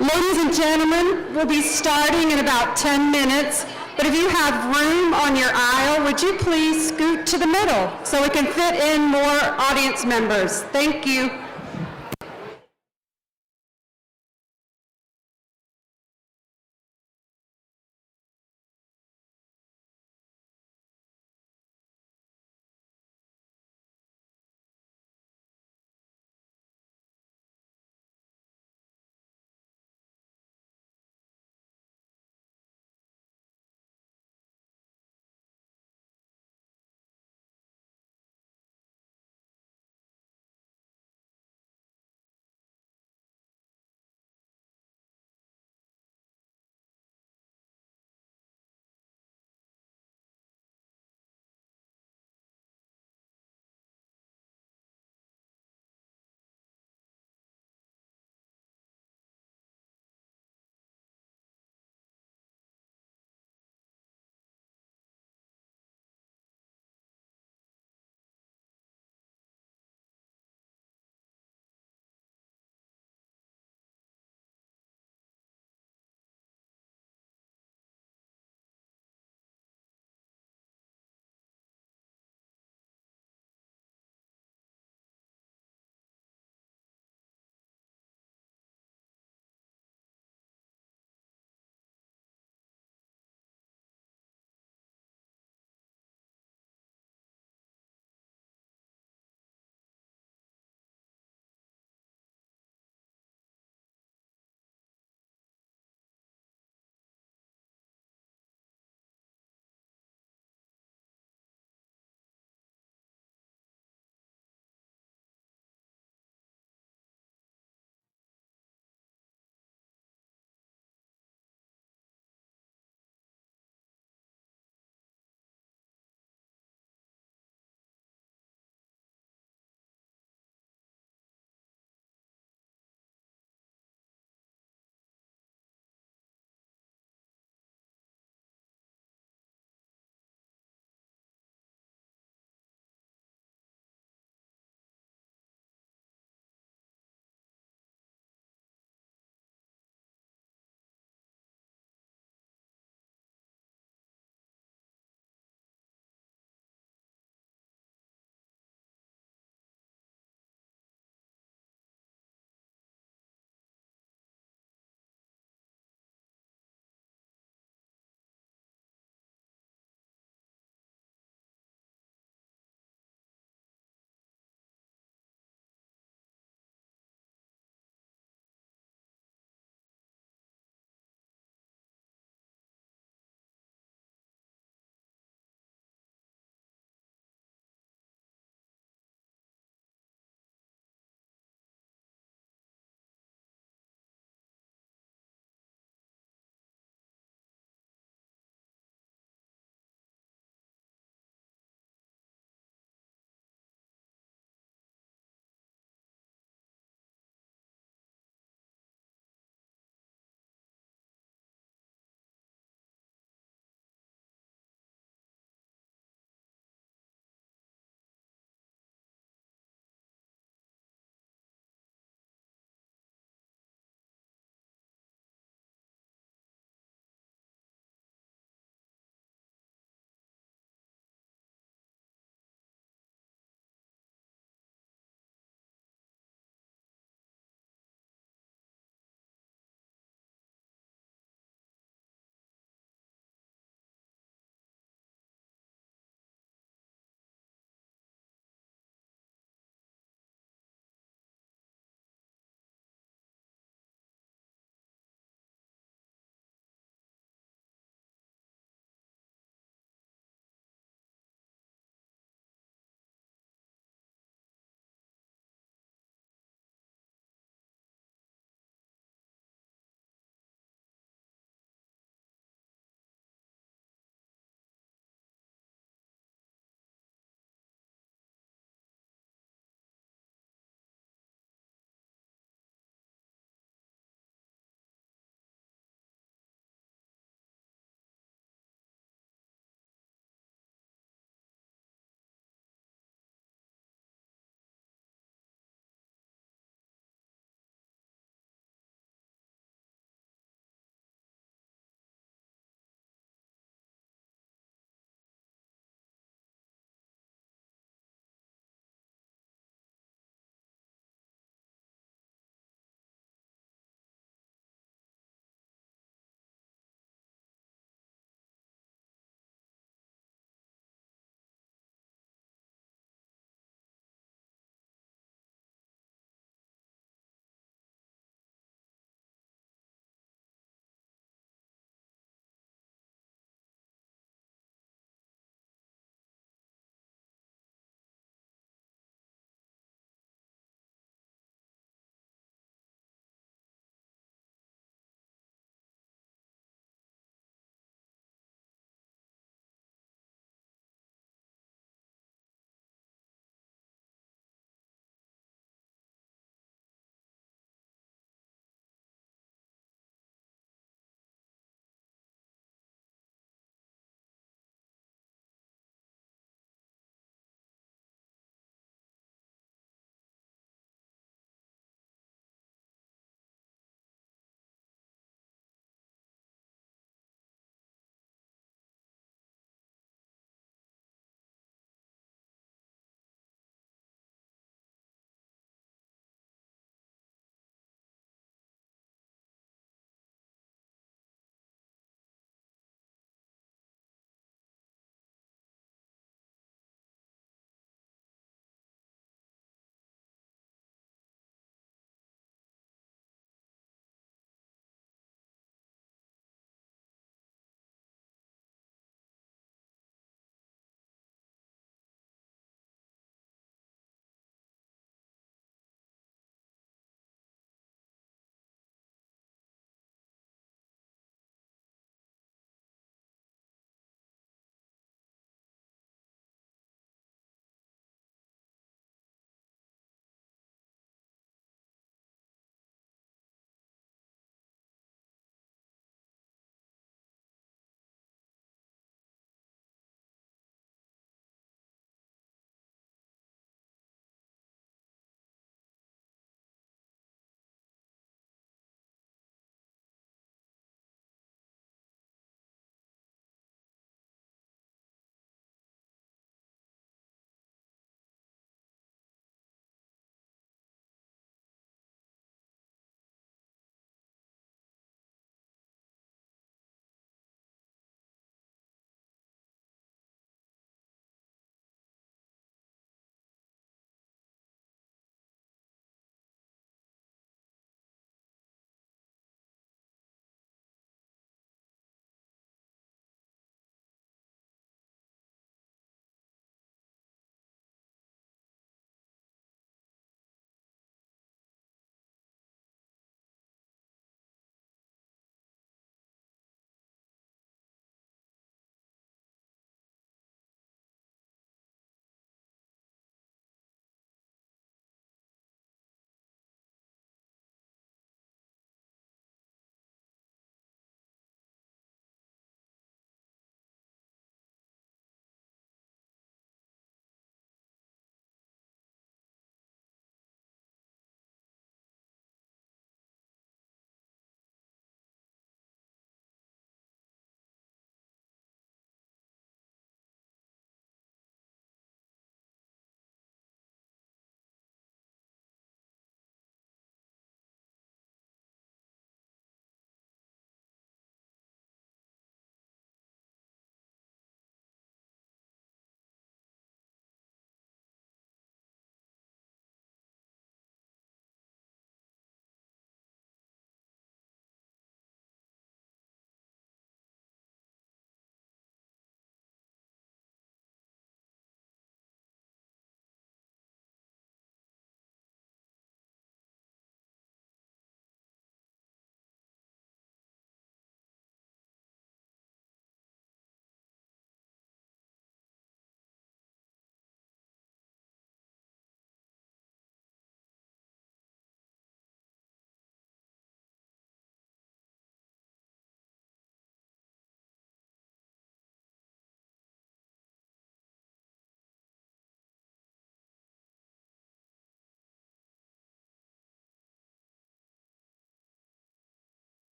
Ladies and gentlemen, we'll be starting in about 10 minutes, but if you have room on your aisle, would you please scoot to the middle so we can fit in more audience members? Thank you.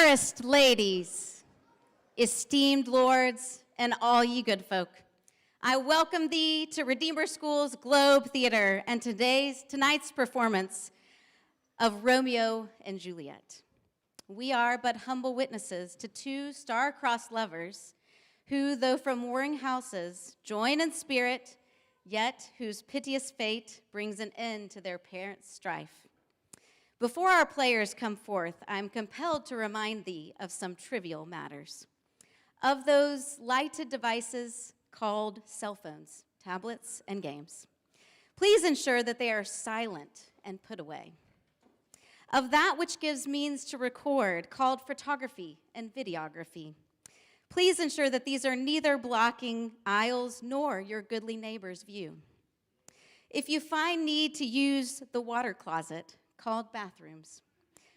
Fairest ladies, esteemed lords, and all ye good folk, I welcome thee to Redeemer School's Globe Theater and tonight's performance of Romeo and Juliet. We are but humble witnesses to two star-crossed lovers who, though from warring houses, join in spirit, yet whose piteous fate brings an end to their parents' strife. Before our players come forth, I am compelled to remind thee of some trivial matters. Of those lighted devices called cell phones, tablets, and games, please ensure that they are silent and put away. Of that which gives means to record, called photography and videography, please ensure that these are neither blocking aisles nor your goodly neighbor's view. If you find need to use the water closet, called bathrooms,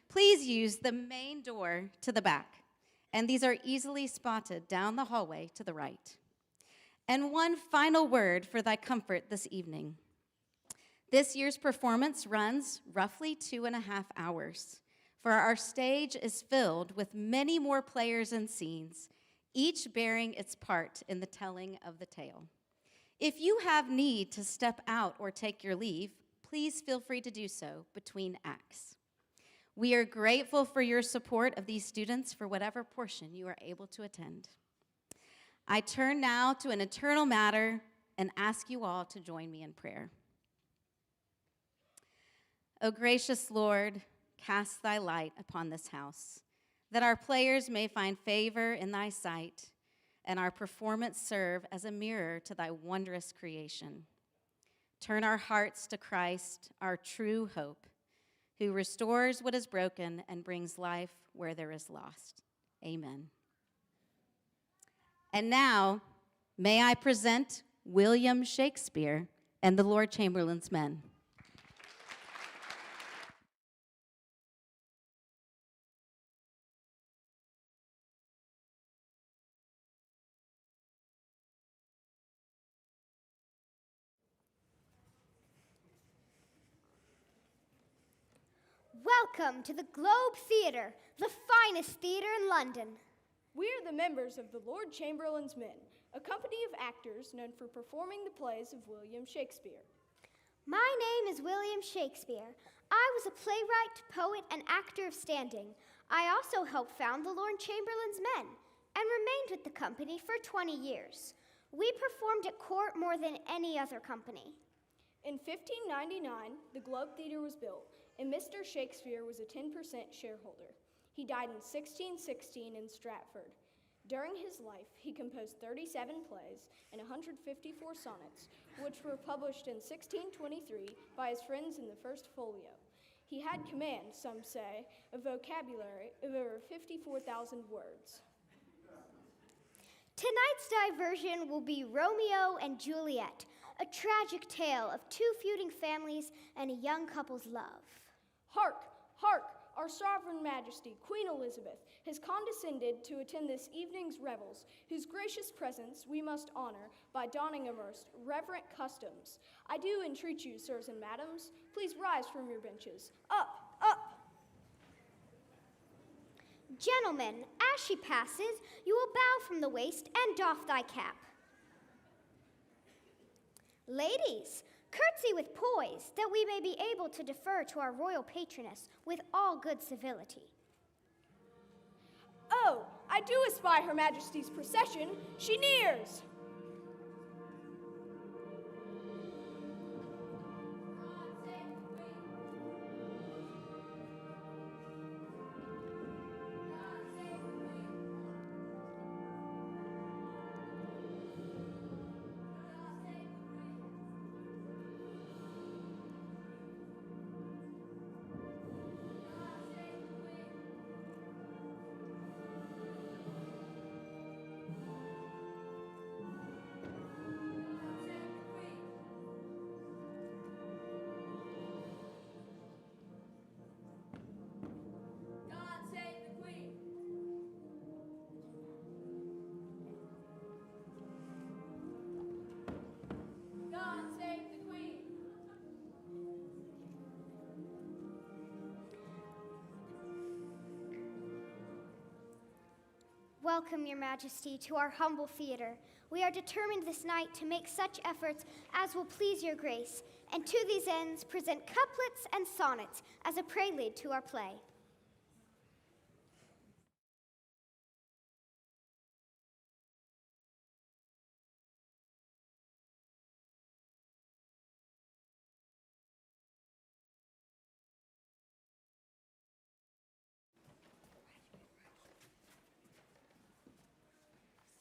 please use the main door to the back, and these are easily spotted down the hallway to the right. And one final word for thy comfort this evening. This year's performance runs roughly 2.5 hours, for our stage is filled with many more players and scenes, each bearing its part in the telling of the tale. If you have need to step out or take your leave, please feel free to do so between acts. We are grateful for your support of these students for whatever portion you are able to attend. I turn now to an eternal matter and ask you all to join me in prayer. O gracious Lord, cast thy light upon this house, that our players may find favor in thy sight, and our performance serve as a mirror to thy wondrous creation. Turn our hearts to Christ, our true hope, who restores what is broken and brings life where there is lost. Amen. And now, may I present William Shakespeare and the Lord Chamberlain's Men. Welcome to the Globe Theatre, the finest theatre in London. We are the members of the Lord Chamberlain's Men, a company of actors known for performing the plays of William Shakespeare. My name is William Shakespeare. I was a playwright, poet, and actor of standing. I also helped found the Lord Chamberlain's Men and remained with the company for 20 years. We performed at court more than any other company. In 1599, the Globe Theatre was built, and Mr. Shakespeare was a 10% shareholder. He died in 1616 in Stratford. During his life, he composed 37 plays and 154 sonnets, which were published in 1623 by his friends in the First Folio. He had command, some say, a vocabulary of over 54,000 words. Tonight's diversion will be Romeo and Juliet, a tragic tale of two feuding families and a young couple's love. Hark, hark, our sovereign majesty, Queen Elizabeth, has condescended to attend this evening's revels, whose gracious presence we must honor by donning a most reverent customs. I do entreat you, sirs and madams, please rise from your benches. Up, up! Gentlemen, as she passes, you will bow from the waist and doff thy cap. Ladies, curtsy with poise, that we may be able to defer to our royal patroness with all good civility. Oh, I do espy Her Majesty's procession. She nears! welcome, Your Majesty, to our humble theater. We are determined this night to make such efforts as will please your grace, and to these ends present couplets and sonnets as a prelude to our play.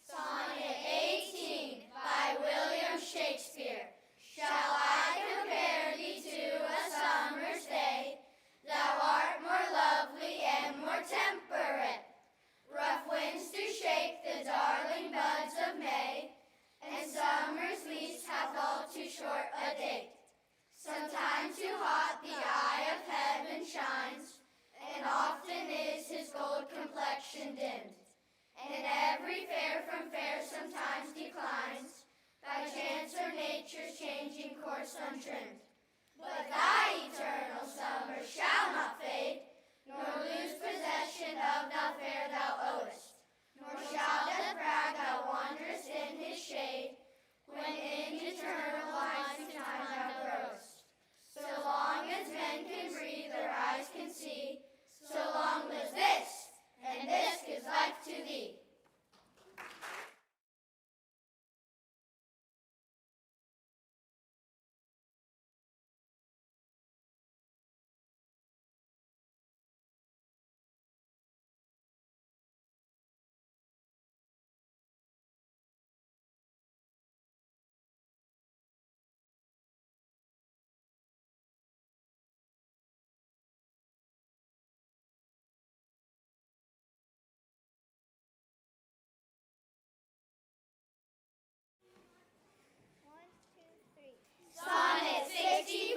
Sonnet 18 by William Shakespeare. Shall I compare thee to a summer's day? Thou art more lovely and more temperate. Rough winds do shake the darling buds of May, and summer's lease hath all too short a date. Sometime too hot the eye of heaven shines, and often is his gold complexion dimmed. And every fair from fair sometimes declines, by chance or nature's changing course untrimmed. But thy eternal summer shall not fade, nor lose possession of the fair thou owest, nor shall death brag thou wanderest in his shade, when in eternal life to time thou growest. So long as men can breathe, their eyes can see, so long lives this, and this gives life to thee. Sonnet 65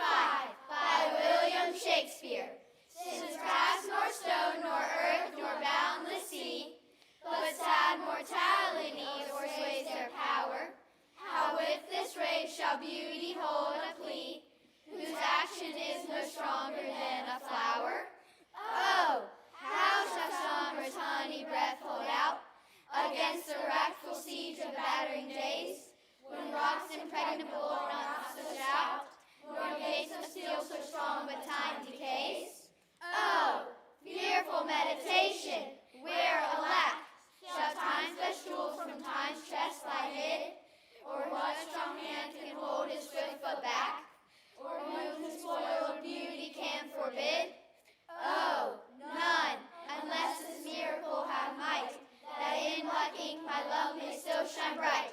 by William Shakespeare. Since grass nor stone nor earth nor boundless sea, but sad mortality o'ersways their power, how with this rage shall beauty hold a plea, whose action is no stronger than a flower? Oh, how shall summer's honey breath hold out against the wrathful siege of battering days, when rocks impregnable are not so stout, nor gates of steel so strong but time decays? Oh, fearful meditation, where, alack, shall time's best jewels from time's chest lie hid? Or what strong hand can hold his swift foot back, or move his spoiled beauty can forbid? Oh, none, unless this miracle have might, that in what ink my love may still shine bright.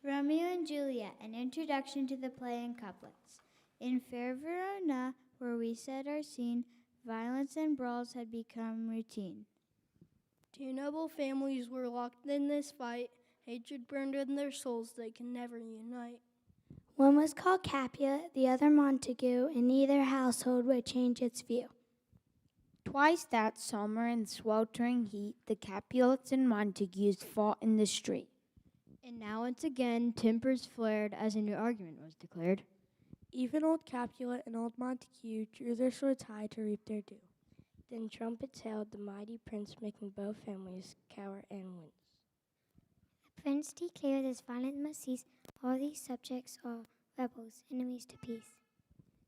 Romeo and Juliet, an introduction to the play in couplets. In fair Verona, where we set our scene, violence and brawls had become routine. Two noble families were locked in this fight. Hatred burned in their souls, they can never unite. One was called Capulet, the other Montague, and neither household would change its view. Twice that summer in sweltering heat, the Capulets and Montagues fought in the street. And now once again, tempers flared as a new argument was declared. Even old Capulet and old Montague drew their swords high to reap their due. Then trumpets hailed the mighty prince, making both families cower and wince. The prince declared as violence must cease, all these subjects are rebels, enemies to peace.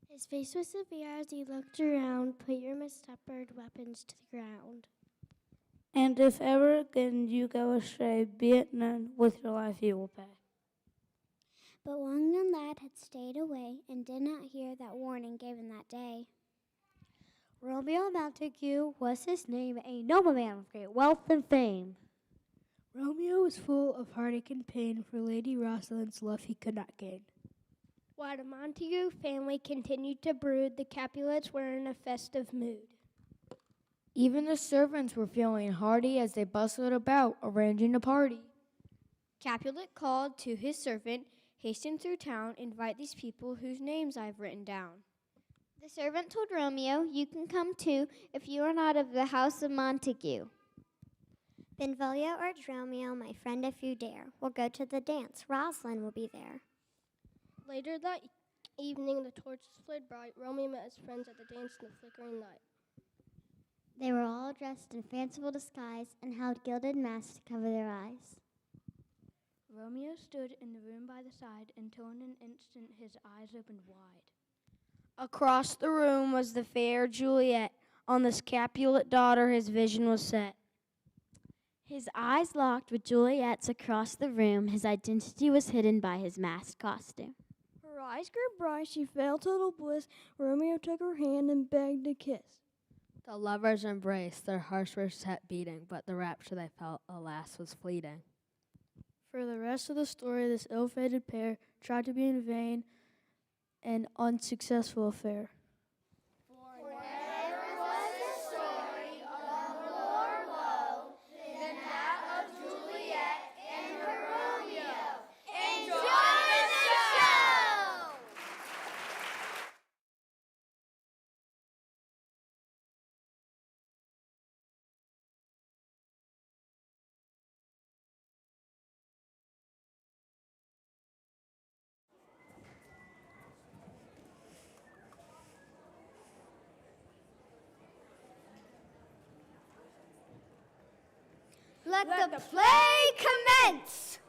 His face was severe as he looked around. Put your mistempered weapons to the ground. And if ever again you go astray, be it known, with your life you will pay. But one young lad had stayed away, and did not hear that warning given that day. Romeo Montague was his name, a nobleman of great wealth and fame. Romeo was full of heartache and pain for Lady Rosalind's love he could not gain. While the Montague family continued to brood, the Capulets were in a festive mood. Even the servants were feeling hearty as they bustled about, arranging a party. Capulet called to his servant, "Hasten through town, invite these people whose names I have written down." The servant told Romeo, "You can come too, if you are not of the house of Montague." Benvolio urged Romeo, "My friend, if you dare, we'll go to the dance. Rosalind will be there." Later that evening, the torches flared bright. Romeo met his friends at the dance in the flickering light. They were all dressed in fanciful disguise and held gilded masks to cover their eyes. Romeo stood in the room by the side until in an instant his eyes opened wide. Across the room was the fair Juliet. On this Capulet daughter his vision was set. His eyes locked with Juliet's across the room. His identity was hidden by his masked costume. Her eyes grew bright, she fell total bliss. Romeo took her hand and begged a kiss. The lovers embraced, their hearts were set beating, but the rapture they felt, alas, was fleeting. For the rest of the story, this ill-fated pair tried to be in vain and unsuccessful affair. Never was a story of more woe than that of Juliet and her Romeo. Enjoy the show! Let the play commence!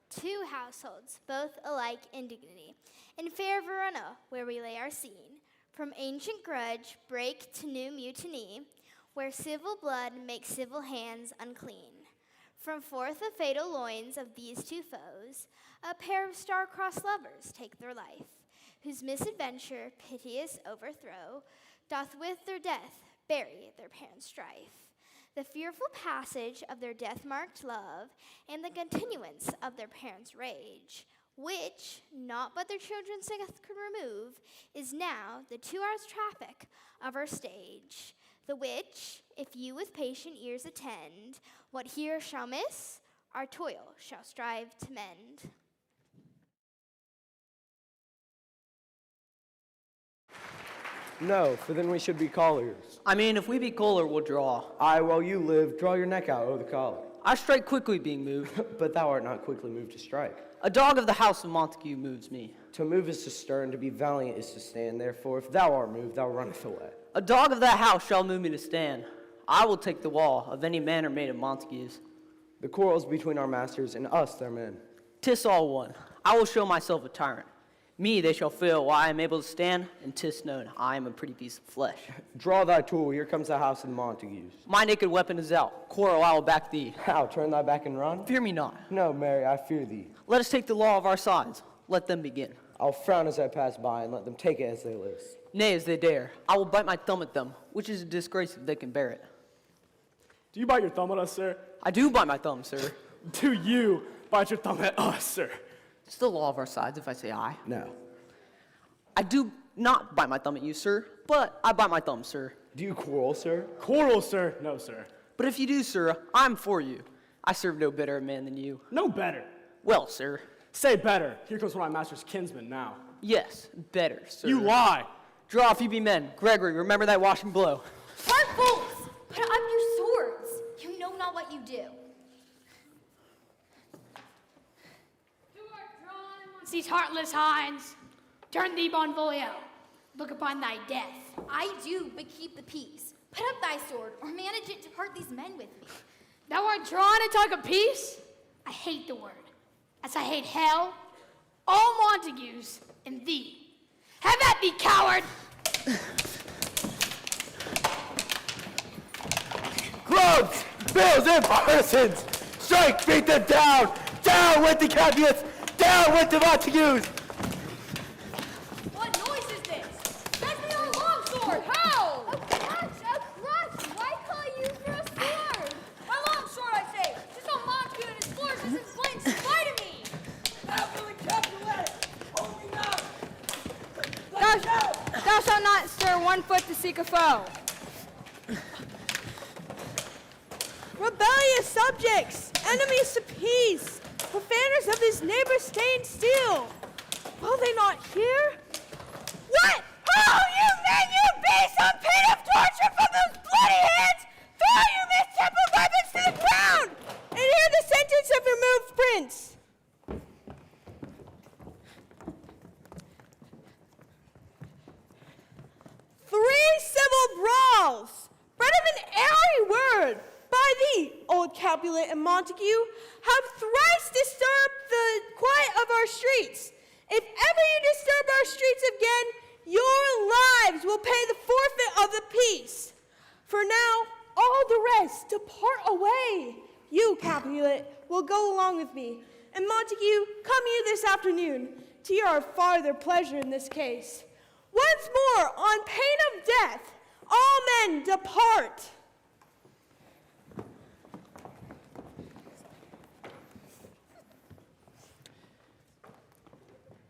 Two households, both alike in dignity, in fair Verona, where we lay our scene, from ancient grudge break to new mutiny, where civil blood makes civil hands unclean. From forth the fatal loins of these two foes, a pair of star-crossed lovers take their life, whose misadventure, piteous overthrow, doth with their death bury their parents' strife. The fearful passage of their death-marked love, and the continuance of their parents' rage, which naught but their children's death could remove, is now the 2 hours' traffic of our stage, the which, if you with patient ears attend, what here shall miss, our toil shall strive to mend. No, for then we should be colliers. I mean, if we be collar, we'll draw. Aye, while you live, draw your neck out, O the collar. I strike quickly, being moved. But thou art not quickly moved to strike. A dog of the house of Montague moves me. To move is to stir, and to be valiant is to stand. Therefore, if thou art moved, thou runneth away. A dog of that house shall move me to stand. I will take the wall of any manor made of Montagues. The quarrels between our masters and us, their men. 'Tis all one. I will show myself a tyrant. Me they shall feel while I am able to stand, and 'tis known I am a pretty piece of flesh. Draw thy tool, here comes the house of the Montagues. My naked weapon is out. Quarrel, I will back thee. How, turn thy back and run? Fear me not. No, Mary, I fear thee. Let us take the law of our sides. Let them begin. I'll frown as I pass by, and let them take it as they list. Nay, as they dare. I will bite my thumb at them, which is a disgrace if they can bear it. Do you bite your thumb at us, sir? I do bite my thumb, sir. Do you bite your thumb at us, sir? It's the law of our sides if I say aye. No. I do not bite my thumb at you, sir, but I bite my thumb, sir. Do you quarrel, sir? Quarrel, sir? No, sir. But if you do, sir, I'm for you. I serve no better a man than you. No better. Well, sir. Say better. Here comes one of my master's kinsmen now. Yes, better, sir. You lie. Draw if you be men. Gregory, remember that washing blow. Smart fools! Put up your swords. You know not what you do. Who art drawn amongst these heartless hinds? Turn thee, Benvolio. Look upon thy death. I do, but keep the peace. Put up thy sword, or manage it to part these men with me. Thou art drawn to talk of peace? I hate the word, as I hate hell, all Montagues, and thee. Have at thee, coward! Globes, bills, and partisans! Strike, beat them down! Down with the Capulets! Down with the Montagues! What noise is this? Fetch me your longsword! How? Thou shalt not stir 1 foot to seek a foe. Rebellious subjects, enemies to peace, profaners of his neighbor's stained steel. Will they not hear? What? Oh, you men, you beasts, on pain of torture from those bloody hands, throw you mistempered weapons to the ground, and hear the sentence of removed prince. 3 civil brawls, bred of an airy word, by thee, old Capulet and Montague, have thrice disturbed the quiet of our streets. If ever you disturb our streets again, your lives will pay the forfeit of the peace. For now, all the rest depart away. You, Capulet, will go along with me, and Montague, come you this afternoon, to your farther pleasure in this case. Once more, on pain of death, all men depart.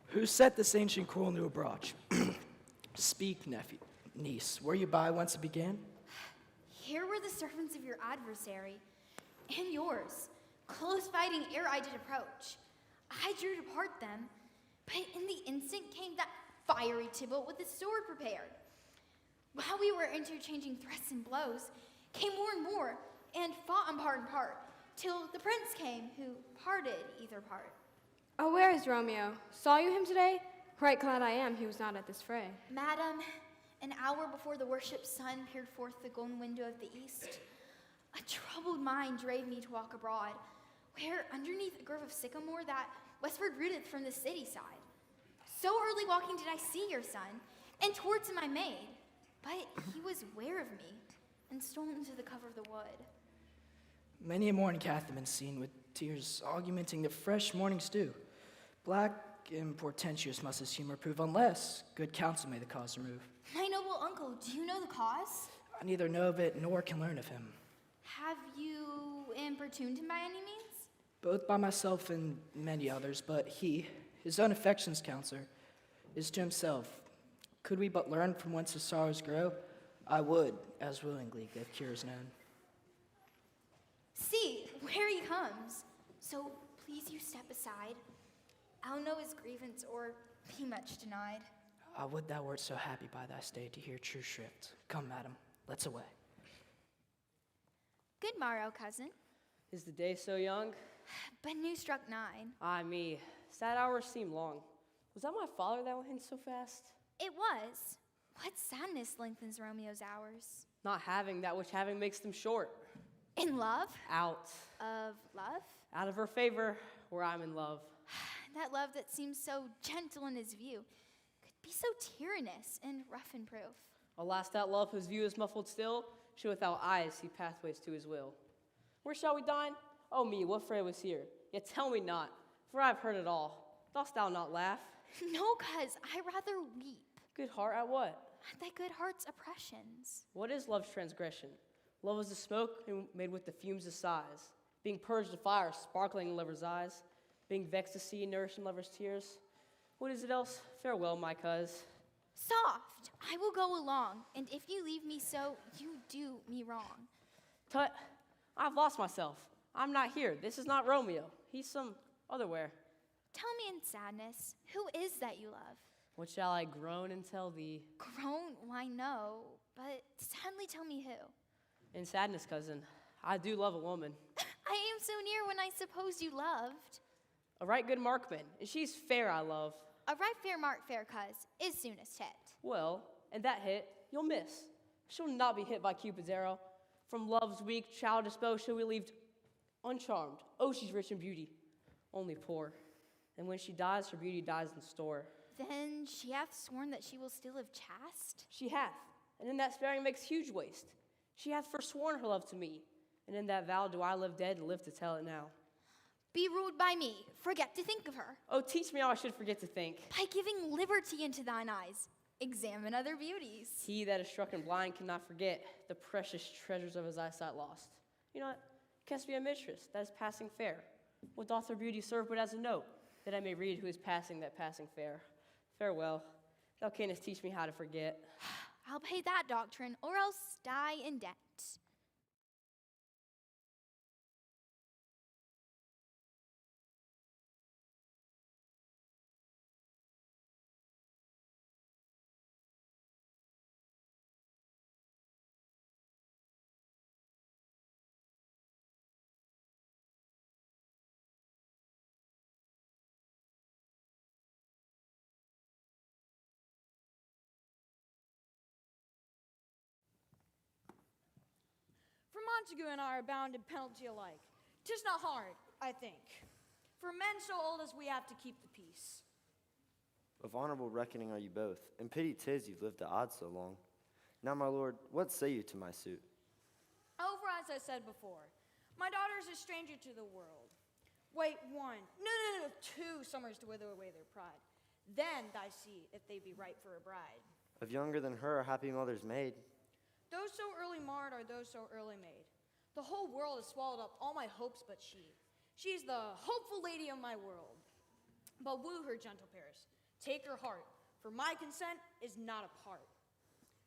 Who set this ancient quarrel into a broach? Speak, nephew, niece, were you by whence it began? Here were the servants of your adversary, and yours, close fighting ere I did approach. I drew to part them, but in the instant came that fiery Tybalt with his sword prepared. While we were interchanging thrusts and blows, came more and more, and fought on part and part, till the prince came, who parted either part. Oh, where is Romeo? Saw you him today? Right glad I am he was not at this fray. Madam, an hour before the worship's sun peered forth the golden window of the east, a troubled mind drave me to walk abroad, where underneath a grove of sycamore that westward rooteth from the city side. So early walking did I see your son, and towards him I made, but he was ware of me, and stole into the cover of the wood. Many a morning hath been seen with tears augmenting the fresh morning's dew. Black and portentous must his humor prove, unless good counsel may the cause remove. My noble uncle, do you know the cause? I neither know of it nor can learn of him. Have you importuned him by any means? Both by myself and many others, but he, his own affections counselor, is to himself. Could we but learn from whence his sorrows grow, I would, as willingly, give cures known. See, where he comes. So please you step aside. I'll know his grievance or be much denied. I would thou wert so happy by thy stay to hear true shrift. Come, madam, let's away. Good morrow, cousin. Is the day so young? But new struck 9. Ay me, sad hours seem long. Was that my father that went so fast? It was. What sadness lengthens Romeo's hours? Not having that which having makes them short. In love? Out. Of love? Out of her favor, where I'm in love. That love that seems so gentle in his view could be so tyrannous and rough in proof. Alas, that love whose view is muffled still, should without eyes see pathways to his will. Where shall we dine? Oh me, what fray was here? Yet tell me not, for I have heard it all. Dost thou not laugh? No, cuz, I rather weep. Good heart at what? At thy good heart's oppressions. What is love's transgression? Love is the smoke made with the fumes of sighs, being purged of fire, sparkling in lover's eyes, being vexed to see nourished in lover's tears. What is it else? Farewell, my cuz. Soft, I will go along, and if you leave me so, you do me wrong. Tut, I've lost myself. I'm not here. This is not Romeo. He's some otherwhere. Tell me in sadness, who is that you love? What shall I groan and tell thee? Groan? Why, no, but sadly tell me who. In sadness, cousin, I do love a woman. I am so near when I supposed you loved. A right good markman, and she's fair, I love. A right fair mark, fair cuz, is soonest hit. Well, and that hit, you'll miss. She'll not be hit by Cupid's arrow. From love's weak, childish bow she'll be leaved uncharmed. Oh, she's rich in beauty, only poor. And when she dies, her beauty dies in store. Then she hath sworn that she will still live chaste? She hath, and in that sparing makes huge waste. She hath forsworn her love to me, and in that vow do I live dead and live to tell it now. Be ruled by me, forget to think of her. Oh, teach me how I should forget to think. By giving liberty into thine eyes, examine other beauties. He that is struck and blind cannot forget the precious treasures of his eyesight lost. You know what? Canst be a mistress that is passing fair. What doth her beauty serve but as a note, that I may read who is passing that passing fair? Farewell. Thou canst teach me how to forget. I'll pay that doctrine, or else die in debt. For Montague and I are bound in penalty alike. 'Tis not hard, I think, for men so old as we have to keep the peace. Of honorable reckoning are you both, and pity 'tis you've lived at odds so long. Now, my lord, what say you to my suit? Over as I said before, my daughter is a stranger to the world. Wait 1, no, 2 summers to wither away their pride. Then thy see if they be right for a bride. Of younger than her, a happy mother's maid. Those so early marred are those so early made. The whole world has swallowed up all my hopes but she. She is the hopeful lady of my world. But woo her, gentle Paris. Take her heart, for my consent is not a part.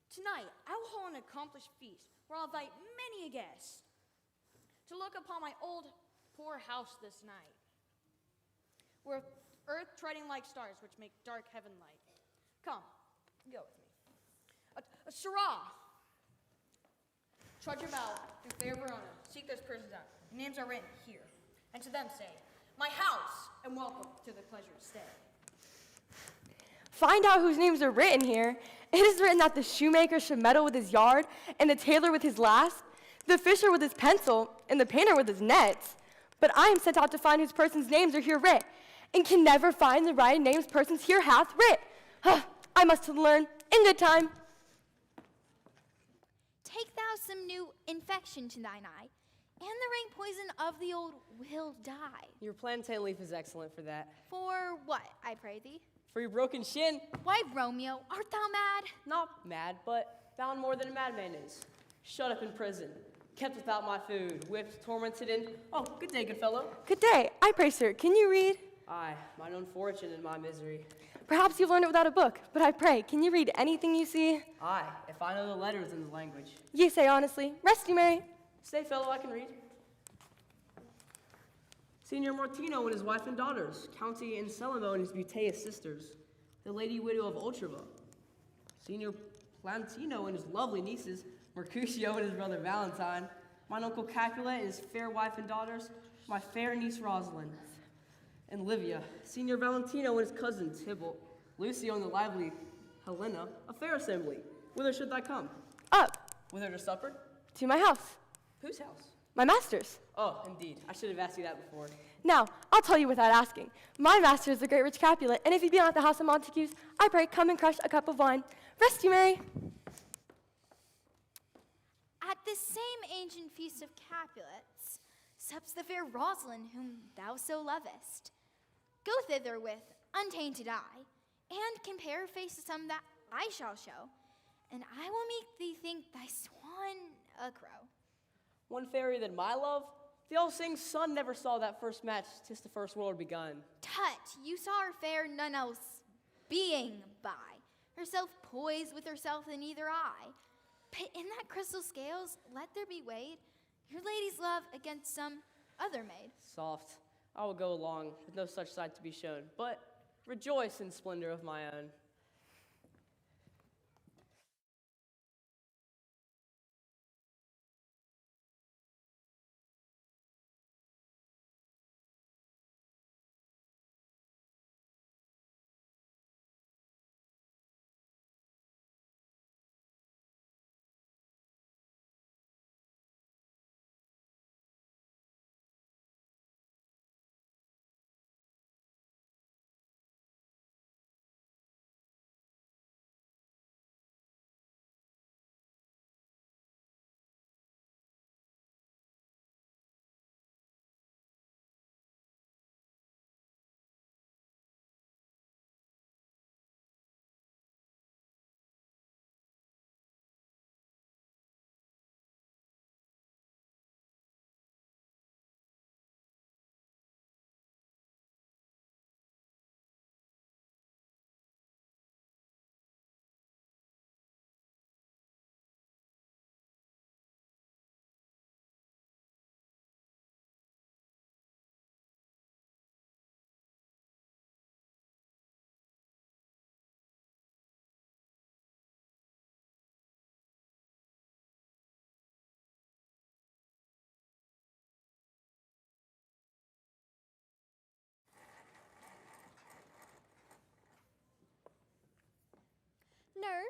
Tonight, I will hold an accomplished feast, where I'll invite many a guest to look upon my old poor house this night, where earth treading like stars, which make dark heaven light. Come, go with me. Sirrah! Trudge about in fair Verona, seek those persons out. Names are written here. And to them say, my house, and welcome to the pleasured stay. Find out whose names are written here. It is written that the shoemaker should meddle with his yard, and the tailor with his last, the fisher with his pencil, and the painter with his nets. But I am sent out to find whose persons' names are here writ, and can never find the right names persons here hath writ. I must learn in good time. Take thou some new infection to thine eye, and the rank poison of the old will die. Your plantain leaf is excellent for that. For what, I pray thee? For your broken shin. Why, Romeo, art thou mad? Not mad, but bound more than a madman is. Shut up in prison, kept without my food, whipped, tormented, and... Oh, good day, good fellow. Good day. I pray, sir, can you read? Aye, mine own fortune and my misery. Perhaps you've learned it without a book, but I pray, can you read anything you see? Aye, if I know the letters in the language. Ye say honestly. Rest you may. Stay, fellow, I can read. Signor Martino and his wife and daughters, County Anselmo and his beauteous sisters, the lady widow of Ultrava, Signor Plantino and his lovely nieces, Mercutio and his brother Valentine, mine uncle Capulet and his fair wife and daughters, my fair niece Rosalind, and Livia, Signor Valentino and his cousin Tybalt, Lucio and the lively Helena, a fair assembly. Whither should I come? Up. Whither to supper? To my house. Whose house? My master's. Oh, indeed. I should have asked you that before. Now, I'll tell you without asking. My master is the great rich Capulet, and if you be not at the house of Montagues, I pray come and crush a cup of wine. Rest you may. At this same ancient feast of Capulets sups the fair Rosalind whom thou so lovest. Go thither with untainted eye, and compare face to some that I shall show, and I will make thee think thy swan a crow. One fairy than my love? The all-seeing sun never saw that first match, 'tis the first world begun. Tut, you saw her fair, none else being by, herself poised with herself in either eye. But in that crystal scales, let there be weighed your lady's love against some other maid. Soft, I will go along, with no such sight to be shown, but rejoice in splendor of my own.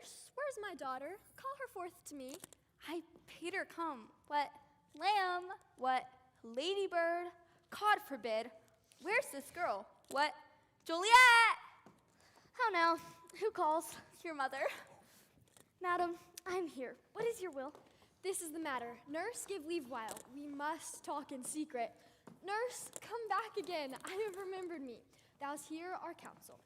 Nurse, where's my daughter? Call her forth to me. I bade her come. What lamb? What ladybird? God forbid. Where's this girl? What Juliet? Oh no, who calls? Your mother. Madam, I'm here. What is your will? This is the matter. Nurse, give leave while. We must talk in secret. Nurse, come back again. I have remembered me. Thou's hear our counsel.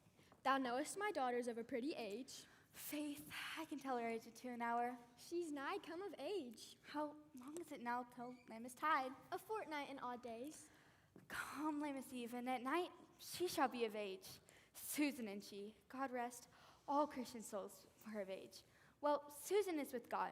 Thou knowest my daughter's of a pretty age. Faith, I can tell her age of 2 an hour. She's nigh come of age. How long is it now till Lammas tide? A fortnight and odd days. Come Lammas eve, and at night she shall be of age. Susan and she, God rest all Christian souls were of age. Well, Susan is with God.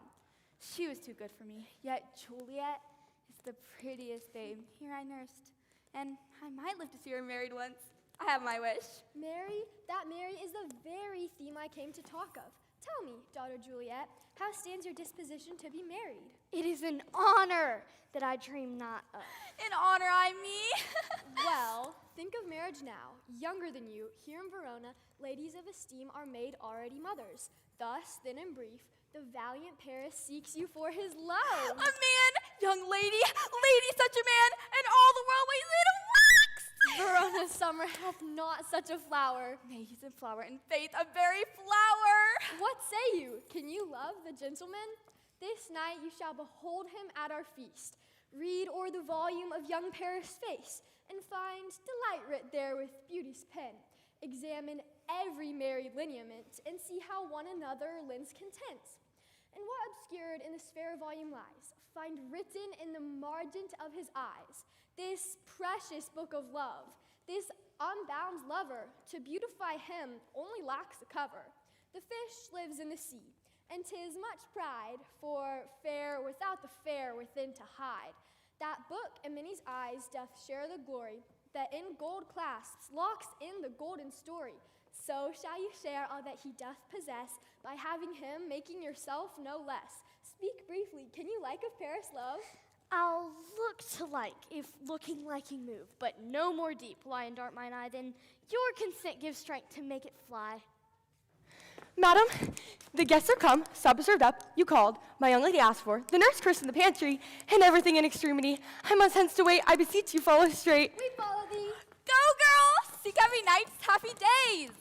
She was too good for me. Yet Juliet is the prettiest babe here I nursed. And I might live to see her married once. I have my wish. Mary, that Mary is the very theme I came to talk of. Tell me, daughter Juliet, how stands your disposition to be married? It is an honor that I dream not of. An honor, I mean. Well, think of marriage now. Younger than you, here in Verona, ladies of esteem are made already mothers. Thus, then in brief, the valiant Paris seeks you for his love. A man, young lady, such a man, and all the world weighs in wax. Verona's summer hath not such a flower. Nay, he's in flower, and faith, a very flower. What say you? Can you love the gentleman? This night you shall behold him at our feast. Read o'er the volume of young Paris' face, and find delight writ there with beauty's pen. Examine every merry lineament, and see how one another lends content. And what obscured in this fair volume lies, find written in the margent of his eyes, this precious book of love, this unbound lover, to beautify him only lacks a cover. The fish lives in the sea, and 'tis much pride, for fair without the fair within to hide. That book in many's eyes doth share the glory, that in gold clasps locks in the golden story. So shall you share all that he doth possess, by having him making yourself no less. Speak briefly, can you like of Paris love? I'll look to like, if looking liking move, but no more deep lie and dart mine eye than your consent gives strength to make it fly. Madam, the guests are come, supper served up, you called, my young lady asked for, the nurse cursed in the pantry, and everything in extremity. I must hence to wait, I beseech you follow straight. We follow thee. Go, girl! Seek happy nights, happy days!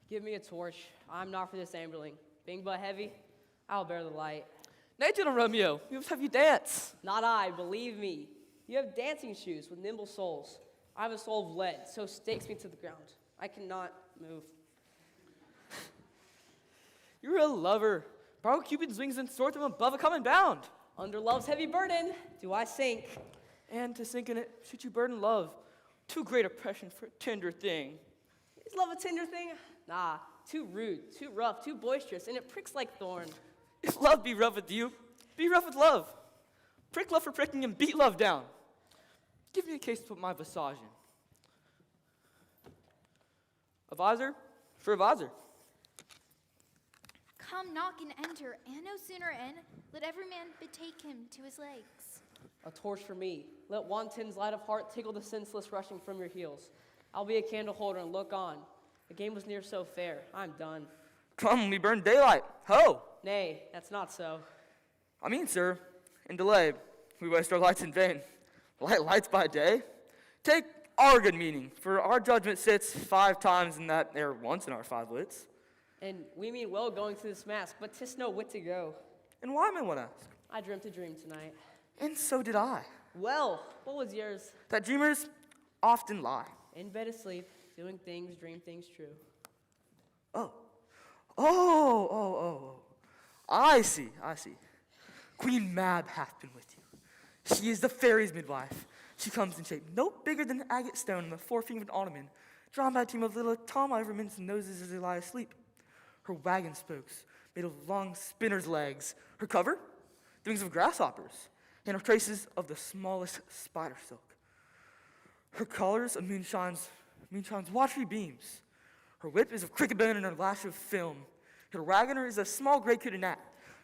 Give me a torch. I'm not for this ambling. Being but heavy, I'll bear the light. Nay, gentle Romeo, we must have you dance. Not I, believe me. You have dancing shoes with nimble soles. I have a soul of lead, so stakes me to the ground. I cannot move. You're a lover. Borrow Cupid's wings and soar them above a common bound. Under love's heavy burden, do I sink? And to sink in it, should you burden love? Too great oppression for a tender thing. Is love a tender thing? Nah, too rude, too rough, too boisterous, and it pricks like thorn. If love be rough with you, be rough with love. Prick love for pricking and beat love down. Give me a case to put my visage in. A visor for a visor. Come knock and enter, and no sooner in, let every man betake him to his legs. A torch for me. Let wanton's light of heart tickle the senseless rushing from your heels. I'll be a candle holder and look on. The game was near so fair. I'm done. Come, we burn daylight. Ho! Nay, that's not so. I mean, sir, in delay, we waste our lights in vain. Light lights by day? Take our good meaning, for our judgment sits 5 times in that air once in our 5 wits. And we mean well going to this mask, but 'tis no wit to go. And why, may one ask? I dreamt a dream tonight. And so did I. Well, what was yours? That dreamers often lie. In bed asleep, doing things, dream things true. Oh. I see. Queen Mab hath been with you. She is the fairy's midwife. She comes in shape no bigger than an agate stone on the forefinger of an ottoman, drawn by a team of little Tom Ivermans' noses as they lie asleep. Her wagon spokes, made of long spinner's legs. Her cover, the wings of grasshoppers, and her traces of the smallest spider silk. Her colors of moonshine's watery beams. Her whip is of cricket bone and her lash of film. Her wagoner is a small gray-coated gnat,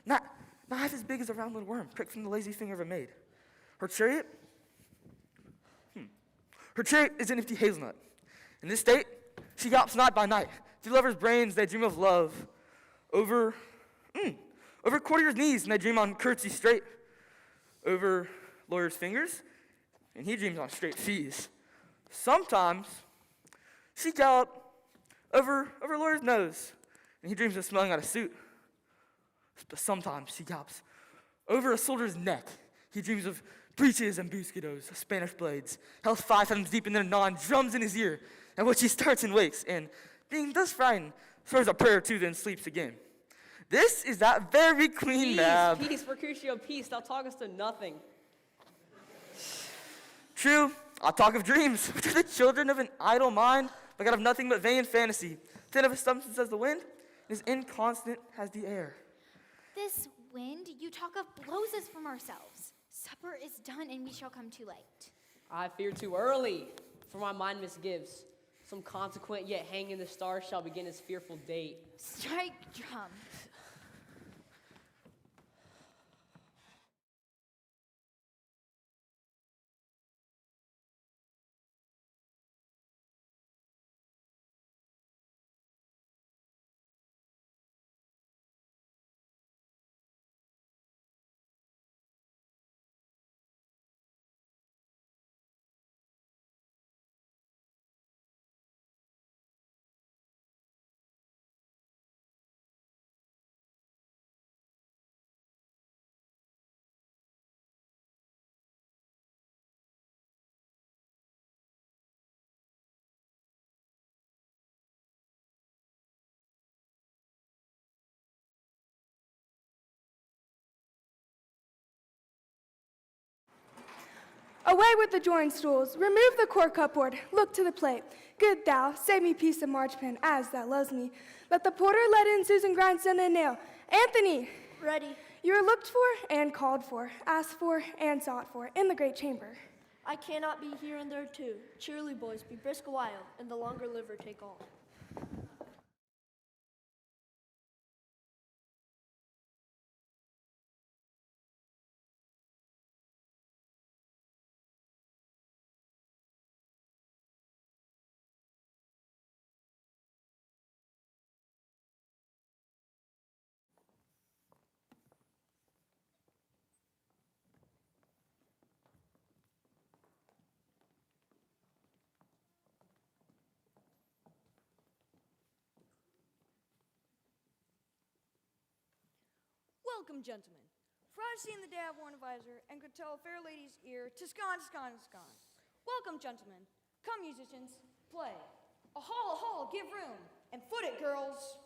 not half as big as a round little worm pricked from the lazy finger of a maid. Her chariot is an empty hazelnut. In this state, she gallops not by night. Through lovers' brains, they dream of love. Over courtiers' knees, and they dream on curtsy straight. Over lawyers' fingers, and he dreams on straight fees. Sometimes she gallops over lawyer's nose, and he dreams of smelling out a suit. But sometimes she gallops over a soldier's neck. He dreams of breeches and buscados, Spanish blades, held 5 fathoms deep in their gnaw, drums in his ear, at which he starts and wakes, and, being thus frightened, throws a prayer or two, then sleeps again. This is that very Queen Mab. Peace, Mercutio, peace. Thou talkest to nothing. True, I'll talk of dreams, which are the children of an idle mind, but God of nothing but vain fantasy. Thin of a substance as the wind, and as inconstant as the air. This wind you talk of blows us from ourselves. Supper is done, and we shall come too late. I fear too early, for my mind misgives. Some consequent yet hanging the stars shall begin his fearful date. Strike drum. Away with the joined stools, remove the core cupboard, look to the plate. Good thou, save me piece of marchpane, as thou loves me. Let the porter let in Susan Grindstone and nail. Anthony! Ready. You are looked for and called for, asked for and sought for, in the great chamber. I cannot be here and there too. Cheerly, boys, be brisk a while, and the longer liver take all. Welcome, gentlemen. For I've seen the day I've worn a visor, and could tell a fair lady's ear, 'tis gone, 'tis gone, 'tis gone. Welcome, gentlemen. Come, musicians, play. A hall, give room, and foot it, girls.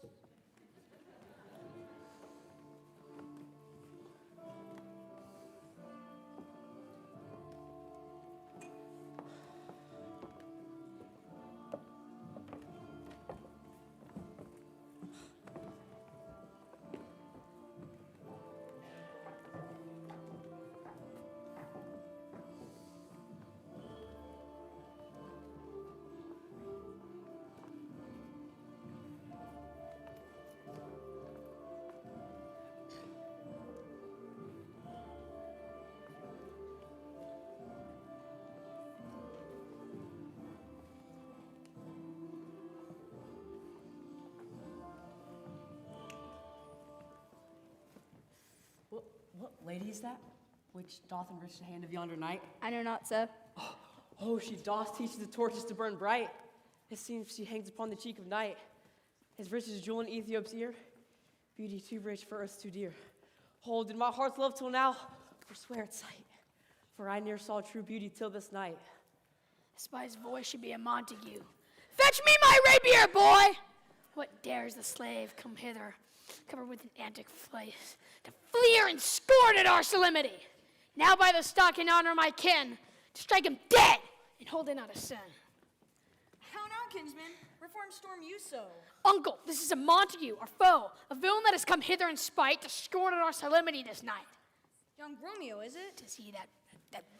lady is that, which doth enrich the hand of yonder knight? I know not, sir. Oh, she doth teach the torches to burn bright. It seems she hangs upon the cheek of night, as rich as jewel in Ethiop's ear, beauty too rich for earth too dear. Oh, did my heart's love till now forswear its sight? For I ne'er saw true beauty till this night. This by his voice should be a Montague. Fetch me my rapier, boy! What dares the slave come hither, covered with an antic face, to fleer and scorn at our solemnity? Now by the stock and honor of my kin, to strike him dead and hold it not a sin. How now, kinsman? Wherefore storm you so? Uncle, this is a Montague, our foe, a villain that has come hither in spite to scorn at our solemnity this night. Young Romeo, is it? Tis he, that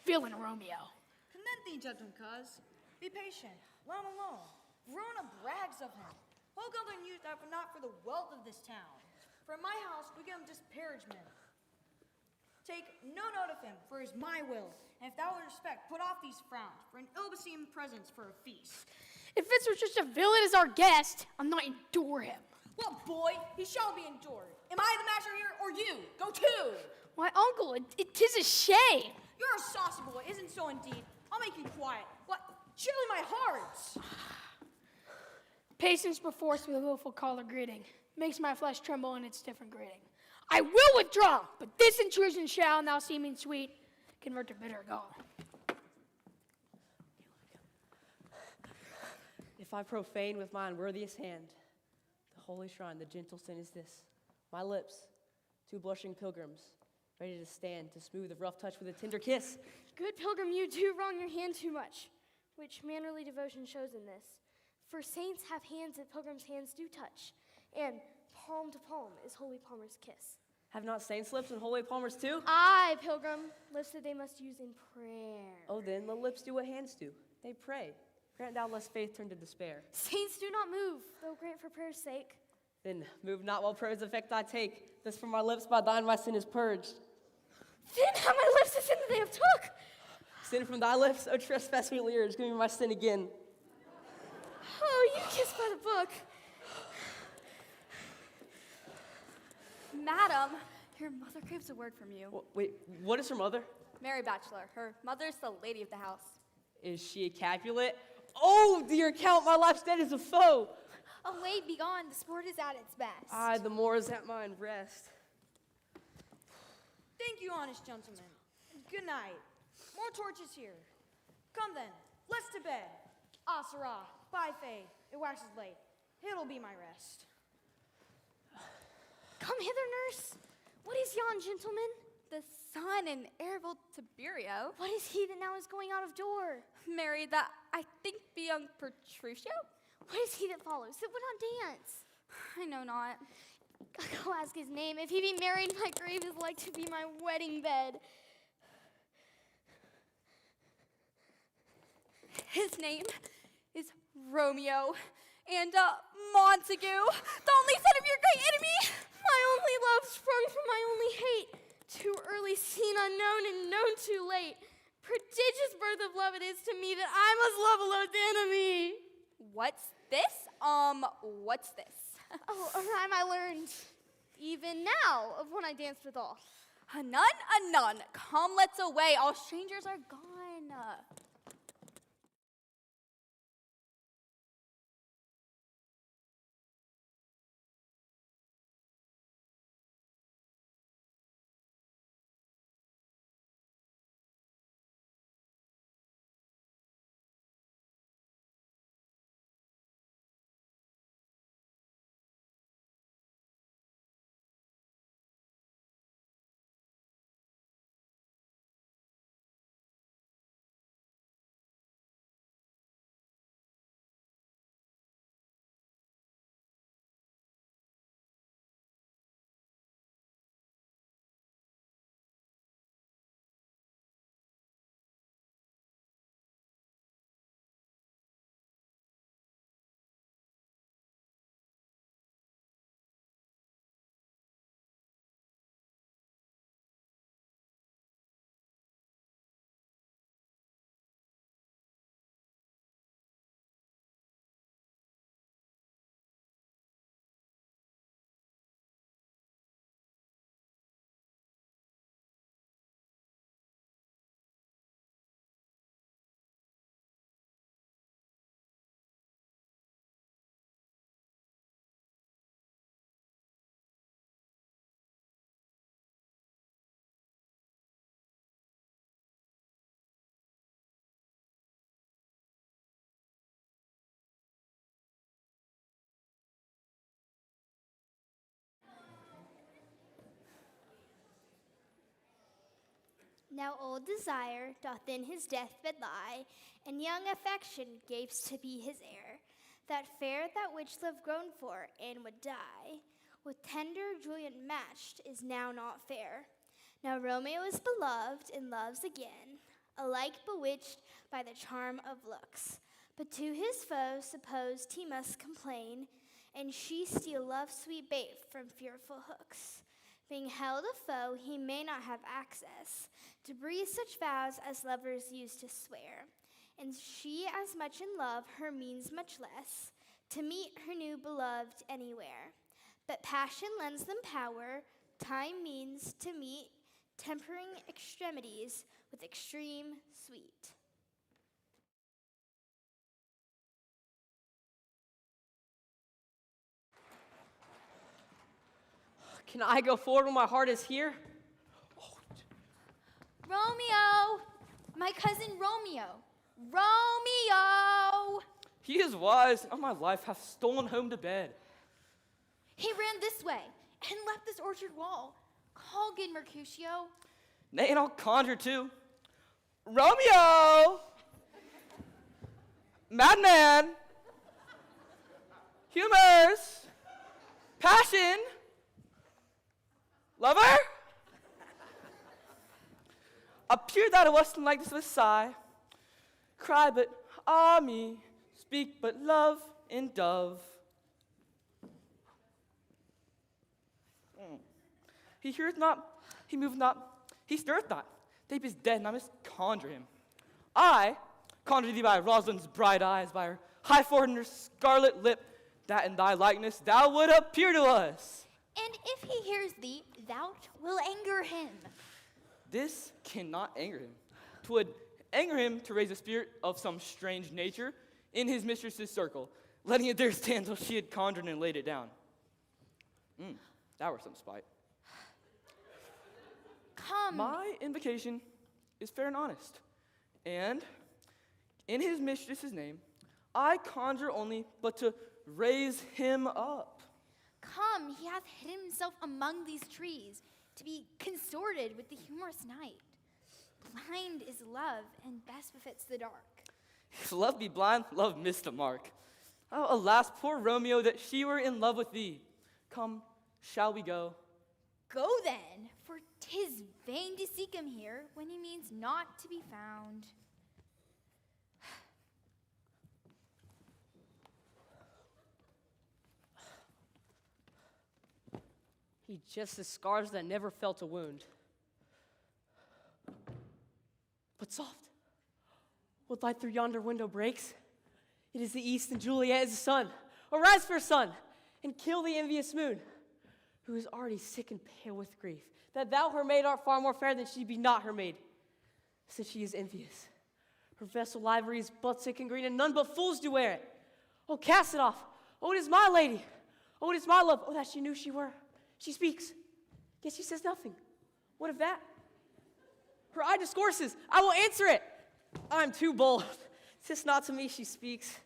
villain Romeo. Content thee, gentleman, cuz. Be patient. Let him alone. Verona brags of him. Hold other youth that were not for the wealth of this town. For in my house we give him disparagement. Take no note of him, for it is my will. And if thou wilt respect, put off these frowns, for an ill-beseemed presence for a feast. If it's for such a villain as our guest, I'll not endure him. Well, boy, he shall be endured. Am I the master here, or you? Go to! Why, uncle, it 'tis a shame. You're a saucy boy, isn't so indeed? I'll make you quiet. What? Surely my heart! Patience perforce with a willful collar greeting makes my flesh tremble in its different greeting. I will withdraw, but this intrusion shall, now seeming sweet, convert to bitter gall. If I profane with my unworthiest hand the holy shrine, the gentle sin is this: my lips, two blushing pilgrims, ready to stand to smooth the rough touch with a tender kiss. Good pilgrim, you do wrong your hand too much, which mannerly devotion shows in this. For saints have hands that pilgrims' hands do touch, and palm to palm is holy palmer's kiss. Have not saints lips and holy palmers too? Aye, pilgrim, lips that they must use in prayer. Oh, then let lips do what hands do. They pray. Grant thou lest faith turn to despair. Saints do not move, though grant for prayer's sake. Then move not while prayer's effect I take. Thus from my lips by thine my sin is purged. Then have my lips the sin that they have took. Sin from thy lips, O trespass me urge, give me my sin again. Oh, you kiss by the book. Madam, your mother craves a word from you. Wait, what is her mother? Mary Bachelor. Her mother's the lady of the house. Is she a Capulet? Oh, dear Count, my life's dead as a foe. Away, begone, the sport is at its best. Aye, the more is at mine rest. Thank you, honest gentlemen. Good night. More torches here. Come then, let's to bed. Ah, sirrah, by faith, it waxes late. It'll be my rest. Come hither, nurse. What is yon gentleman? The son and heir of old Tiberio. What is he that now is going out of door? Marry that, I think, be young Petruchio? What is he that follows that would not dance? I know not. Go ask his name. If he be married, my grave is like to be my wedding bed. His name is Romeo and Montague, the only son of your great enemy. My only love sprung from my only hate. Too early seen unknown and known too late. Prodigious birth of love it is to me that I must love a loathed enemy. What's this? What's this? Oh, a rhyme I learned even now of one I danced with all. A nun. Come, let's away. All strangers are gone. Now old desire doth in his deathbed lie, and young affection gapes to be his heir. That fair that which love groaned for and would die, with tender Juliet matched, is now not fair. Now Romeo is beloved and loves again, alike bewitched by the charm of looks. But to his foes supposed he must complain, and she steal love's sweet bait from fearful hooks. Being held a foe, he may not have access to breathe such vows as lovers used to swear. And she as much in love, her means much less, to meet her new beloved anywhere. But passion lends them power, time means to meet, tempering extremities with extreme sweet. Can I go forward when my heart is here? Romeo! My cousin Romeo! Romeo! He is wise, and all my life hath stolen home to bed. He ran this way and left this orchard wall. Call good Mercutio. Nay, and I'll conjure too. Romeo! Madman! Humors! Passion! Lover? Appear thou to us in likeness of a sigh. Cry but ah me, speak but love in dove. He heareth not, he moveth not, he stirreth not. Dape is dead, and I must conjure him. I conjure thee by Rosalind's bright eyes, by her high forehead and her scarlet lip, that in thy likeness thou would appear to us. And if he hears thee, thou will anger him. This cannot anger him. 'Twould anger him to raise a spirit of some strange nature in his mistress's circle, letting it there stand till she had conjured and laid it down. That were some spite. Come. My invocation is fair and honest, and in his mistress's name, I conjure only but to raise him up. Come, he hath hidden himself among these trees to be consorted with the humorous night. Blind is love, and best befits the dark. If love be blind, love missed the mark. Oh, alas, poor Romeo, that she were in love with thee. Come, shall we go? Go then, for 'tis vain to seek him here when he means not to be found. He just has scars that never felt a wound. But soft, what light through yonder window breaks? It is the east, and Juliet is the sun. Arise, fair sun, and kill the envious moon, who is already sick and pale with grief, that thou, her maid, art far more fair than she be not her maid, since she is envious. Her vessel livery is but sick and green, and none but fools do wear it. Oh, cast it off. Oh, it is my lady. Oh, it is my love. Oh, that she knew she were. She speaks, yet she says nothing. What of that? Her eye discourses. I will answer it. I'm too bold. 'Tis not to me she speaks.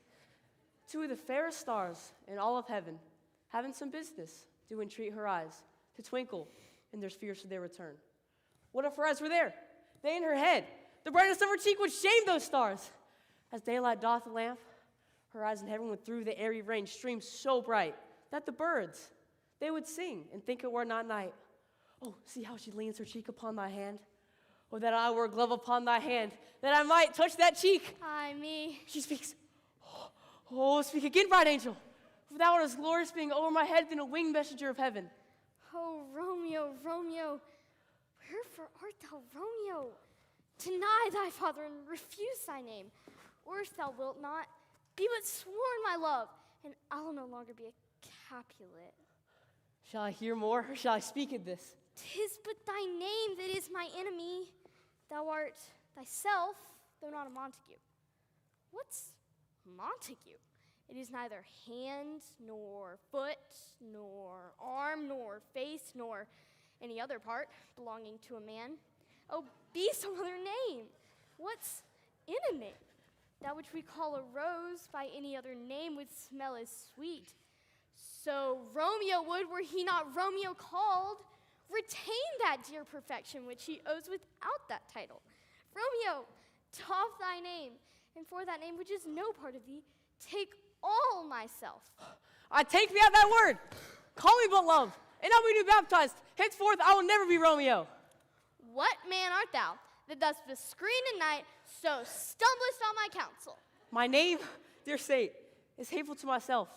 Two of the fairest stars in all of heaven, having some business, do entreat her eyes to twinkle in their spheres to their return. What if her eyes were there? They in her head. The brightness of her cheek would shame those stars. As daylight doth the lamp, her eyes in heaven would through the airy rain stream so bright that the birds, they would sing and think it were not night. Oh, see how she leans her cheek upon thy hand. Oh, that I were a glove upon thy hand, that I might touch that cheek. Ay me. She speaks. Oh, speak again, bright angel. For thou art as glorious being over my head than a winged messenger of heaven. Oh, Romeo, Romeo, wherefore art thou Romeo? Deny thy father and refuse thy name. Or if thou wilt not, be but sworn my love, and I'll no longer be a Capulet. Shall I hear more, or shall I speak of this? 'Tis but thy name that is my enemy. Thou art thyself, though not a Montague. What's Montague? It is neither hand, nor foot, nor arm, nor face, nor any other part belonging to a man. Oh, be some other name. What's in a name? That which we call a rose by any other name would smell as sweet. So Romeo would, were he not Romeo called, retain that dear perfection which he owes without that title. Romeo, doff thy name, and for that name which is no part of thee, take all myself. I take thee at thy word. Call me but love, and I will be baptized. Henceforth I will never be Romeo. What man art thou, that thus bescreened a knight, so stumblest on my counsel? My name, dear saint, is hateful to myself,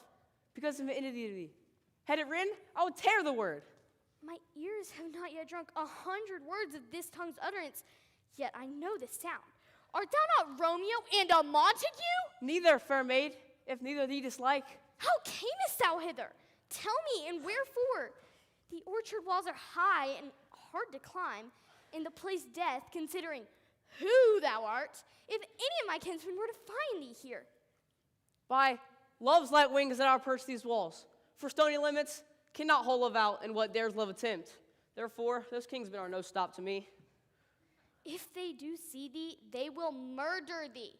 because of enmity to thee. Had it written, I would tear the word. My ears have not yet drunk 100 words of this tongue's utterance, yet I know the sound. Art thou not Romeo and a Montague? Neither, fair maid, if neither thee dislike. How camest thou hither? Tell me, and wherefore? The orchard walls are high and hard to climb, and the place death, considering who thou art, if any of my kinsmen were to find thee here. By love's light wings that outperch these walls, for stony limits cannot hold love out in what dares love attempt. Therefore, those kingsmen are no stop to me. If they do see thee, they will murder thee.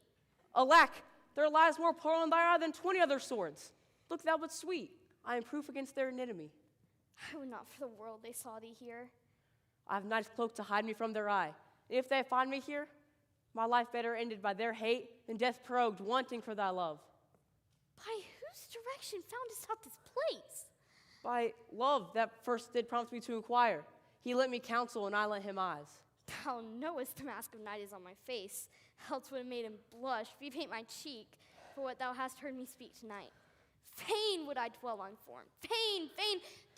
Alack, there lies more pearl in thy eye than 20 other swords. Look thou but sweet, I am proof against their enemy. I would not for the world they saw thee here. I have night's cloak to hide me from their eye. If they find me here, my life better ended by their hate than death prorogued, wanting for thy love. By whose direction foundest out this place? By love that first did prompt me to inquire. He lent me counsel, and I lent him eyes. Thou knowest the mask of night is on my face, else would have made him blush, repaint my cheek, for what thou hast heard me speak tonight. Fain would I dwell on form, fain,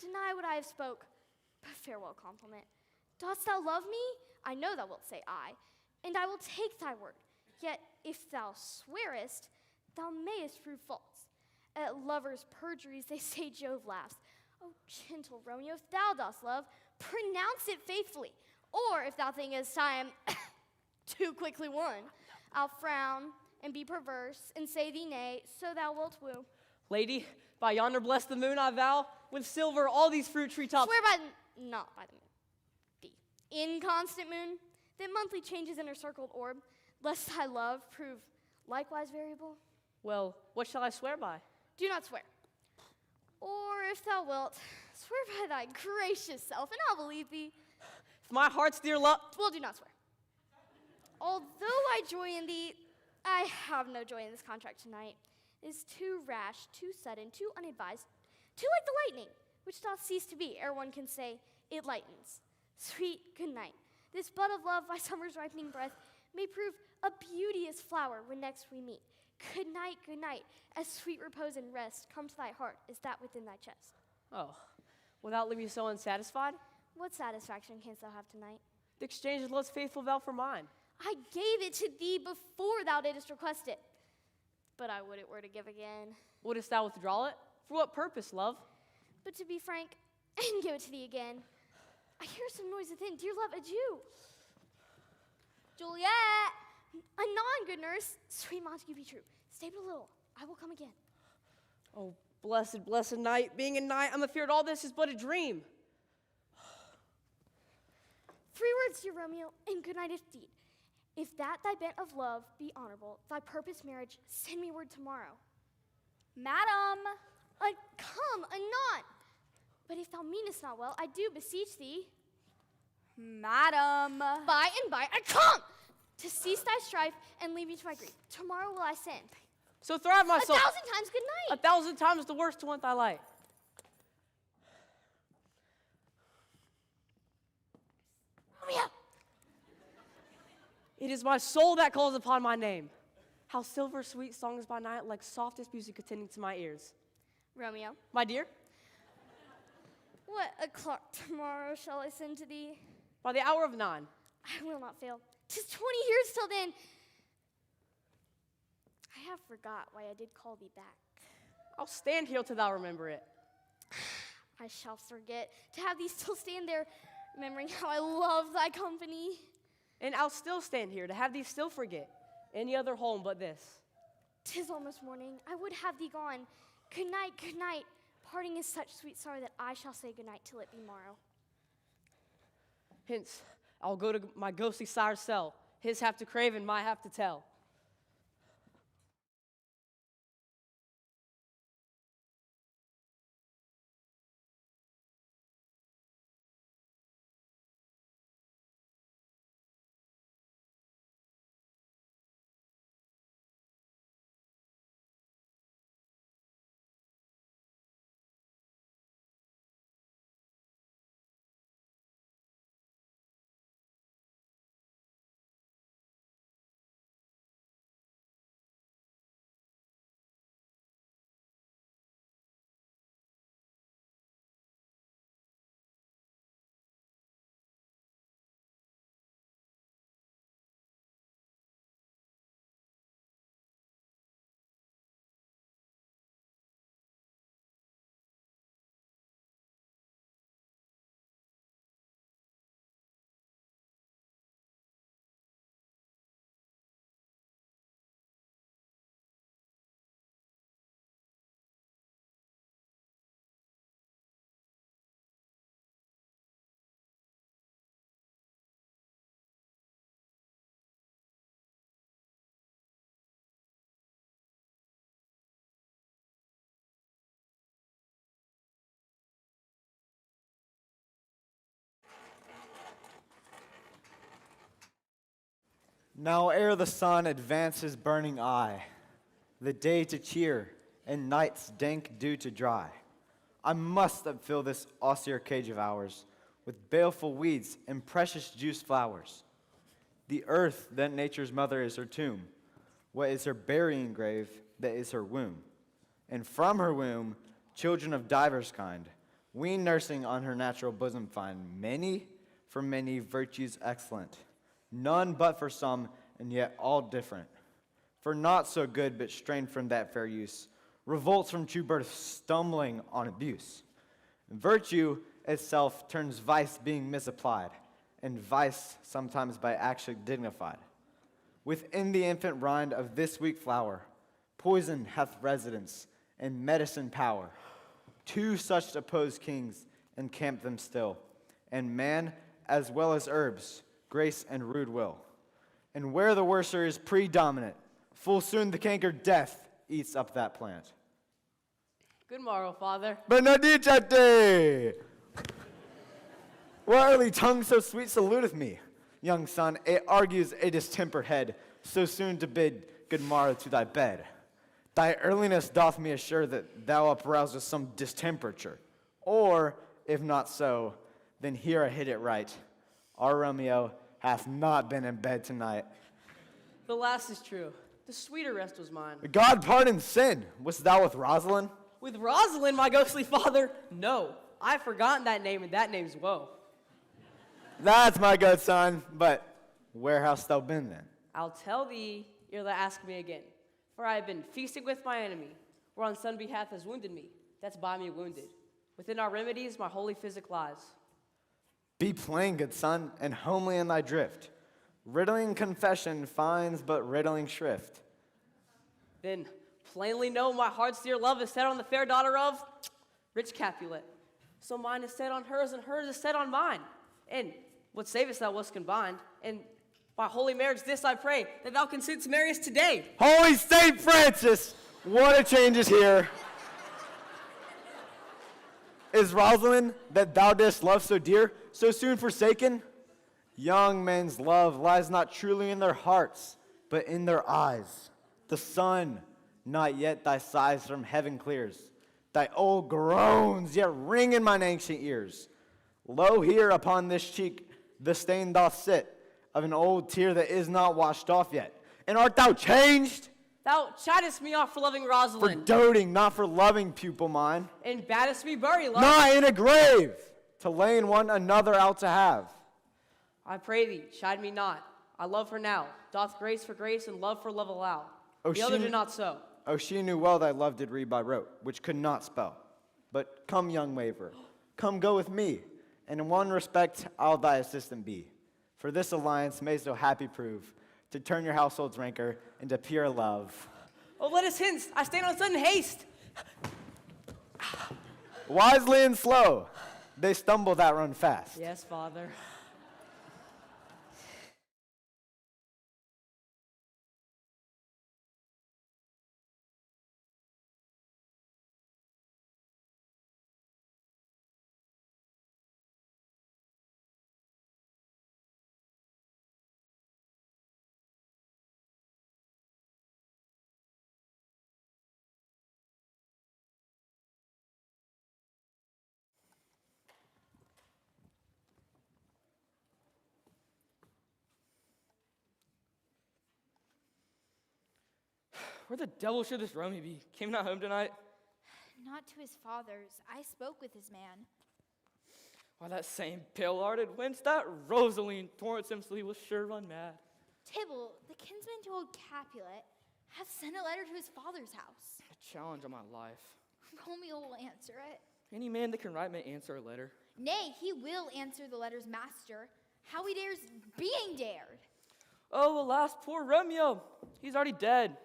deny what I have spoke. But farewell compliment. Dost thou love me? I know thou wilt say aye, and I will take thy word. Yet if thou swearest, thou mayest prove false. At lovers' perjuries they say Jove laughs. Oh, gentle Romeo, if thou dost love, pronounce it faithfully. Or if thou thinkest I am too quickly won, I'll frown and be perverse and say thee nay, so thou wilt woo. Lady, by yonder bless the moon I vow, with silver all these fruit treetops. Swear by not by the moon, the inconstant moon, that monthly changes in her circled orb, lest thy love prove likewise variable. Well, what shall I swear by? Do not swear. Or if thou wilt, swear by thy gracious self, and I'll believe thee. If my heart's dear love. Well, do not swear. Although I joy in thee, I have no joy in this contract tonight. It is too rash, too sudden, too unadvised, too like the lightning, which doth cease to be ere one can say, it lightens. Sweet good night. This bud of love by summer's ripening breath may prove a beauteous flower when next we meet. Good night, as sweet repose and rest come to thy heart as that within thy chest. Oh, without leaving you so unsatisfied? What satisfaction canst thou have tonight? The exchange of love's faithful vow for mine. I gave it to thee before thou didst request it. But I would it were to give again. Wouldst thou withdraw it? For what purpose, love? But to be frank, and give it to thee again. I hear some noise within. Dear love, adieu. Juliet! Anon, good nurse. Sweet Montague, be true. Stay but a little. I will come again. Oh, blessed, blessed night. Being a night, I'm afeard all this is but a dream. 3 words, dear Romeo, and good night if deed. If that thy bent of love be honorable, thy purpose marriage, send me word tomorrow. Madam! Come, anon. But if thou meanest not well, I do beseech thee. Madam! By and by I come, to cease thy strife and leave you to my grief. Tomorrow will I send. So thrive my soul. 1,000 times good night. 1,000 times the worse to want thy light. Romeo! It is my soul that calls upon my name. How silver sweet songs by night, like softest music attending to my ears. Romeo. My dear? What a clock tomorrow shall I send to thee? By the hour of 9. I will not fail. 'Tis 20 years till then. I have forgot why I did call thee back. I'll stand here till thou remember it. I shall forget to have thee still stand there, remembering how I love thy company. And I'll still stand here to have thee still forget any other home but this. 'Tis almost morning. I would have thee gone. Good night, good night. Parting is such sweet sorrow that I shall say good night till it be morrow. Hence, I'll go to my ghostly sire's cell, his have to crave and my have to tell. Now ere the sun advance his burning eye, the day to cheer, and night's dank dew to dry, I must upfill this austere cage of ours with baleful weeds and precious juice flowers. The earth, that nature's mother, is her tomb. What is her burying grave, that is her womb. And from her womb, children of divers kind, we nursing on her natural bosom find many for many virtues excellent, none but for some, and yet all different. For not so good, but strained from that fair use, revolts from true birth, stumbling on abuse. Virtue itself turns vice being misapplied, and vice sometimes by action dignified. Within the infant rind of this weak flower, poison hath residence and medicine power. Two such opposed kings encamp them still, and man as well as herbs, grace and rude will. And where the worser is predominant, full soon the canker death eats up that plant. Good morrow, Father. Benedicite! What early tongue so sweet saluteth me? Young son, it argues a distempered head, so soon to bid good morrow to thy bed. Thy earliness doth me assure that thou uprousest some distemperature. Or, if not so, then here I hit it right. Our Romeo hath not been in bed tonight. The last is true. The sweeter rest was mine. God pardon sin. Wast thou with Rosalind? With Rosalind, my ghostly father? No, I've forgotten that name, and that name's woe. That's my good son, but where hast thou been then? I'll tell thee ere thou ask me again. For I have been feasting with my enemy, whereon some behalf has wounded me, that's by me wounded. Within our remedies my holy physic lies. Be plain, good son, and homely in thy drift. Riddling confession finds but riddling shrift. Then plainly know my heart's dear love is set on the fair daughter of rich Capulet. So mine is set on hers, and hers is set on mine. And what savest thou wast combined, and by holy marriage this I pray, that thou consent to marry us today. Holy Saint Francis, what a change is here. Is Rosalind, that thou didst love so dear, so soon forsaken? Young men's love lies not truly in their hearts, but in their eyes. The sun, not yet thy sighs from heaven clears. Thy old groans yet ring in mine ancient ears. Lo, here upon this cheek the stain doth sit, of an old tear that is not washed off yet. And art thou changed? Thou chidest me off for loving For Rosalind, doting, not for loving, pupil mine. and baddest me bury love. Not in a grave, to laying one another out to have. I pray thee, chide me not. I love her now. Doth grace for grace and love for love allow. Oh, The other did not so. Oh, she knew well thy love did read by rote, which could not spell. But come, young waver, come go with me, and in one respect I'll thy assistant be. For this alliance may so happy prove, to turn your household's rancor into pure love. Oh, let us hence. I stand on sudden haste. Wisely and slow, they stumble that run fast. Yes, Father. Where the devil should this Romeo be? Came not home tonight? Not to his father's. I spoke with his man. Why, that same pale-hearted wench, that Rosaline Torrance Simpson will sure run mad. Tybalt, the kinsman to old Capulet, hath sent a letter to his father's house. A challenge on my life. Romeo will answer it. Any man that can write may answer a letter. Nay, he will answer the letter's master. How he dares being dared. Oh, alas, poor Romeo. He's already dead.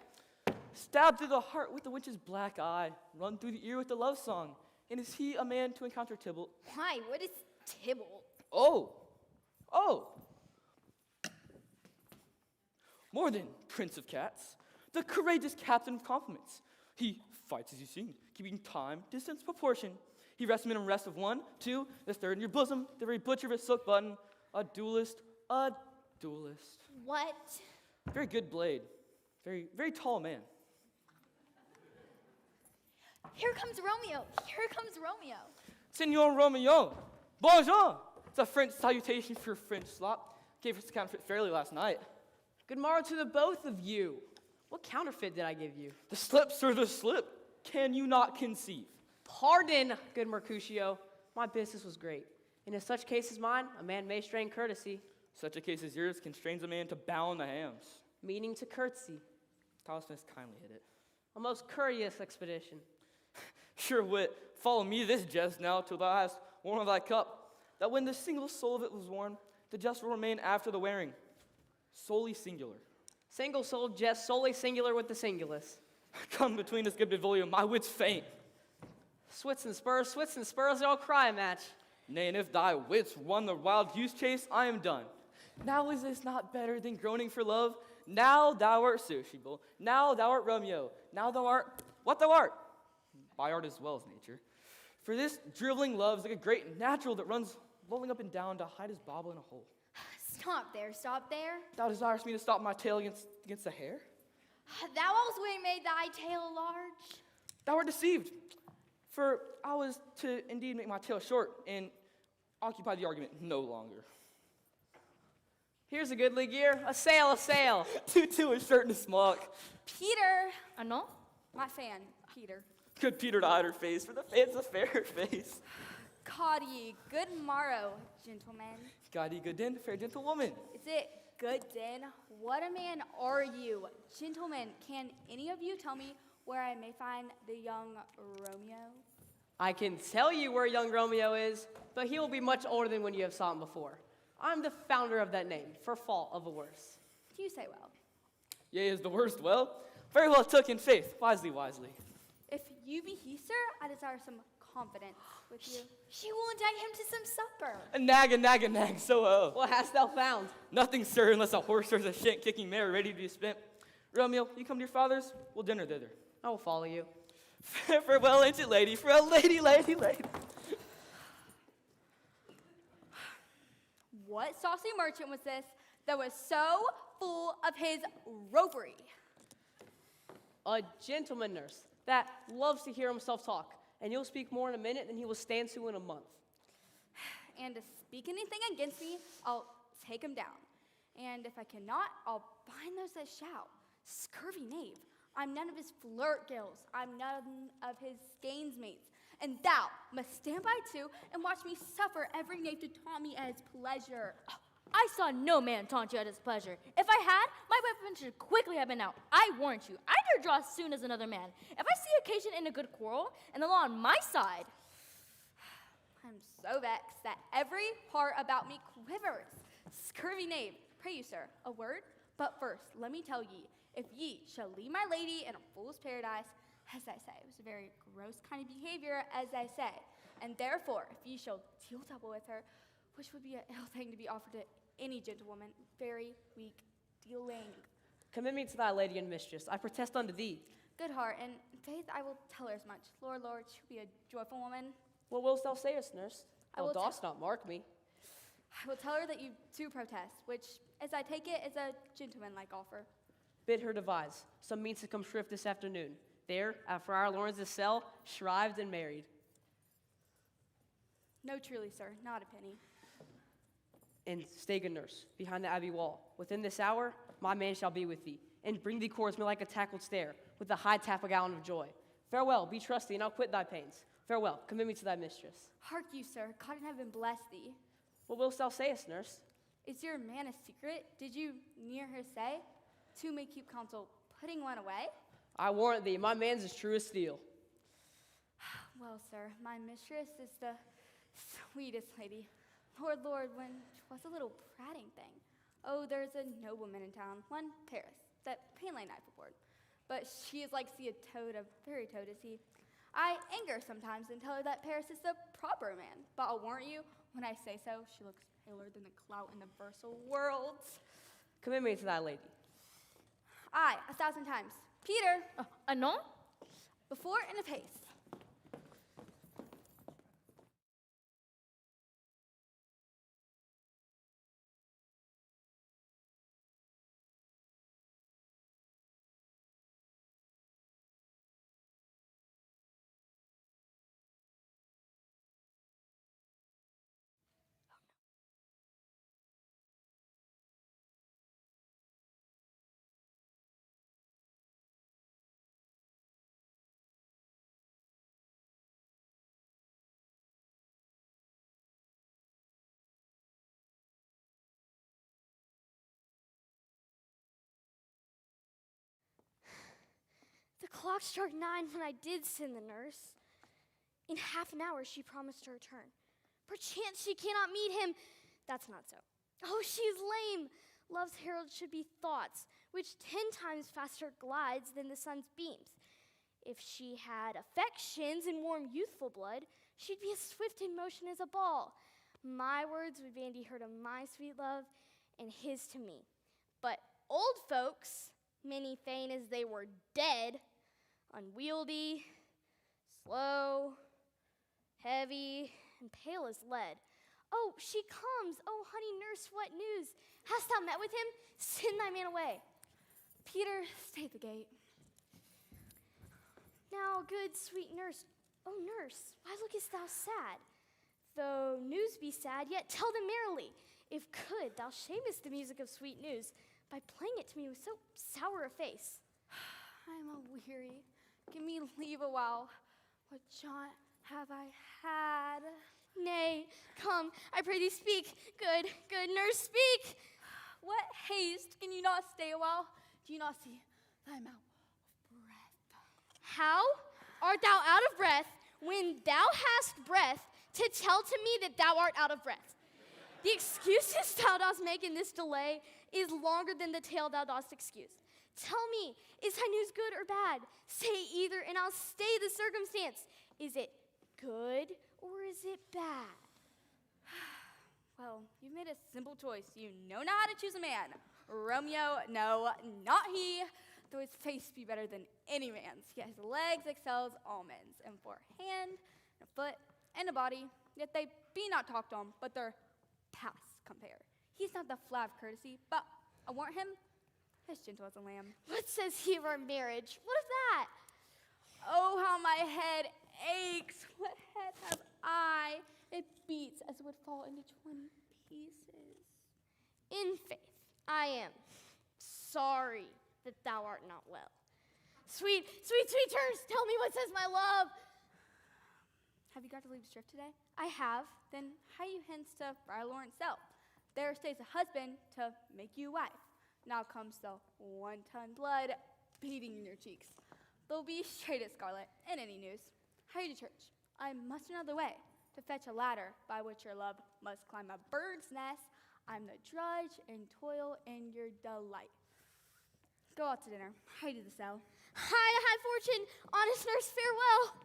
Stabbed through the heart with the wench's black eye, run through the ear with the love song. And is he a man to encounter Tybalt? Why, what is Tybalt? Oh! More than Prince of Cats, the courageous captain of compliments. He fights as you sing, keeping time, distance, proportion. He rests men in rest of 1, 2, the third in your bosom, the very butcher of a silk button. A duelist. What? Very good blade. Very, very tall man. Here comes Romeo. Here comes Romeo. Senor Romeo, bonjour. It's a French salutation for French slop. Gave us the counterfeit fairly last night. Good morrow to the both of you. What counterfeit did I give you? The slip, sir, the slip. Can you not conceive? Pardon, good Mercutio. My business was great. And in such case as mine, a man may strain courtesy. Such a case as yours constrains a man to bow in the hams. Meaning to curtsy. Thomas Smith kindly hit it. A most courteous expedition. Sure wit, follow me this jest now till thou hast worn of thy cup, that when the single soul of it was worn, the jest will remain after the wearing, solely singular. Single-souled jest, solely singular with the singulus. Come between this good Bivolio, my wits faint. Swits and spurs, they'll cry a match. Nay, and if thy wits run the wild goose chase, I am done. Now is this not better than groaning for love? Now thou art sociable, now thou art Romeo, now thou art what thou art. By art as well as nature. For this driveling love is like a great natural that runs lolling up and down to hide his bauble in a hole. Stop there, stop there. Thou desirest me to stop my tail against the hair? Thou also made thy tail large. Thou art deceived. For I was to indeed make my tail short and occupy the argument no longer. Here's a goodly gear, a sail, a sail. Tutu, a shirt and a smock. Peter. No? My fan, Peter. Good Peter to hide her face, for the fan's a fairer face. God ye, good morrow, gentlemen. God ye good din, fair gentlewoman. Is it good din? What a man are you? Gentlemen, can any of you tell me where I may find the young Romeo? I can tell you where young Romeo is, but he will be much older than when you have saw him before. I'm the founder of that name, for fault of a worse. Do you say well? Yea, is the worst well? Very well took in faith, wisely, wisely. If you be he, sir, I desire some confidence with you. She will invite him to some supper. A nag, so ho. What hast thou found? Nothing, sir, unless a horse or a shank kicking mare ready to be spent. Romeo, you come to your father's, we'll dinner thither. I will follow you. Farewell, ancient lady, for a lady. What saucy merchant was this that was so full of his ropery? A gentleman, nurse, that loves to hear himself talk, and he'll speak more in a minute than he will stand to in a month. And to speak anything against me, I'll take him down. And if I cannot, I'll bind those that shout. Scurvy knave, I'm none of his flirt gills, I'm none of his gainsmates. And thou must stand by too and watch me suffer every knave to taunt me at his pleasure. I saw no man taunt you at his pleasure. If I had, my weapon should quickly have been out. I warrant you, I dare draw as soon as another man. If I see occasion in a good quarrel, and the law on my side. I'm so vexed that every part about me quivers. Scurvy knave, pray you, sir, a word? But first, let me tell ye, if ye shall leave my lady in a fool's paradise, as I say, it was a very gross kind of behavior, as I say, and therefore, if ye shall deal double with her, which would be an ill thing to be offered to any gentlewoman, very weak dealing. Commit me to thy lady and mistress. I protest unto thee. Good heart, and in faith I will tell her as much. Lord, she'll be a joyful woman. What wilt thou say us, nurse? I Thou will dost not mark me. I will tell her that you do protest, which, as I take it, is a gentlemanlike offer. Bid her devise some means to come shrift this afternoon. There, at Friar Lawrence's cell, shrived and married. No, truly, sir, not a penny. And stay, good nurse, behind the abbey wall. Within this hour, my man shall be with thee, and bring thee towards me like a tackled stair, with a high tap a gallon of joy. Farewell, be trusty, and I'll quit thy pains. Farewell, commit me to thy mistress. Hark you, sir, God in heaven bless thee. What wilt thou say us, nurse? Is your man a secret? Did you near her say? Two may keep counsel, putting one away? I warrant thee, my man's as true as steel. Well, sir, my mistress is the sweetest lady. Lord, when 'twas a little prating thing. Oh, there's a nobleman in town, one Paris, that pain lay knife aboard. But she is like see a toad, a very toad is he. I anger sometimes and tell her that Paris is the proper man. But I'll warrant you, when I say so, she looks paler than the clout in the versal worlds. Commit me to thy lady. Aye, 1,000 times. Peter! Non? Before and apace. Clock struck 9 when I did send the nurse. In half an hour, she promised to return. Perchance she cannot meet him. That's not so. Oh, she is lame. Love's herald should be thoughts, which 10 times faster glides than the sun's beams. If she had affections and warm youthful blood, she'd be as swift in motion as a ball. My words would bandy her to my sweet love, and his to me. But old folks, many feign as they were dead, unwieldy, slow, heavy, and pale as lead. Oh, she comes. Oh, honey nurse, what news? Hast thou met with him? Send thy man away. Peter, stay at the gate. Now, good sweet nurse. Oh, nurse, why lookest thou sad? Though news be sad, yet tell them merrily. If could, thou shamest the music of sweet news by playing it to me with so sour a face. I am a-weary. Give me leave a while. What jaunt have I had? Nay, come, I pray thee speak. Good, good nurse, speak. What haste? Can you not stay a while? Do you not see thy mouth of breath? How art thou out of breath when thou hast breath to tell to me that thou art out of breath? The excuses thou dost make in this delay is longer than the tale thou dost excuse. Tell me, is thy news good or bad? Say either, and I'll stay the circumstance. Is it good or is it bad? Well, you've made a simple choice. You know not how to choose a man. Romeo, no, not he. Though his face be better than any man's. Yet his legs excels all men's. And for a hand, and a foot, and a body, yet they be not talked on, but their paths compare. He's not the flat of courtesy, but I warrant him as gentle as a lamb. What says he of our marriage? What of that? Oh, how my head aches. What head have I? It beats as it would fall into 20 pieces. In faith, I am sorry that thou art not well. Sweet terms, tell me what says my love. Have you got to leave strict today? I have. Then hie you hence to Friar Lawrence self. There stays a husband to make you wife. Now comes the one-ton blood beating in your cheeks. They'll be straight as scarlet in any news. Hurry to church. I must another way to fetch a ladder by which your love must climb a bird's nest. I'm the drudge and toil in your delight. Go out to dinner. Hurry to the cell. High fortune, honest nurse, farewell.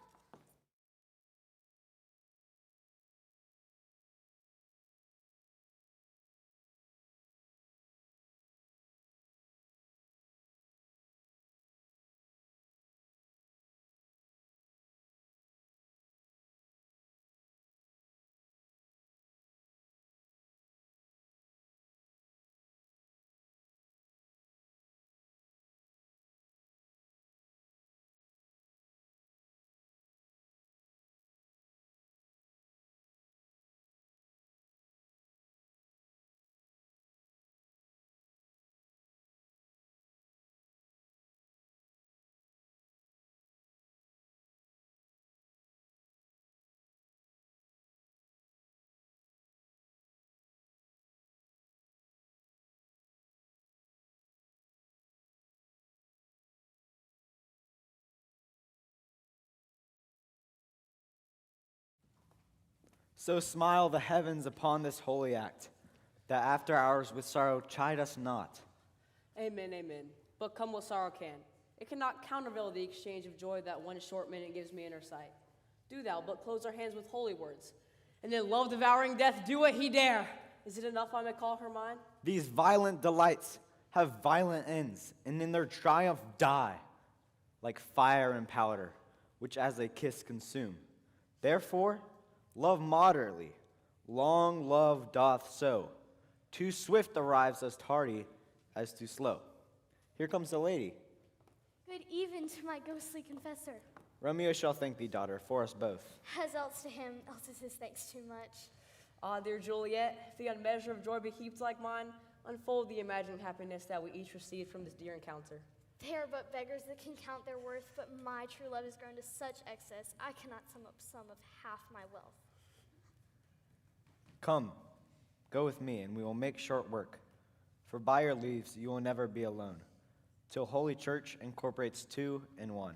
So smile the heavens upon this holy act, that after hours with sorrow chide us not. Amen, amen. But come what sorrow can. It cannot countervail the exchange of joy that one short minute gives me in her sight. Do thou but close our hands with holy words, and then love-devouring death do what he dare. Is it enough I may call her mine? These violent delights have violent ends, and in their triumph die, like fire and powder, which as they kiss consume. Therefore, love moderately, long love doth so. Too swift arrives as tardy as too slow. Here comes the lady. Good even to my ghostly confessor. Romeo shall thank thee, daughter, for us both. As else to him, else is his thanks too much. Ah, dear Juliet, if the unmeasure of joy be heaped like mine, unfold the imagined happiness that we each received from this dear encounter. They are but beggars that can count their worth, but my true love has grown to such excess, I cannot sum up some of half my wealth. Come, go with me, and we will make short work. For by your leaves you will never be alone. till Holy Church incorporates two in one.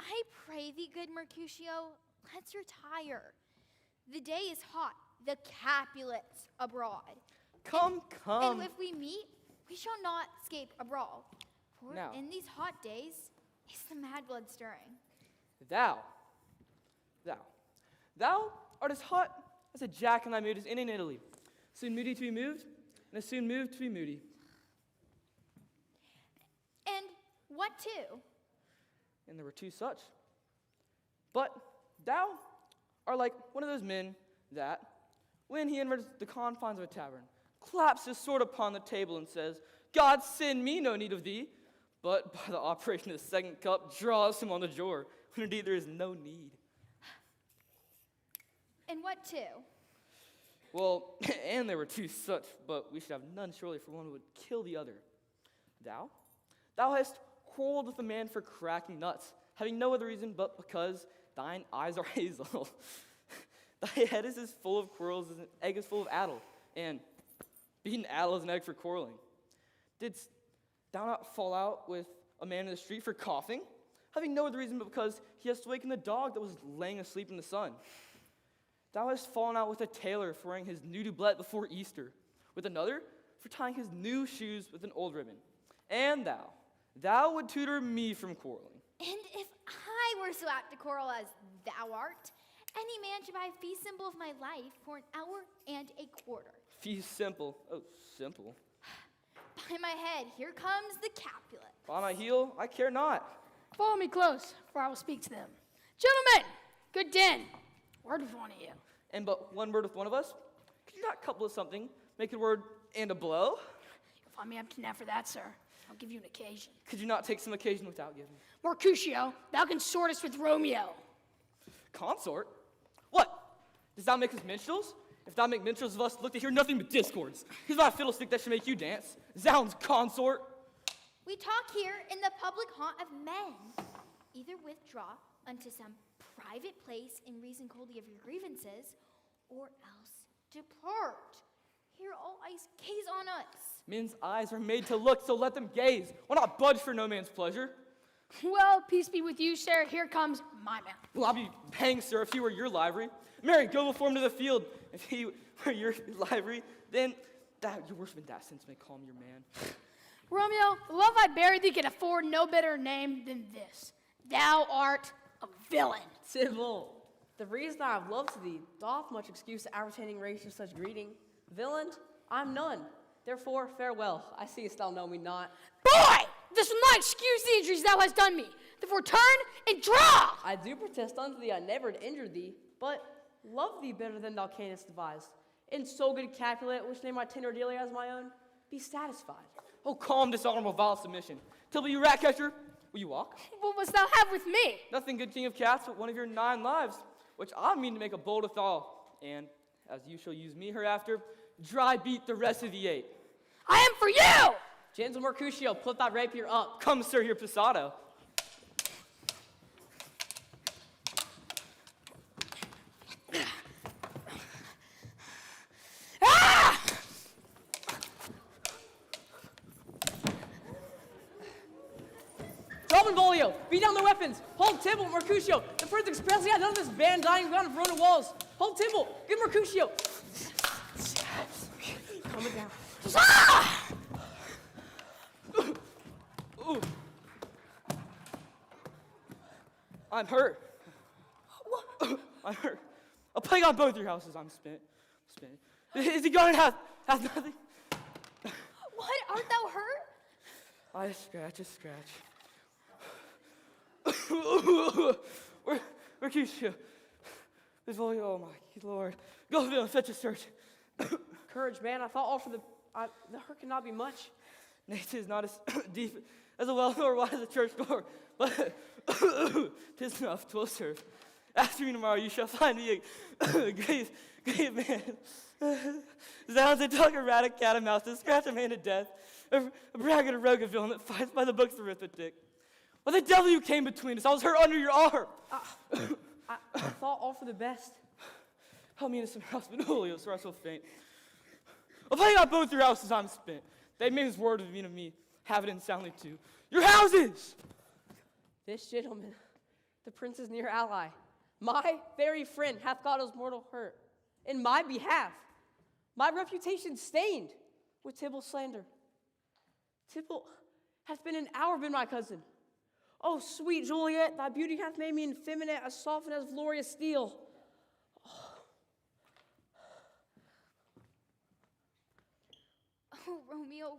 I pray thee, good Mercutio, let's retire. The day is hot, the Capulets abroad. Come. And if we meet, we shall not escape a brawl. For Now. in these hot days is the mad blood stirring. Thou art as hot as a jack in thy mood is in Italy. Soon moody to be moved, and as soon moved to be moody. And what too? And there were two such. But thou art like one of those men that, when he enters the confines of a tavern, claps his sword upon the table and says, God send me no need of thee, but by the operation of the second cup draws him on the jaw, when indeed there is no need. And what too? Well, and there were two such, but we should have none surely, for one would kill the other. Thou hast quarreled with a man for cracking nuts, having no other reason but because thine eyes are hazel. Thy head is as full of quarrels as an egg is full of addle, and being addle is an egg for quarreling. Didst thou not fall out with a man in the street for coughing, having no other reason but because he has wakened the dog that was laying asleep in the sun? Thou hast fallen out with a tailor for wearing his new doublet before Easter, with another for tying his new shoes with an old ribbon. And thou would tutor me from quarreling. And if I were so apt to quarrel as thou art, any man should buy a fee simple of my life for an hour and a quarter. Fee simple. Oh, simple. By my head, here comes the Capulet. By my heel, I care not. Follow me close, for I will speak to them. Gentlemen, good din. Word with one of you. And but one word with one of us? Could you not couple with something? Make it a word and a blow? You'll find me empty now for that, sir. I'll give you an occasion. Could you not take some occasion without giving? Mercutio, thou consortest with Romeo. Consort? What? Dost thou make us minstrels? If thou make minstrels of us, look to hear nothing but discords. He's not a fiddlestick that should make you dance. Zounds, consort! We talk here in the public haunt of men. Either withdraw unto some private place in reason coldly of your grievances, or else depart. Here all eyes gaze on us. Men's eyes are made to look, so let them gaze. Why not budge for no man's pleasure? Well, peace be with you, sir. Here comes my man. Well, I'll be hanged, sir, if he were your livery. Mary, go before him to the field. If he were your livery, then your worshipman that sense may call him your man. Romeo, the love I bear thee can afford no better name than this. Thou art a villain. Civil. The reason I have love to thee doth much excuse the appertaining race of such greeting. Villain, I'm none. Therefore, farewell. I seest thou know me not. Boy! This will not excuse the injuries thou hast done me. Therefore, turn and draw! I do protest unto thee I never injured thee, but love thee better than thou canst devise. In so good Capulet, which name I tender dearly as my own, be satisfied. Oh, calm, dishonorable, vile submission. Till you rat catcher, will you walk? What must thou have with me? Nothing, good king of cats, but one of your 9 lives, which I mean to make a bold withal, and, as you shall use me hereafter, dry beat the rest of the 8. I am for you! Gentle Mercutio, put that rapier up. Come, sir, your passado. Bolio, beat down the weapons. Hold Tibble, Mercutio. The Prince expressly had none of this band dying ground of Verona walls. Hold Tibble, get Mercutio. Calm it down. Ooh. I'm hurt. I'm hurt. A plague on both your houses. I'm spent. Is he gone and hath nothing? What? Art thou hurt? I scratch. Mercutio. This volume, oh my Lord. Go, Bill, fetch a surgeon. Courage, man. I thought all for the hurt cannot be much. Nay, 'tis not as deep as a well nor wide as a church door, but 'tis enough, 'twill serve. After me tomorrow, you shall find me a grave man. Zounds, a dog, a rat, a cat, a mouse, to scratch a man to death, a braggart, a rogue, a villain that fights by the books of arithmetic. Well, the devil you came between us. I was hurt under your arm. I thought all for the best. Help me into some house, but Julius, or I shall faint. I'll play out both your houses, I'm spent. They made his word of me, have it in soundly too. Your houses! This gentleman, the prince's near ally, my very friend, hath got his mortal hurt in my behalf. My reputation stained with Tibble's slander. Tibble hath been an hour been my cousin. Oh, sweet Juliet, thy beauty hath made me effeminate, as soft and as glorious steel. Oh, Romeo,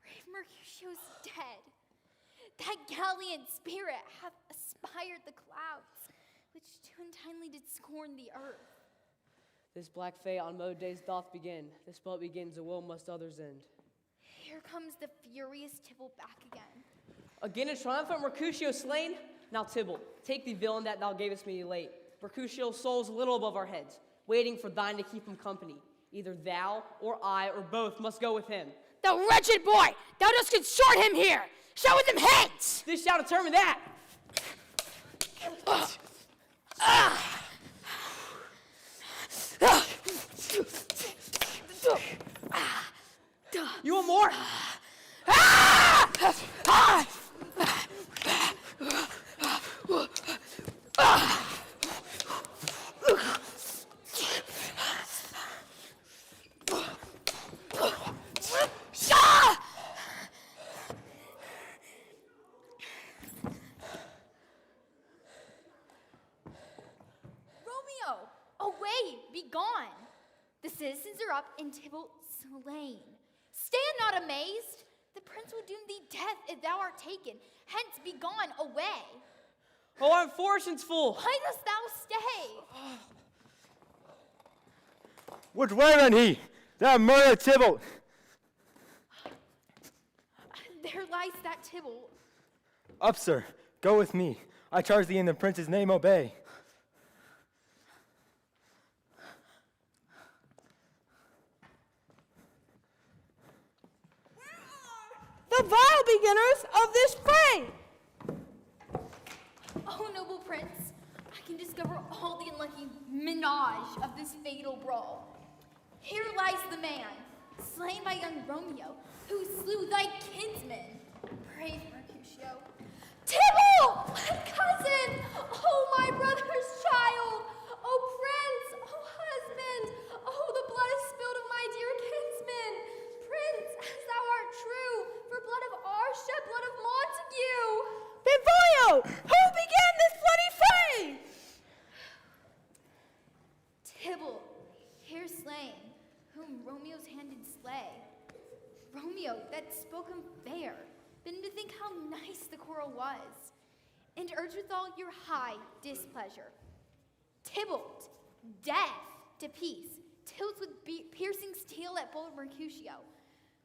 brave Mercutio's dead. That gallant spirit hath aspired the clouds, which too untimely did scorn the earth. This black fate on mode days doth begin. This spell begins, a will must others end. Here comes the furious Tibble back again. Again is triumphant Mercutio slain. Now Tibble, take the villain that thou gavest me late. Mercutio's soul's a little above our heads, waiting for thine to keep him company. Either thou or I or both must go with him. The wretched boy! Thou dost consort him here! Show with him hence! This shall determine that! You want more? Romeo, away, be gone. The citizens are up and Tibble slain. Stand not amazed. The prince will doom thee death if thou art taken. Hence be gone away. Oh, I'm fortune's full. Why dost thou stay? Which way ran he? That murdered Tybalt. There lies that Tibble. Up, sir. Go with me. I charge thee in the prince's name, obey. The vile beginners of this fray! Oh, noble prince, I can discover all the unlucky menage of this fatal brawl. Here lies the man, slain by young Romeo, who slew thy kinsman, brave Mercutio. Tibble, my cousin! Oh, my brother's child! Oh, prince! Oh, husband! Oh, the blood is spilled of my dear kinsman! Prince, as thou art true, for blood of ours shed blood of Montague! Benvolio, who began this bloody fray? Tibble, here slain, whom Romeo's hand did slay. Romeo, that spoke him fair, been to think how nice the quarrel was, and urge with all your high displeasure. Tybalt, death to peace, tilts with piercing steel at bold Mercutio,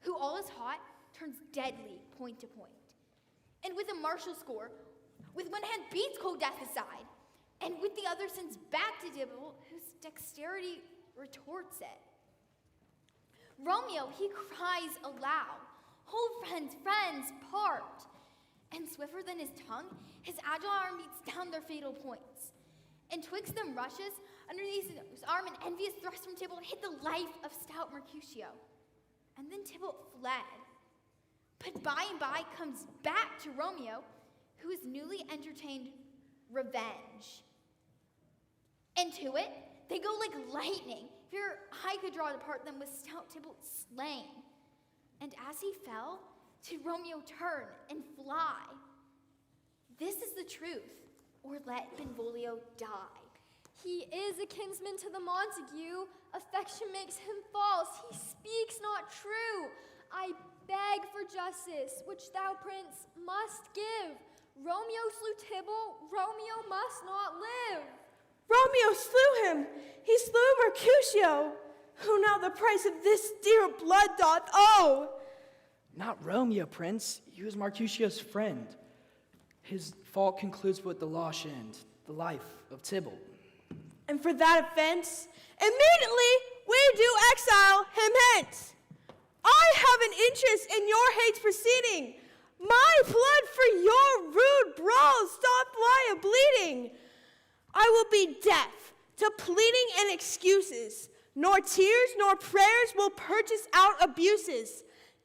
who all is hot, turns deadly point to point. And with a martial score, with one hand beats cold death aside, and with the other sends back to Tybalt, whose dexterity retorts it. Romeo, he cries aloud, "Hold, friends, friends, part!" And swifter than his tongue, his agile arm beats down their fatal points. And twixt them rushes, underneath his arm, an envious thrust from Tybalt hit the life of stout Mercutio. And then Tybalt fled. But by and by comes back to Romeo, who is newly entertained revenge. And to it, they go like lightning. If your eye could draw apart them with stout Tybalt slain. And as he fell, did Romeo turn and fly. This is the truth, or let Benvolio die. He is a kinsman to the Montague. Affection makes him false. He speaks not true. I beg for justice, which thou, prince, must give. Romeo slew Tybalt. Romeo must not live. Romeo slew him. He slew Mercutio, who now the price of this dear blood doth owe. Not Romeo, Prince. He was Mercutio's friend. His fault concludes with the law end, the life of Tybalt. And for that offense, immediately we do exile him hence. I have an interest in your hate's proceeding. My blood for your rude brawls doth lie a-bleeding. I will be deaf to pleading and excuses, nor tears nor prayers will purchase out abuses.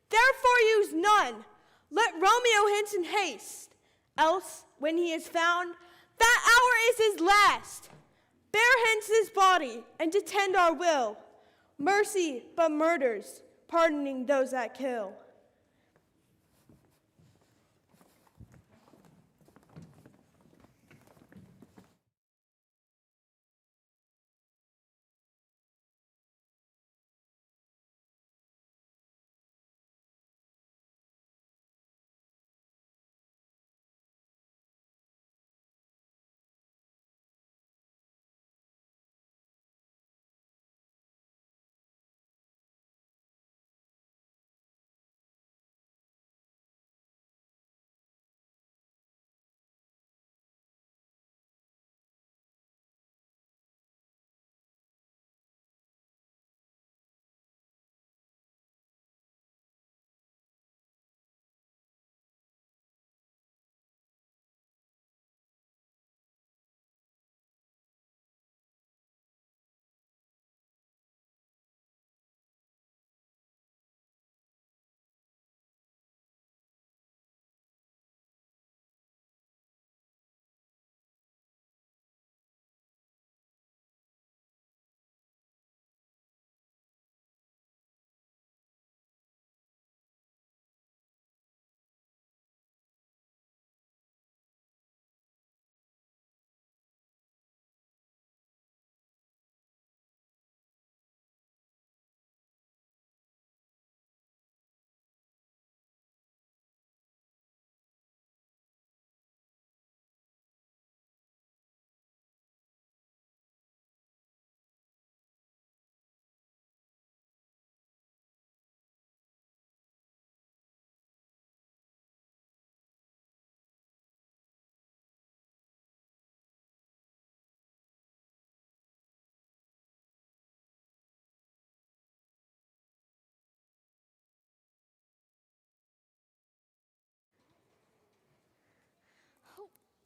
Therefore use none. Let Romeo hence in haste. Else, when he is found, that hour is his last. Bear hence his body, and to tend our will. Mercy but murders, pardoning those that kill.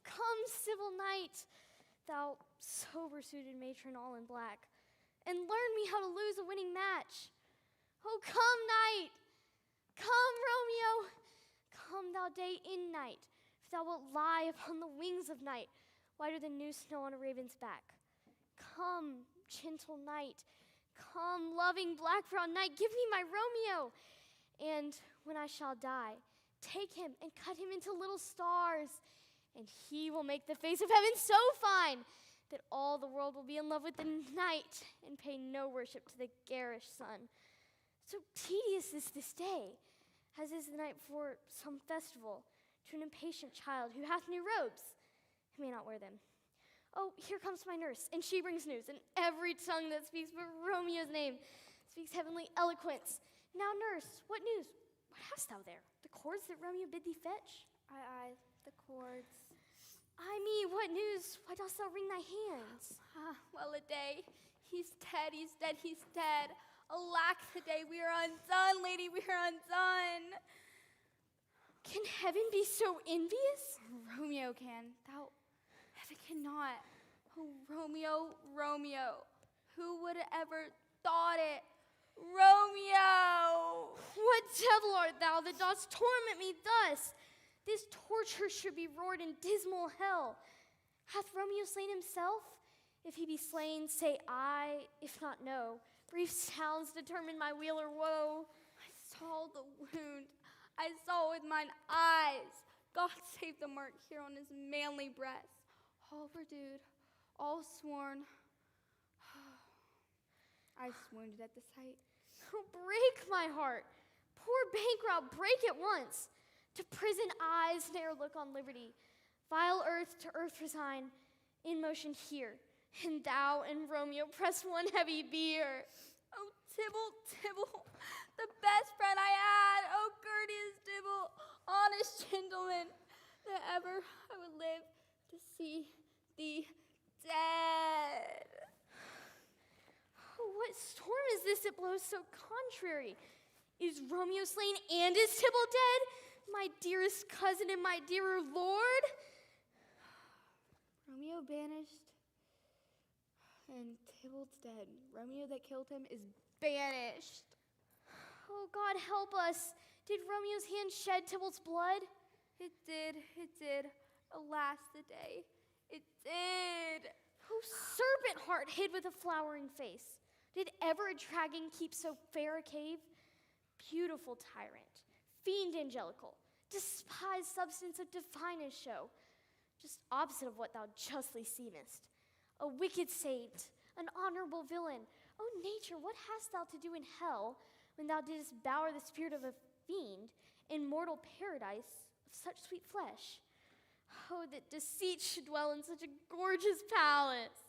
Come, civil knight, thou sober-suited matron all in black, and learn me how to lose a winning match. Oh, come, knight! Come, Romeo! Come, thou day in night, if thou wilt lie upon the wings of night, whiter than new snow on a raven's back. Come, gentle knight, come, loving black-browed knight, give me my Romeo! And when I shall die, take him and cut him into little stars, and he will make the face of heaven so fine that all the world will be in love with the night and pay no worship to the garish sun. So tedious is this day, as is the night before some festival, to an impatient child who hath new robes, who may not wear them. Oh, here comes my nurse, and she brings news, and every tongue that speaks but Romeo's name speaks heavenly eloquence. Now, nurse, what news? What hast thou there? The cords that Romeo bid thee fetch? Aye, the cords. what news? Why dost thou wring thy hands? Well a day. He's dead, he's dead, he's dead. Alack the day, we are undone, lady, we are undone. Can heaven be so envious? Romeo can, thou, heaven cannot. Oh, Romeo, Romeo, who would have ever thought it? Romeo! What devil art thou that dost torment me thus? This torture should be roared in dismal hell. Hath Romeo slain himself? If he be slain, say I, if not no. Brief sounds determine my weal or woe. I saw the wound. I saw with mine eyes. God save the mark here on his manly breast. All purdued, all sworn. I swooned at the sight. Oh, break my heart. Poor bankrupt, break it once. To prison eyes ne'er look on liberty. Vile earth to earth resign. In motion here. And thou and Romeo press one heavy bier. Oh, Tybalt, Tybalt, the best friend I had. Oh, courteous Tybalt, honest gentleman, that ever I would live to see thee dead. Oh, what storm is this that blows so contrary? Is Romeo slain and is Tybalt dead? My dearest cousin and my dearer lord? Romeo banished, and Tybalt's dead. Romeo that killed him is banished. Oh, God, help us. Did Romeo's hand shed Tybalt's blood? It did. Alas the day. It did. Oh, serpent heart hid with a flowering face. Did ever a dragon keep so fair a cave? Beautiful tyrant, fiend angelical, despised substance of divinest show, just opposite of what thou justly seemest. A wicked saint, an honorable villain. O nature, what hast thou to do in hell when thou didst bower the spirit of a fiend in mortal paradise of such sweet flesh? Oh, that deceit should dwell in such a gorgeous palace.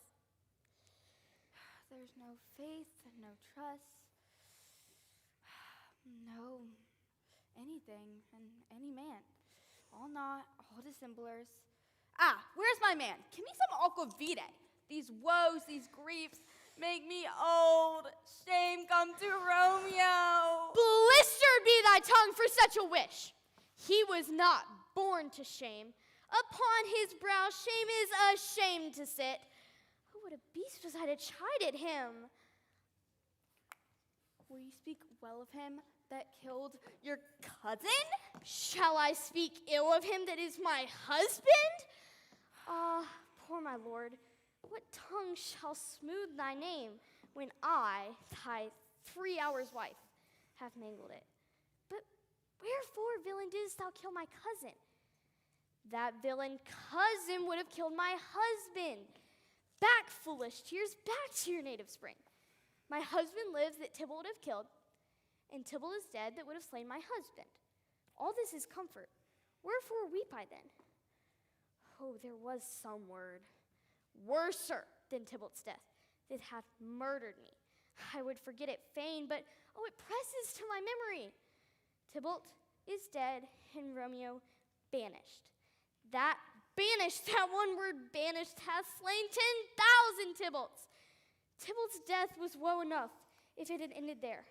There's no faith and no trust. No anything and any man. All naught, all dissemblers. Ah, where's my man? Give me some aquavitae. These woes, these griefs make me old. Shame come to Romeo. Blistered be thy tongue for such a wish. He was not born to shame. Upon his brow shame is ashamed to sit. Oh, what a beast was I to chide at him. Will you speak well of him that killed your cousin? Shall I speak ill of him that is my husband? Ah, poor my lord, what tongue shall smooth thy name when I, thy 3 hours wife, have mangled it? But wherefore, villain, didst thou kill my cousin? That villain cousin would have killed my husband. Back, foolish tears, back to your native spring. My husband lives that Tybalt would have killed, and Tybalt is dead that would have slain my husband. All this is comfort. Wherefore weep I then? Oh, there was some word, worser than Tybalt's death, that hath murdered me. I would forget it fain, but oh, it presses to my memory. Tybalt is dead, and Romeo banished. That banished, that one word banished, hath slain 10,000 Tybalts. Tybalt's death was woe enough if it had ended there.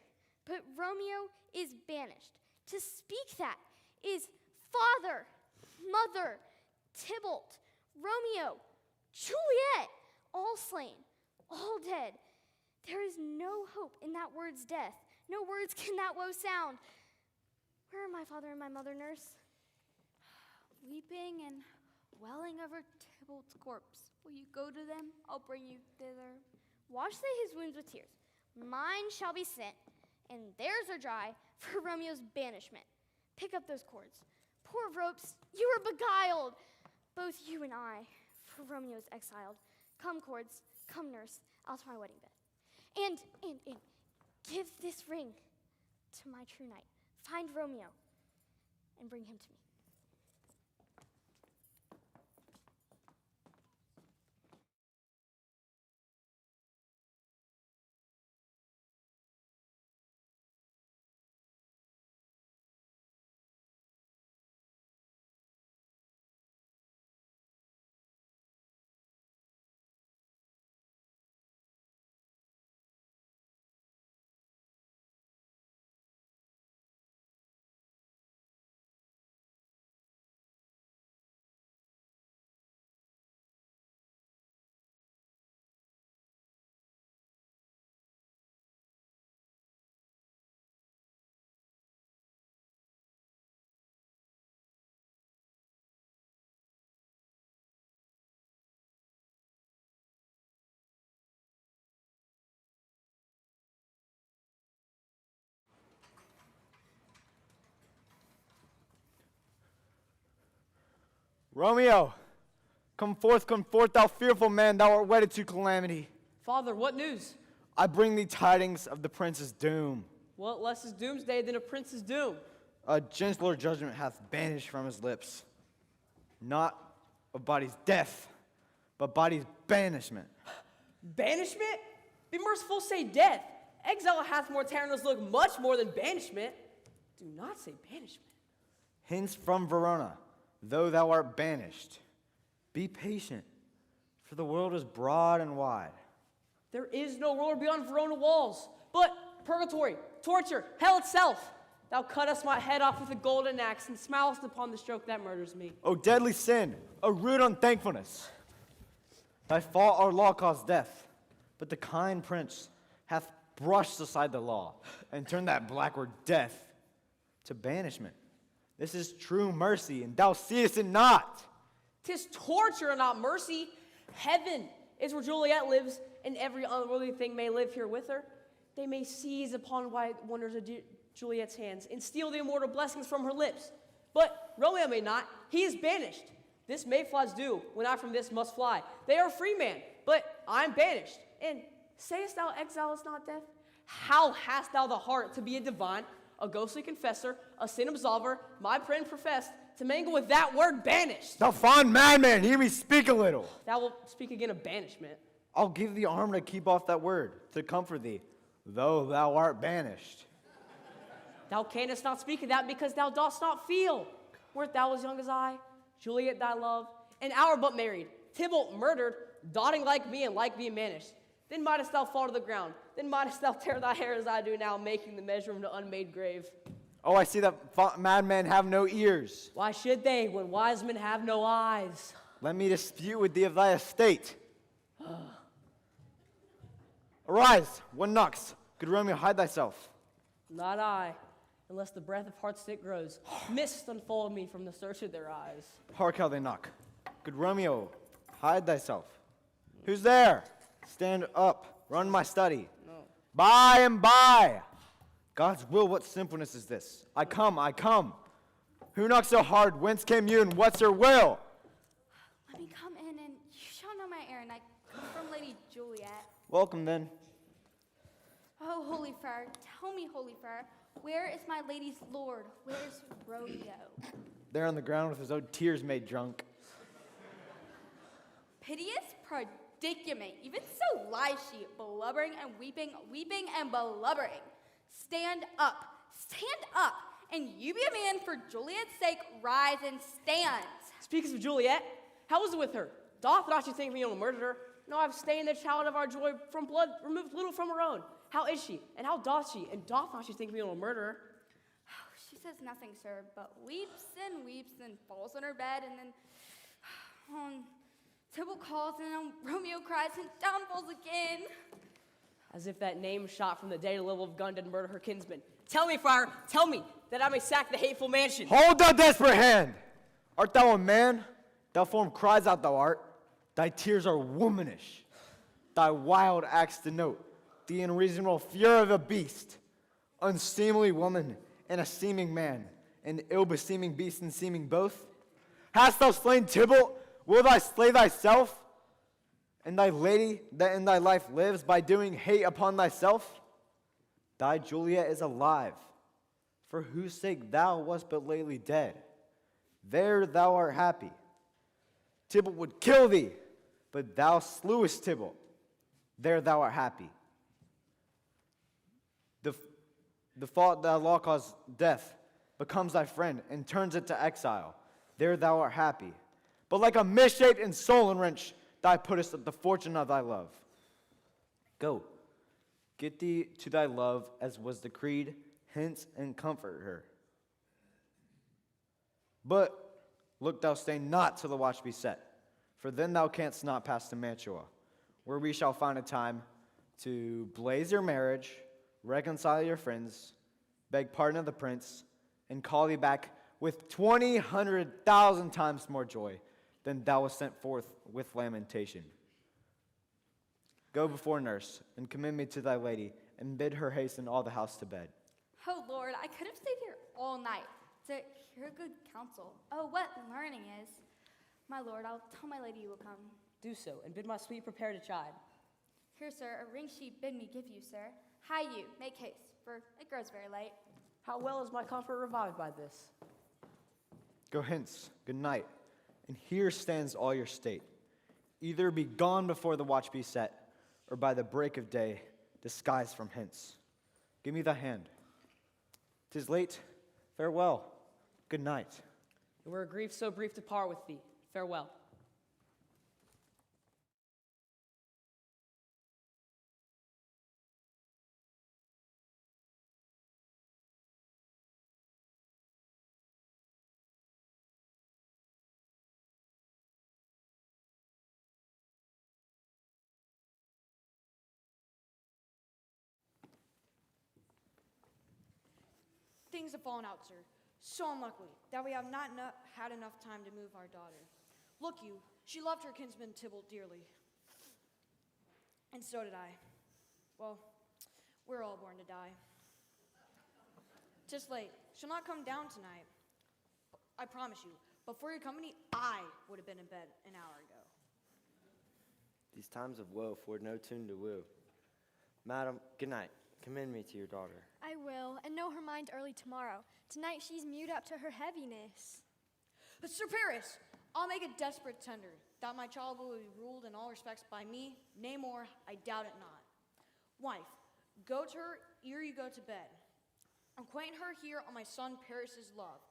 But Romeo is banished. To speak that is father, mother, Tybalt, Romeo, Juliet, all slain, all dead. There is no hope in that word's death. No words can that woe sound. Where are my father and my mother, nurse? Weeping and welling over Tybalt's corpse. Will you go to them? I'll bring you thither. Wash they his wounds with tears. Mine shall be sent, and theirs are dry for Romeo's banishment. Pick up those cords. Poor ropes, you are beguiled, both you and I, for Romeo's exiled. Come, cords, come, nurse, out to my wedding bed. And give this ring to my true knight. Find Romeo and bring him to me. Romeo, come forth, thou fearful man, thou art wedded to calamity. Father, what news? I bring thee tidings of the prince's doom. What less is doomsday than a prince's doom? A gentler judgment hath banished from his lips, not of body's death, but body's banishment. Banishment? Be merciful, say death. Exile hath more tyrannous look much more than banishment. Do not say banishment. Hence from Verona, though thou art banished, be patient, for the world is broad and wide. There is no world beyond Verona walls, but purgatory, torture, hell itself. Thou cuttest my head off with a golden axe and smilest upon the stroke that murders me. O deadly sin, O rude unthankfulness! Thy fault our law caused death, but the kind prince hath brushed aside the law and turned that blackward death to banishment. This is true mercy, and thou seest it not. 'Tis torture and not mercy. Heaven is where Juliet lives, and every unworthy thing may live here with her. They may seize upon white wonders of Juliet's hands and steal the immortal blessings from her lips. But Romeo may not. He is banished. This mayflies do, when I from this must fly. They are a free man, but I'm banished. And sayest thou exile is not death? How hast thou the heart to be a divine, a ghostly confessor, a sin absolver, my friend professed, to mingle with that word banished? Thou fond madman, hear me speak a little. Thou wilt speak again of banishment. I'll give thee armor to keep off that word, to comfort thee, though thou art banished. Thou canst not speak of that because thou dost not feel. Wert thou as young as I, Juliet thy love, an hour but married, Tybalt murdered, dotting like me and like being banished. Then mightest thou fall to the ground. Then mightest thou tear thy hair as I do now, making the measure of an unmade grave. Oh, I see that madmen have no ears. Why should they, when wise men have no eyes? Let me dispute with thee of thy estate. Arise, one knocks. Good Romeo, hide thyself. Not I, unless the breath of heart stick grows. Mist unfold me from the search of their eyes. Hark how they knock. Good Romeo, hide thyself. Who's there? Stand up, run my study. No. By and by. God's will, what simpleness is this? I come, I come. Who knocks so hard? Whence came you, and what's your will? Let me come in, and you shall know my errand. I come from Lady Juliet. Welcome then. Oh, Holy Friar, tell me, Holy Friar, where is my lady's lord? Where's Romeo? There on the ground with his own tears made drunk. Piteous predicament. Even so lies she, blubbering and weeping, weeping and blubbering. Stand up, and you be a man for Juliet's sake, rise and stand. Speakest of Juliet, how is it with her? Doth not she think me on murdered her? No, I've stained the child of our joy from blood, removed little from her own. How is she, and how doth she, and doth not she think me on a murderer? She says nothing, sir, but weeps and falls on her bed, and then Tybalt calls, and Romeo cries, and down falls again. As if that name shot from the deadly level of gun did murder her kinsman. Tell me, friar, tell me, that I may sack the hateful mansion. Hold thy desperate hand! Art thou a man? Thy form cries out thou art. Thy tears are womanish. Thy wild acts denote the unreasonable fury of a beast. Unseemly woman and a seeming man, an ill-beseeming beast and seeming both. Hast thou slain Tybalt? Will thou slay thyself? And thy lady that in thy life lives by doing hate upon thyself? Thy Juliet is alive, for whose sake thou wast but lately dead. There thou art happy. Tybalt would kill thee, but thou slewest Tybalt. There thou art happy. The fault that law caused death becomes thy friend and turns it to exile. There thou art happy. But like a misshaped and sullen wrench, thou puttest up the fortune of thy love. Go, get thee to thy love as was decreed, hence and comfort her. But look thou stay not till the watch be set, for then thou canst not pass to Mantua, where we shall find a time to blaze your marriage, reconcile your friends, beg pardon of the prince, and call thee back with 1,000 times more joy than thou wast sent forth with lamentation. Go before nurse, and commend me to thy lady, and bid her hasten all the house to bed. Oh, Lord, I could have stayed here all night to hear good counsel. Oh, what learning is. My lord, I'll tell my lady you will come. Do so, and bid my suite prepare to chide. Here, sir, a ring she bid me give you, sir. Hie you, make haste, for it grows very late. How well is my comfort revived by this? Go hence, good night, and here stands all your state. Either be gone before the watch be set, or by the break of day, disguised from hence. Give me thy hand. 'Tis late, farewell, good night. It were a grief so brief to part with thee. Farewell. Things have fallen out, sir, so unluckily that we have not had enough time to move our daughter. Look you, she loved her kinsman Tybalt dearly. And so did I. Well, we're all born to die. 'Tis late. She'll not come down tonight. I promise you, but for your company, I would have been in bed an hour ago. These times of woe afford no tune to woo. Madam, good night. Commend me to your daughter. I will, and know her mind early tomorrow. Tonight she's mewed up to her heaviness. Sir Paris, I'll make a desperate tender that my child will be ruled in all respects by me, nay more, I doubt it not. Wife, go to her ere you go to bed. Acquaint her here on my son Paris's love,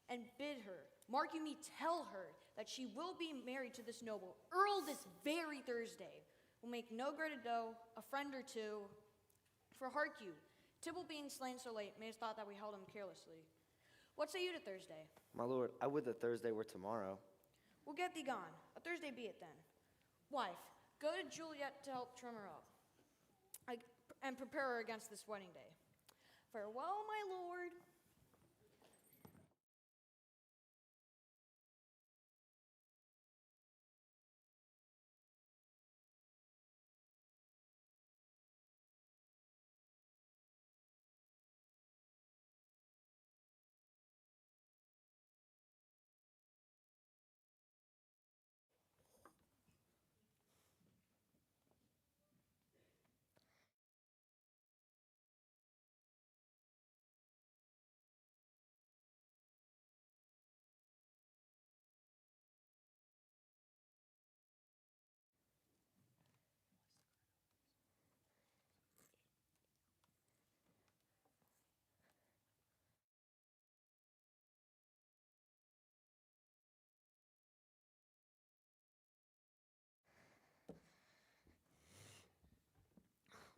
and bid her, mark you me, tell her that she will be married to this noble earl this very Thursday. Will make no great ado, a friend or two. For hark you, Tybalt being slain so late may have thought that we held him carelessly. What say you to Thursday? My lord, I would that Thursday were tomorrow. We'll get thee gone. A Thursday be it then. Wife, go to Juliet to help trim her up, and prepare her against this wedding day. Farewell, my lord.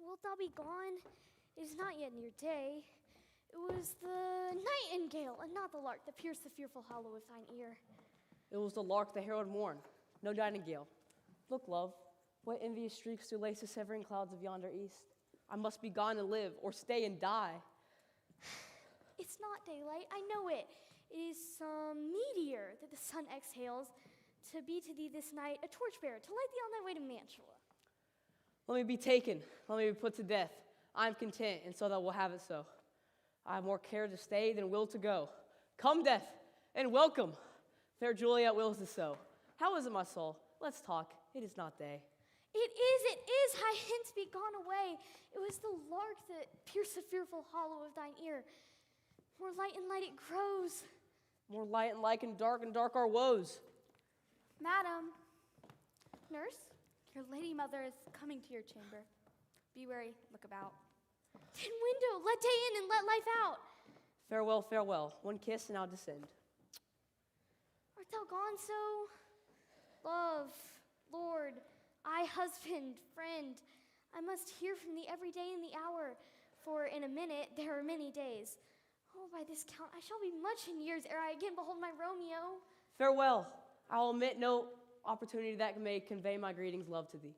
Wilt thou be gone? It is not yet near day. It was the nightingale, and not the lark, that pierced the fearful hollow of thine ear. It was the lark, the herald morn, no nightingale. Look, love, what envious streaks do lace the severing clouds of yonder east. I must be gone and live, or stay and die. It's not daylight, I know it. It is some meteor that the sun exhales to be to thee this night a torchbearer to light thee on thy way to Mantua. Let me be taken, let me be put to death. I am content, and so thou wilt have it so. I have more care to stay than will to go. Come, death, and welcome. Fair Juliet wills to so. How is it, my soul? Let's talk. It is not day. It is, high hints be gone away. It was the lark that pierced the fearful hollow of thine ear. More light and light it grows. More light and light and dark our woes. Madam, Nurse? your lady mother is coming to your chamber. Be wary, look about. Thin window, let day in and let life out. Farewell, farewell. One kiss and I'll descend. Art thou gone so? Love, Lord, I, husband, friend, I must hear from thee every day in the hour, for in a minute there are many days. Oh, by this count, I shall be much in years ere I again behold my Romeo. Farewell. I will omit no opportunity that may convey my greetings, love, to thee.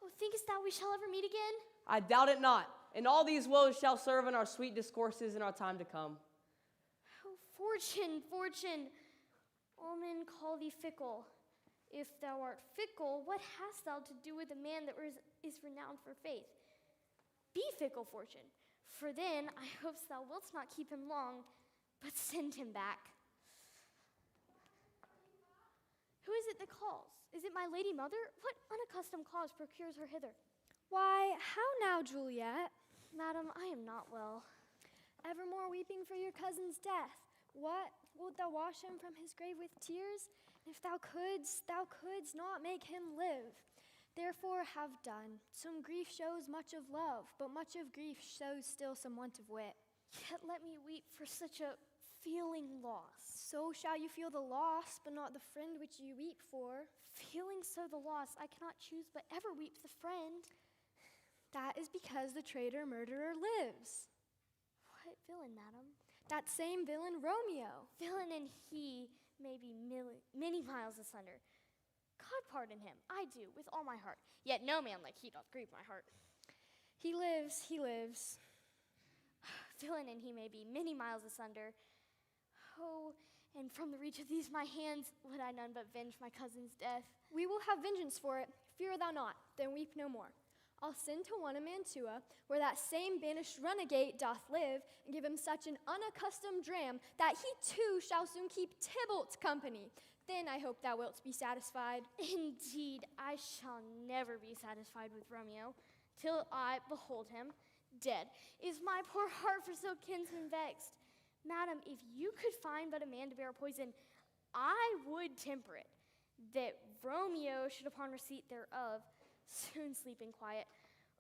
Oh, thinkest thou we shall ever meet again? I doubt it not. And all these woes shall serve in our sweet discourses in our time to come. Oh, fortune, fortune. All men call thee fickle. If thou art fickle, what hast thou to do with a man that is renowned for faith? Be fickle, fortune, for then I hope thou wilt not keep him long, but send him back. that calls? Is it my lady mother? What unaccustomed cause procures her hither? Why, how now, Juliet? Madam, I am not well. Evermore weeping for your cousin's death. What? Wilt thou wash him from his grave with tears? If thou couldst not make him live. Therefore have done. Some grief shows much of love, but much of grief shows still some want of wit. Yet let me weep for such a feeling loss. So shall you feel the loss, but not the friend which you weep for. Feeling so the loss, I cannot choose but ever weep the friend. That is because the traitor murderer lives. What villain, madam? That same villain, Romeo. Villain and he may be many miles asunder. God pardon him, I do, with all my heart. Yet no man like he doth grieve my heart. He lives, he lives. Villain and he may be many miles asunder. Oh, and from the reach of these my hands would I none but venge my cousin's death. We will have vengeance for it. Fear thou not, then weep no more. I'll send to one of Mantua, where that same banished renegade doth live, and give him such an unaccustomed dram that he too shall soon keep Tybalt company. Then I hope thou wilt be satisfied. Indeed, I shall never be satisfied with Romeo, till I behold him dead. Is my poor heart for so kinsman vexed? Madam, if you could find but a man to bear poison, I would temper it, that Romeo should upon receipt thereof soon sleep in quiet.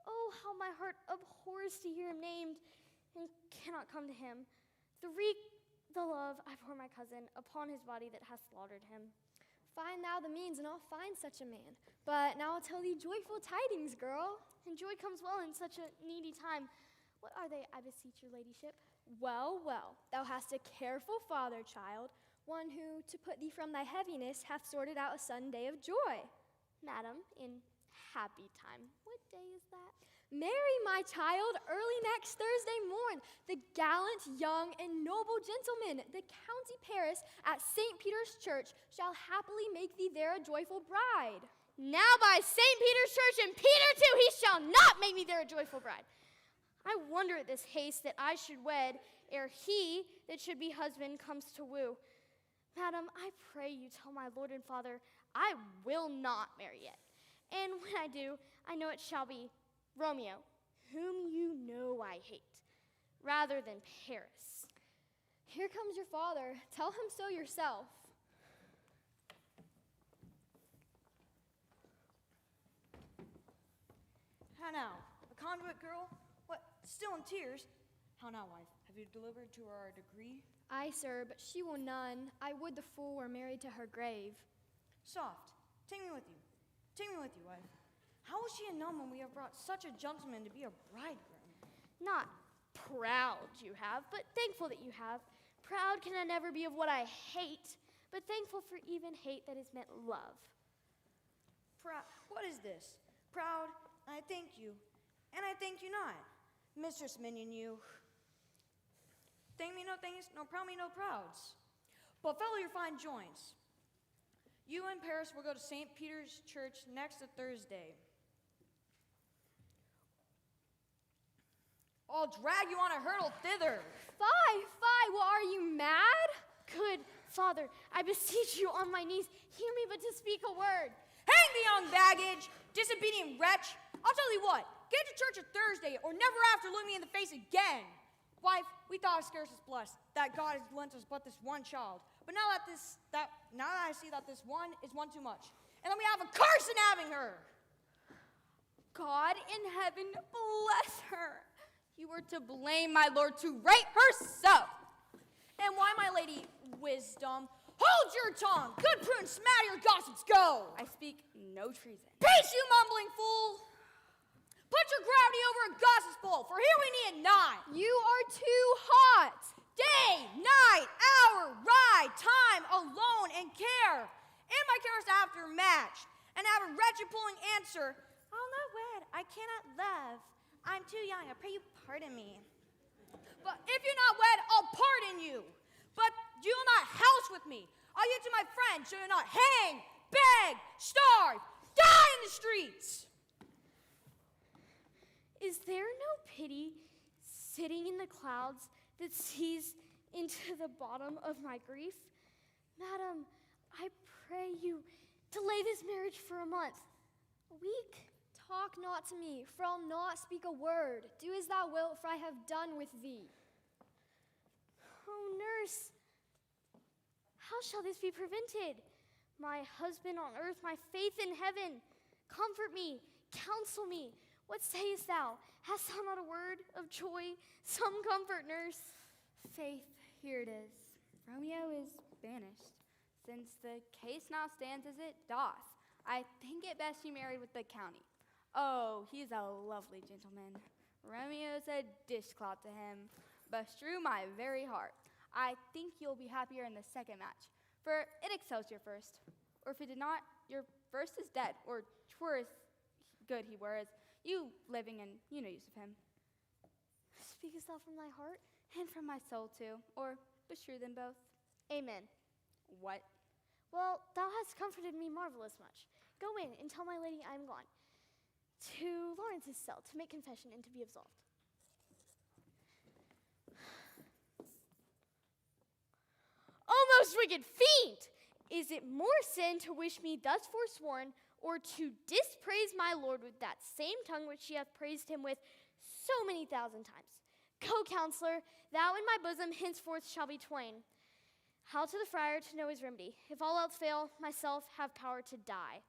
Oh, how my heart abhors to hear him named, and cannot come to him. The love I pour my cousin upon his body that hath slaughtered him. Find thou the means, and I'll find such a man. But now I'll tell thee joyful tidings, girl. And joy comes well in such a needy time. What are they, I beseech your ladyship? Well, well, thou hast a careful father, child, one who, to put thee from thy heaviness, hath sorted out a sudden day of joy. Madam, in happy time. What day is that? Marry, my child, early next Thursday morn, the gallant, young, and noble gentleman, the County Paris, at St. Peter's Church, shall happily make thee there a joyful bride. Now by St. Peter's Church and Peter too, he shall not make me there a joyful bride. I wonder at this haste that I should wed, ere he that should be husband comes to woo. Madam, I pray you tell my lord and father, I will not marry yet. And when I do, I know it shall be Romeo, whom you know I hate, rather than Paris. Here comes your father. Tell him so yourself. How now? A conduit girl? What, still in tears? How now, wife? Have you delivered to her our decree? Aye, sir, but she will none. I would the fool were married to her grave. Soft. Take me with you. Take me with you, wife. How is she a nun when we have brought such a gentleman to be a bridegroom? Not proud you have, but thankful that you have. Proud can I never be of what I hate, but thankful for even hate that is meant love. Proud? What is this? Proud? I thank you, and I thank you not. Mistress Minion, you. Thank me no thanks, no proud me no prouds. But fellow your fine joints. You and Paris will go to St. Peter's Church next Thursday. I'll drag you on a hurdle thither. Fie, well, are you mad? Good Father, I beseech you on my knees, hear me but to speak a word. Hang the young baggage, disobedient wretch. I'll tell you what, get to church on Thursday or never after look me in the face again. Wife, we thought it scarce as blessed that God has lent us but this one child. But now that I see that this one is one too much, and then we have a curse in having her. God in heaven bless her. You were to blame, my lord, to right her so. And why, my lady Wisdom? Hold your tongue! Good prudence, smatter your gossips, go! I speak no treason. Peace, you mumbling fool! Put your gravity over a gossip's bowl, for here we need it not. You are too hot. Day, night, hour, ride, time, alone, and care. And my cares after matched, and have a wretched pulling answer. I'll not wed, I cannot love. I'm too young, I pray you pardon me. But if you're not wed, I'll pardon you. But you'll not house with me. I'll yield to my friend, so you'll not hang, beg, starve, die in the streets. Is there no pity sitting in the clouds that sees into the bottom of my grief? Madam, I pray you, delay this marriage for a month, a week. Talk not to me, for I'll not speak a word. Do as thou wilt, for I have done with thee. Oh, nurse, how shall this be prevented? My husband on earth, my faith in heaven. Comfort me, counsel me. What sayest thou? Hast thou not a word of joy? Some comfort, nurse. Faith, here it is. Romeo is banished. Since the case now stands as it doth, I think it best you married with the county. Oh, he's a lovely gentleman. Romeo's a dishclout to him, bestrew my very heart. I think you'll be happier in the second match, for it excels your first. Or if it did not, your first is dead, or 'twere as good he were as you living and you no use of him. Speakest thou from thy heart? And from my soul too, or beshrew them both. Amen. What? Well, thou hast comforted me marvelous much. Go in and tell my lady I am gone to Lawrence's cell to make confession and to be absolved. O most wicked fiend! Is it more sin to wish me thus forsworn, or to dispraise my Lord with that same tongue which she hath praised him with so many thousand times? Go, counselor, thou in my bosom henceforth shall be twain. How to the friar to know his remedy? If all else fail, myself have power to die.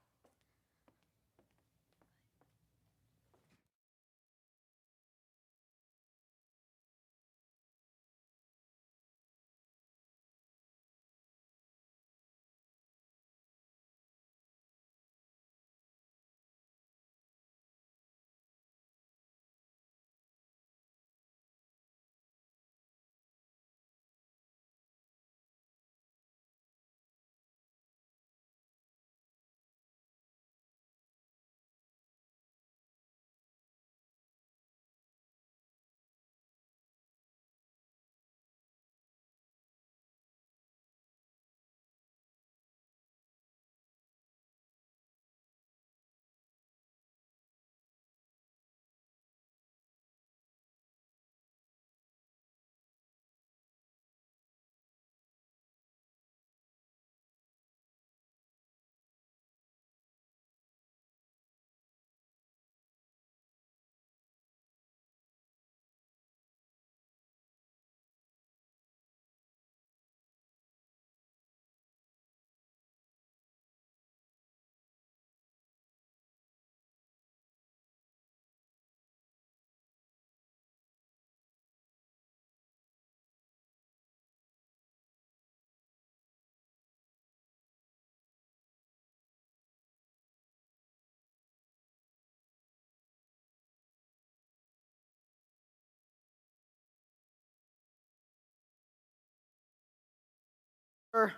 Sir,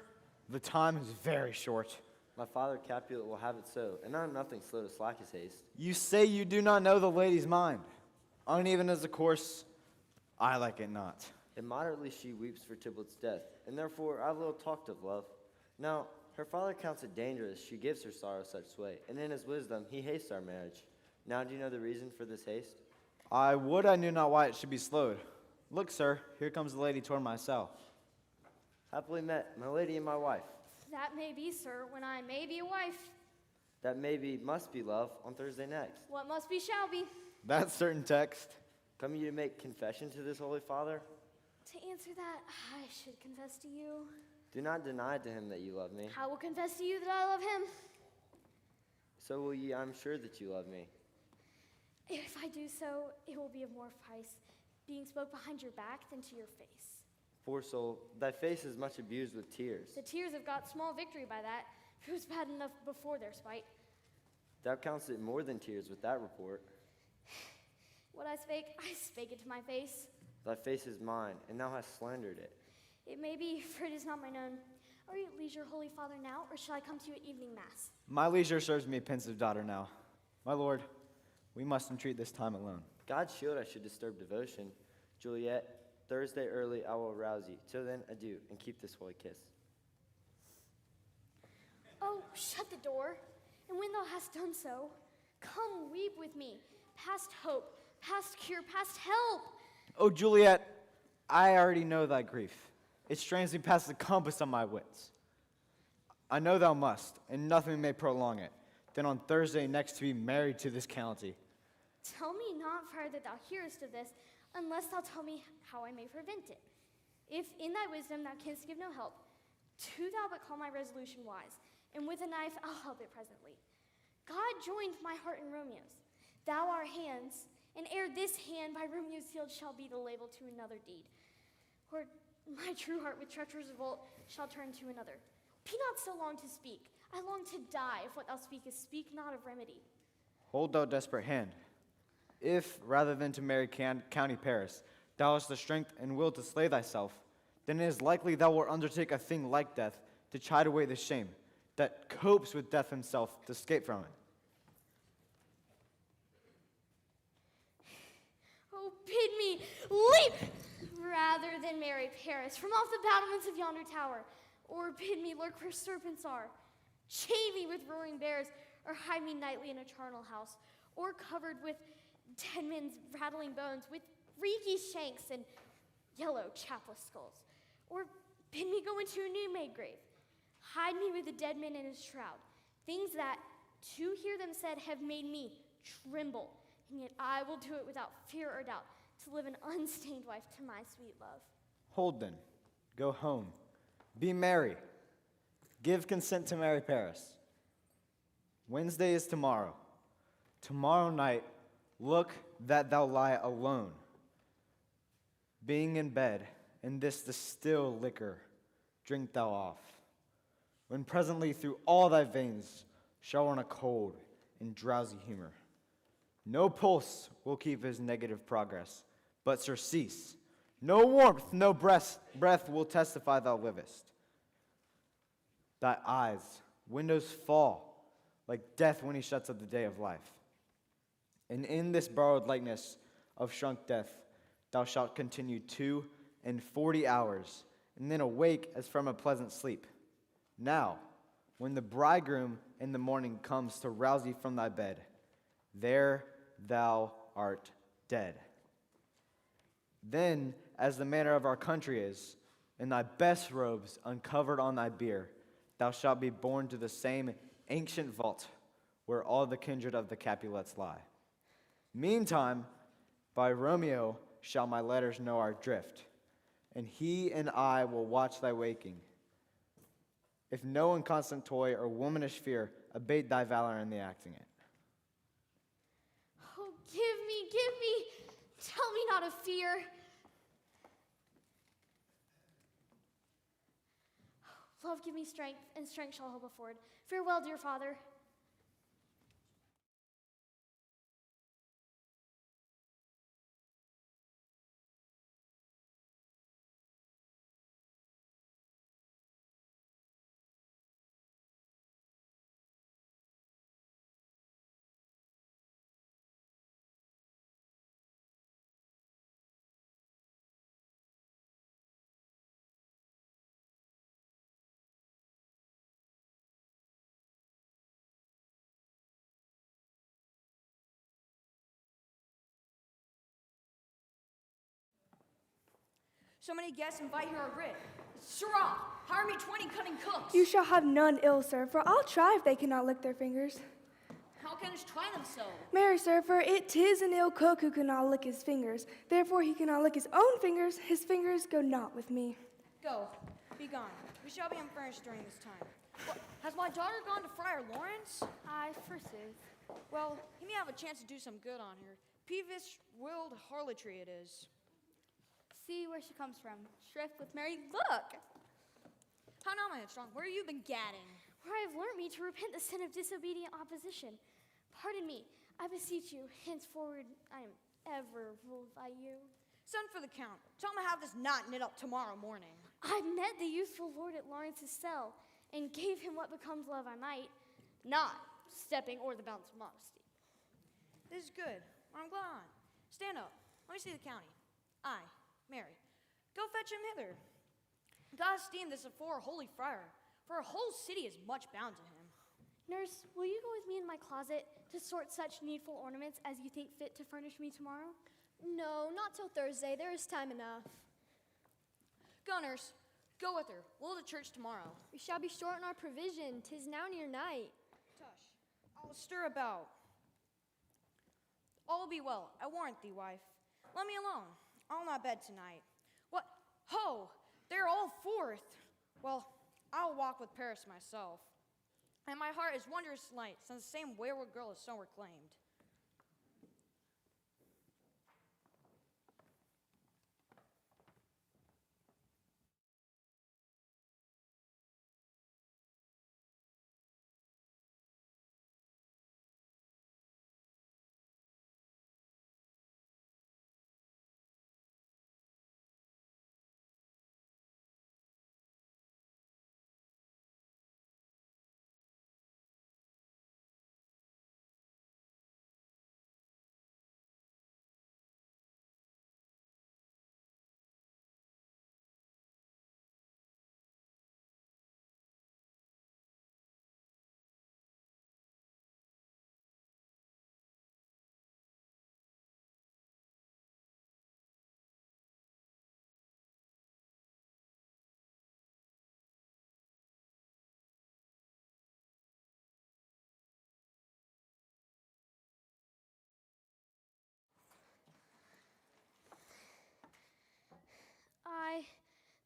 the time is very short. My father Capulet will have it so, and I am nothing slow to slack his haste. You say you do not know the lady's mind. Uneven as the course, I like it not. Immoderately she weeps for Tybalt's death, and therefore I have little talked of love. Now, her father counts it dangerous she gives her sorrow such sway, and in his wisdom he hastes our marriage. Now do you know the reason for this haste? I would I knew not why it should be slowed. Look, sir, here comes the lady toward my cell. Happily met, my lady and my wife. That may be, sir, when I may be a wife. That may be, must be love, on Thursday next. What must be shall be. That certain text. Come you to make confession to this holy father? To answer that, I should confess to you. Do not deny to him that you love me. I will confess to you that I love him. So will ye, I'm sure that you love me. If I do so, it will be of more price being spoke behind your back than to your face. Poor soul, thy face is much abused with tears. The tears have got small victory by that. It was bad enough before their spite. Thou countest it more than tears with that report. What I spake it to my face. Thy face is mine, and thou hast slandered it. It may be, for it is not mine own. Are you at leisure, Holy Father, now, or shall I come to you at evening mass? My leisure serves me, pensive daughter, now. My lord, we must entreat this time alone. God shield I should disturb devotion. Juliet, Thursday early I will arouse you. Till then, adieu, and keep this holy kiss. Oh, shut the door, and when thou hast done so, come weep with me, past hope, past cure, past help. Oh, Juliet, I already know thy grief. It strains me past the compass of my wits. I know thou must, and nothing may prolong it, than on Thursday next to be married to this county. Tell me not, friar, that thou hearest of this, unless thou tell me how I may prevent it. If in thy wisdom thou canst give no help, do thou but call my resolution wise, and with a knife I'll help it presently. God joined my heart and Romeo's. Thou our hands, and ere this hand by Romeo's sealed shall be the label to another deed. Or my true heart with treacherous revolt shall turn to another. Be not so long to speak. I long to die if what thou speakest speak not of remedy. Hold thou desperate hand. If, rather than to marry County Paris, thou hast the strength and will to slay thyself, then it is likely thou wilt undertake a thing like death to chide away the shame that copes with death himself to escape from it. Oh, bid me leap rather than marry Paris from off the battlements of yonder tower, or bid me lurk where serpents are, chain me with roaring bears, or hide me nightly in a charnel house, or covered with dead men's rattling bones, with reeky shanks and yellow chapless skulls, or bid me go into a new made grave, hide me with the dead man in his shroud, things that, to hear them said, have made me tremble, and yet I will do it without fear or doubt, to live an unstained wife to my sweet love. Hold then, go home, be merry, give consent to marry Paris. Wednesday is tomorrow. Tomorrow night, look that thou lie alone, being in bed, and this the still liquor drink thou off, when presently through all thy veins shall run a cold and drowsy humor. No pulse will keep his negative progress, but surcease. No warmth, no breath will testify thou livest. Thy eyes, windows fall, like death when he shuts up the day of life. And in this borrowed likeness of shrunk death, thou shalt continue 42 hours, and then awake as from a pleasant sleep. Now, when the bridegroom in the morning comes to rouse thee from thy bed, there thou art dead. Then, as the manner of our country is, in thy best robes uncovered on thy bier, thou shalt be borne to the same ancient vault where all the kindred of the Capulets lie. Meantime, by Romeo shall my letters know our drift, and he and I will watch thy waking. If no inconstant toy or womanish fear abate thy valor in the acting it. Oh, give me, tell me not of fear. Love, give me strength, and strength shall help afford. Farewell, dear father. So many guests invite here are grid. Sirrah, hire me 20 cunning cooks. You shall have none ill, sir, for I'll try if they cannot lick their fingers. How can us try them so? Marry, sir, for it 'tis an ill cook who cannot lick his fingers. Therefore he cannot lick his own fingers. His fingers go not with me. Go, be gone. We shall be unfurnished during this time. What, has my daughter gone to Friar Lawrence? Aye, forsooth. Well, he may have a chance to do some good on her. Peevish willed harlotry it is. See where she comes from. Shrift with Mary, look! How now, my headstrong? Where have you been gadding? Where I have learnt me to repent the sin of disobedient opposition. Pardon me, I beseech you, henceforward I am ever ruled by you. Send for the count. Tell him I have this knot knit up tomorrow morning. I met the youthful lord at Lawrence's cell, and gave him what becomes love I might, not stepping o'er the bounds of modesty. This is good. I'm glad. Stand up. Let me see the county. Aye, Mary, go fetch him hither. God esteem this afore a holy friar, for a whole city is much bound to him. Nurse, will you go with me in my closet to sort such needful ornaments as you think fit to furnish me tomorrow? No, not till Thursday. There is time enough. Go, nurse. Go with her. We'll to church tomorrow. We shall be short on our provision. 'Tis now near night. Tush, I'll stir about. All will be well. I warrant thee, wife. Let me alone. I'll not bed tonight. What? Ho! They're all forth. Well, I'll walk with Paris myself. And my heart is wondrous light, since the same wayward girl is so reclaimed.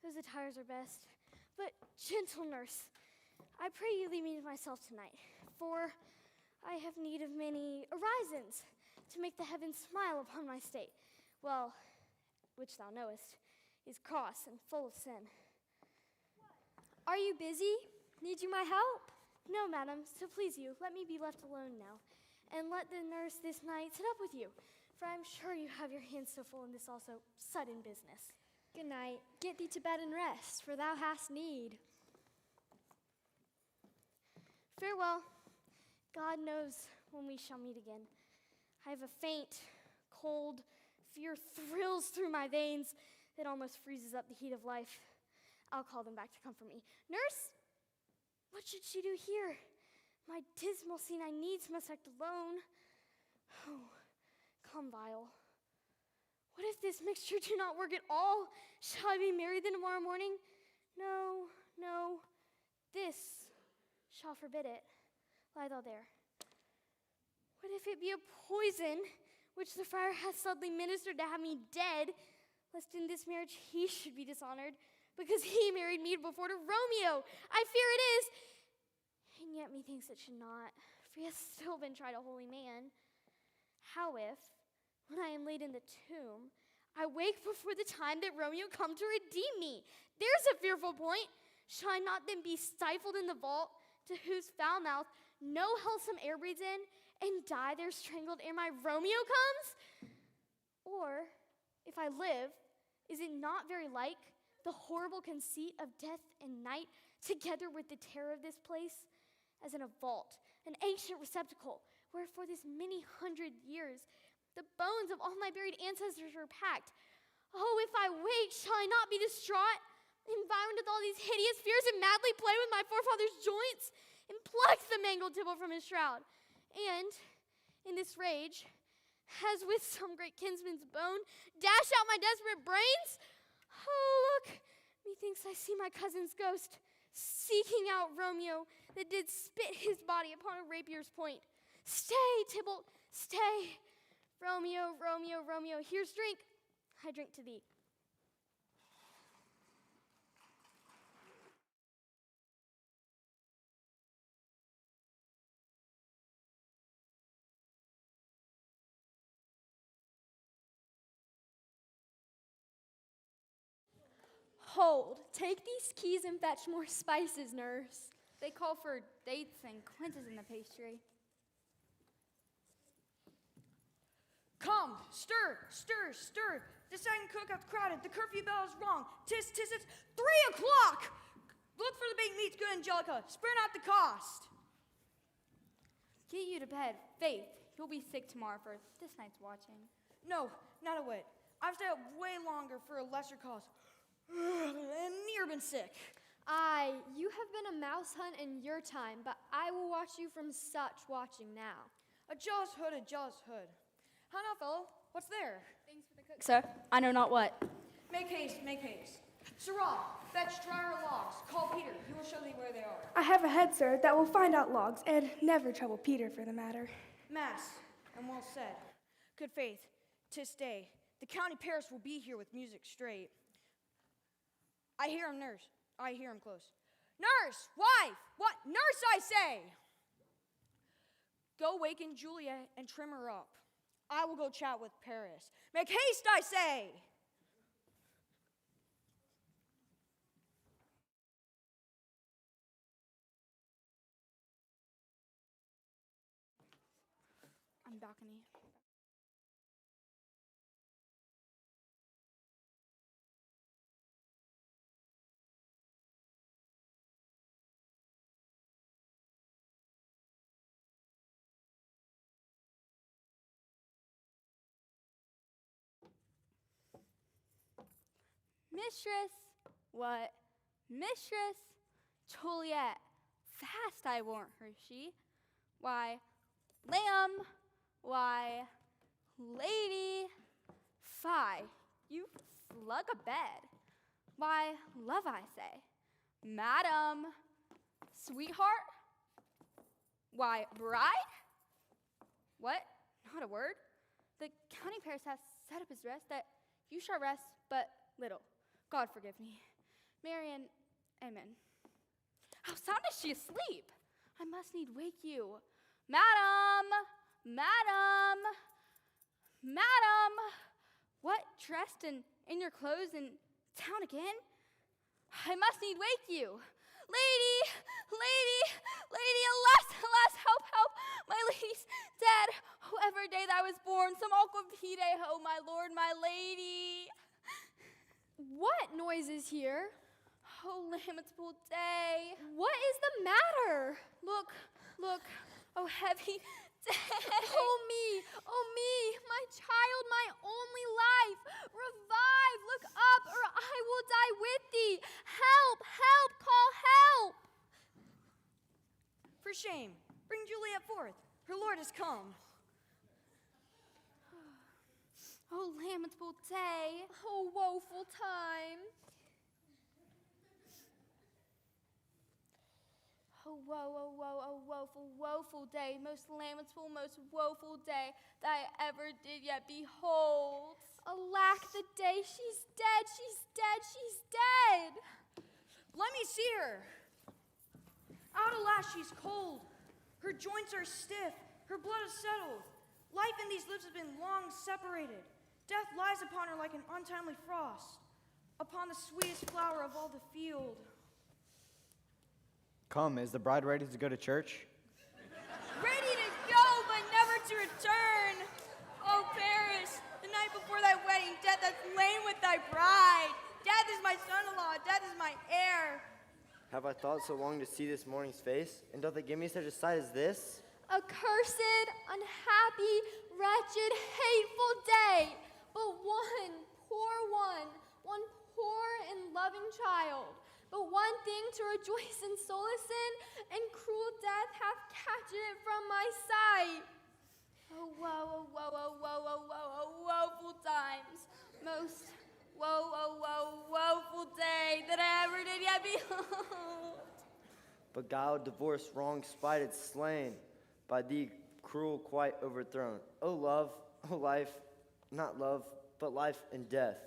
Those attires are best. But, gentle nurse, I pray you leave me to myself tonight, for I have need of many orisons to make the heavens smile upon my state. Well, which thou knowest, is cross and full of sin. Are you busy? Need you my help? No, madam, so please you, let me be left alone now, and let the nurse this night sit up with you, for I'm sure you have your hands so full in this also sudden business. Good night. Get thee to bed and rest, for thou hast need. Farewell. God knows when we shall meet again. I have a faint, cold fear thrills through my veins that almost freezes up the heat of life. I'll call them back to comfort me. Nurse, what should she do here? My dismal scene I needs must act alone. Oh, come, vial. What if this mixture do not work at all? Shall I be married then tomorrow morning? No, no, this shall forbid it. Lie thou there. What if it be a poison which the friar hath subtly ministered to have me dead, lest in this marriage he should be dishonored, because he married me before to Romeo? I fear it is. And yet methinks it should not, for he hath still been tried a holy man. How if, when I am laid in the tomb, I wake before the time that Romeo come to redeem me? There's a fearful point. Shall I not then be stifled in the vault, to whose foul mouth no wholesome air breathes in, and die there strangled ere my Romeo comes? Or, if I live, is it not very like the horrible conceit of death and night, together with the terror of this place, as in a vault, an ancient receptacle, where for this many hundred years the bones of all my buried ancestors were packed? Oh, if I wake, shall I not be distraught, environed with all these hideous fears, and madly play with my forefather's joints, and pluck the mangled Tybalt from his shroud? And, in this rage, as with some great kinsman's bone, dash out my desperate brains? Oh, look, methinks I see my cousin's ghost, seeking out Romeo, that did spit his body upon a rapier's point. Stay, Tybalt, stay. Romeo, Romeo, Romeo, here's drink. I drink to thee. Hold, take these keys and fetch more spices, nurse. They call for dates and quinces in the pastry. Come, stir, stir, stir. The second cook hath crowded. The curfew bell is rung. Tis, it's 3 o'clock. Look for the baked meats, good Angelica. Spare not the cost. Get you to bed. Faith, you'll be sick tomorrow for this night's watching. No, not a whit. I've stayed up way longer for a lesser cause. And near been sick. Aye, you have been a mouse hunt in your time, but I will watch you from such watching now. A jealous hood, a jealous hood. How now, fellow? What's there? Sir, I know not what. Make haste, make haste. Sirrah, fetch drier logs. Call Peter. He will show thee where they are. I have a head, sir, that will find out logs, and never trouble Peter for the matter. Mass, and well said. Good faith, 'tis day. The county parish will be here with music straight. I hear him, nurse. I hear him close. Nurse, wife, what? Nurse, I say! Go waken Juliet and trim her up. I will go chat with Paris. Make haste, I say! On balcony. Mistress, what? Mistress, Juliet, fast I warrant her she. Why, lamb, why, lady, fie, you slug a bed. Why, love I say, madam, sweetheart, why, bride? What? Not a word? The county parish has set up his rest that you shall rest but little. God forgive me. Marian, amen. How sound is she asleep? I must need wake you. Madam, madam, madam. What, dressed in your clothes and town again? I must need wake you. Lady, lady, lady, alas, alas, help, help. My lady's dead. Whoever day that I was born, some awkward day, ho, my lord, my lady. What noise is here? Oh, lamentable day. What is the matter? Look, look, oh, heavy day. Oh me, my child, my only life. Revive, look up, or I will die with thee. Help, help, call help. For shame, bring Juliet forth. Her lord is come. Oh, lamentable day. Oh, woeful time. Oh, woe, oh, woe, oh, woeful, woeful day. Most lamentable, most woeful day that I ever did yet behold. Alack the day, she's dead, she's dead, she's dead. Let me see her. Out, alas, she's cold. Her joints are stiff. Her blood is settled. Life in these lips has been long separated. Death lies upon her like an untimely frost, upon the sweetest flower of all the field. Come, is the bride ready to go to church? Ready to go, but never to return. Oh, Paris, the night before thy wedding, death hath lain with thy bride. Death is my son-in-law, death is my heir. Have I thought so long to see this morning's face? And doth it give me such a sight as this? Accursed, unhappy, wretched, hateful day. But one poor and loving child. But one thing to rejoice and solace in, and cruel death hath catched it from my sight. Oh, woe, oh, woe, oh, woe, oh, woe, oh, woeful times. Most woe, oh, woe, woeful day that I ever did yet behold. Beguiled, divorced, wronged, spited, slain, by thee cruel quite overthrown. O love, O life, not love, but life and death.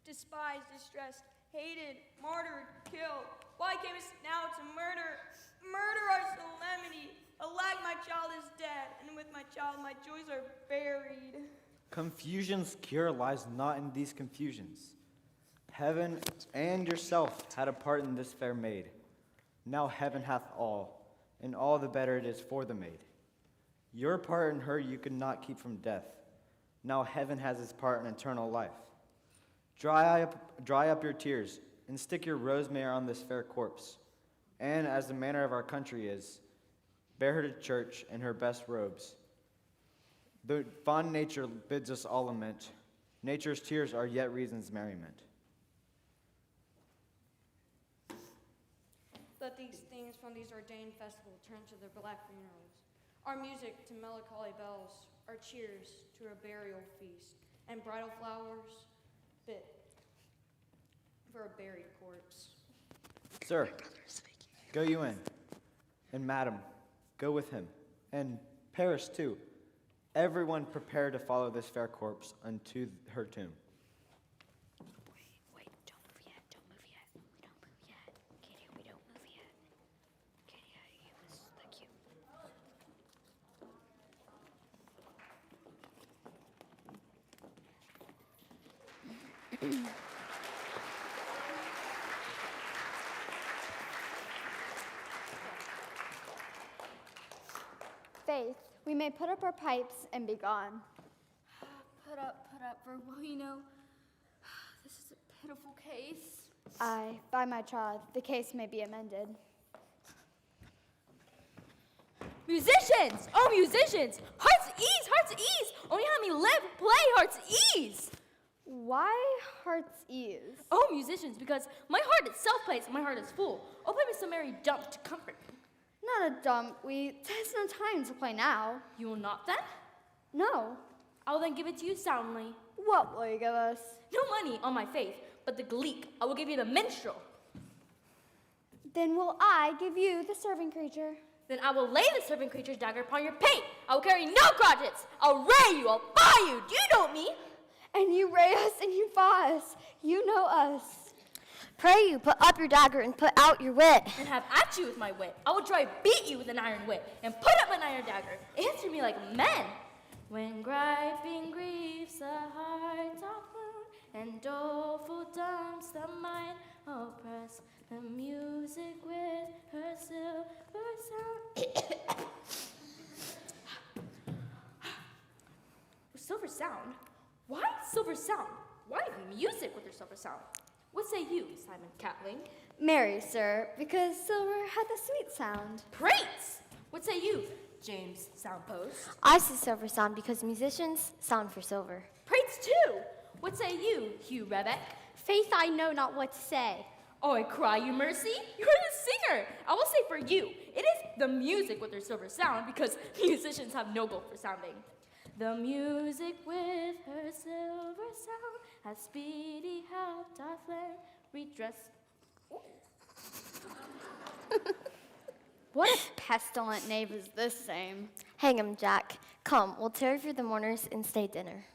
Despised, distressed, hated, martyred, killed. Why camest now to murder? Murder our solemnity. Alack, my child is dead, and with my child my joys are buried. Confusion's cure lies not in these confusions. Heaven and yourself had a part in this fair maid. Now heaven hath all, and all the better it is for the maid. Your part in her you could not keep from death. Now heaven has its part in eternal life. Dry up your tears, and stick your rosemary on this fair corpse. And as the manner of our country is, bear her to church in her best robes. Though fond nature bids us all lament, nature's tears are yet reason's merriment. Let these things from these ordained festivals turn to their black funerals. Our music to melancholy bells, our cheers to a burial feast, and bridal flowers fit for a buried corpse. Sir, go you in. And madam, go with him. And Paris too. Everyone prepare to follow this fair corpse unto her tomb. Wait, don't move yet. Don't move yet. We don't move yet. Katie, we don't move yet. Katie, you was the cute. Faith, we may put up our pipes and be gone. Put up, for well, you know, this is a pitiful case. Aye, by my troth, the case may be amended. Musicians! Oh, musicians! Heart's ease, heart's ease! Only let me live, play, heart's ease! Why heart's ease? Oh, musicians, because my heart itself plays, and my heart is full. Oh, play me some merry dump to comfort me. Not a dump. There's no time to play now. You will not then? No. I'll then give it to you soundly. What will you give us? No money, on my faith, but the gleek. I will give you the minstrel. Then will I give you the serving creature. Then I will lay the serpent creature's dagger upon your pate. I will carry no crotchets. I'll ray you, I'll buy you. Do you know me? And you ray us and you buy us. You know us. Pray you, put up your dagger and put out your wit. And have at you with my wit. I will try beat you with an iron wit and put up an iron dagger. Answer me like men. When griping griefs the heart doth wound, and doleful dumps the mind oppress, the music with her silver sound. Silver sound? Why silver sound? Why music with her silver sound? What say you, Simon Catling? Marry, sir, because silver hath a sweet sound. Praise! What say you, James Soundpost? I say silver sound because musicians sound for silver. Praise too! What say you, Hugh Rebeck? Faith, I know not what to say. Oh, I cry you mercy. You're the singer. I will say for you, it is the music with their silver sound because musicians have no goal for sounding. The music with her silver sound has speedy help doth lend redress. What a pestilent knave is this same? Hang 'em, Jack. Come, we'll tarry for the mourners and stay dinner.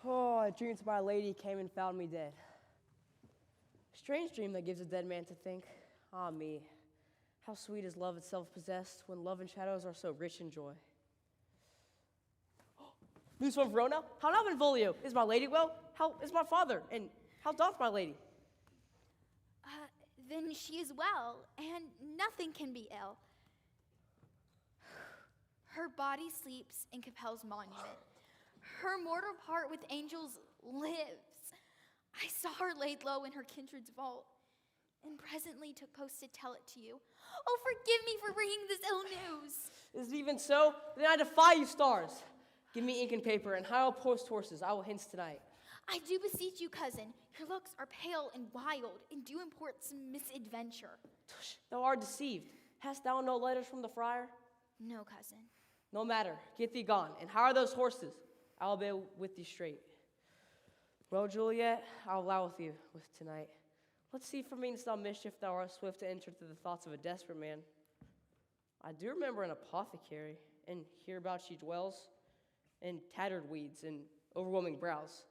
Oh, a dream to my lady came and found me dead. Strange dream that gives a dead man to think. Ah, me. How sweet is love itself possessed when love and shadows are so rich in joy. News from Verona? How now, Benvolio? Is my lady well? How is my father? And how doth my lady? Then she is well, and nothing can be ill. Her body sleeps in Capel's monument. Her mortal part with angels lives. I saw her laid low in her kindred's vault, and presently took post to tell it to you. Oh, forgive me for bringing this ill news. Is it even so? Then I defy you, stars. Give me ink and paper, and I will post horses. I will hence tonight. I do beseech you, cousin. Your looks are pale and wild, and do import some misadventure. Tush, thou art deceived. Hast thou no letters from the friar? No, cousin. No matter. Get thee gone. And how are those horses? I will be with thee straight. Well, Juliet, I'll allow with you with tonight. Let's see for means thou mischief thou art swift to enter to the thoughts of a desperate man. I do remember an apothecary, and hereabout she dwells, in tattered weeds and overwhelming brows,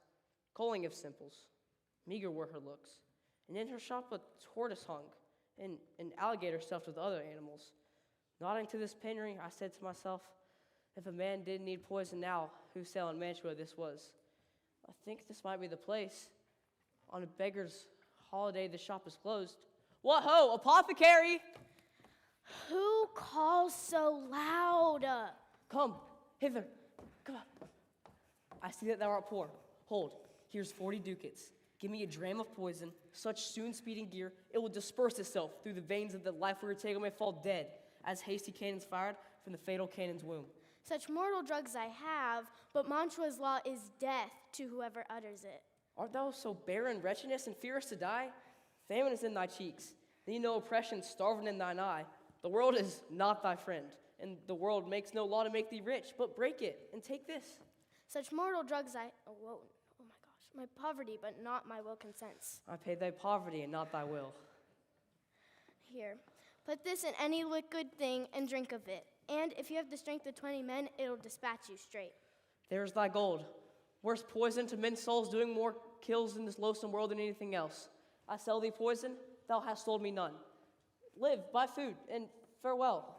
culling of simples. Meager were her looks, and in her shop a tortoise hung, and an alligator stuffed with other animals. Nodding to this penury, I said to myself, if a man did need poison now, whose sale in Mantua this was, I think this might be the place. On a beggar's holiday, the shop is closed. What ho, apothecary! Who calls so loud? Come, hither, come on. I see that thou art poor. Hold, here's 40 ducats. Give me a dram of poison, such soon speeding gear, it will disperse itself through the veins of the life we were taken may fall dead, as hasty cannons fired from the fatal cannon's womb. Such mortal drugs I have, but Mantua's law is death to whoever utters it. Art thou so bare in wretchedness and fearest to die? Famine is in thy cheeks, thee no oppression starving in thine eye. The world is not thy friend, and the world makes no law to make thee rich, but break it and take this. Such mortal drugs oh my gosh, my poverty, but not my will consents. I pay thy poverty and not thy will. Here, put this in any liquid thing and drink of it. And if you have the strength of 20 men, it'll dispatch you straight. There's thy gold. Worse poison to men's souls, doing more kills in this loathsome world than anything else. I sell thee poison, thou hast sold me none. Live, buy food, and farewell.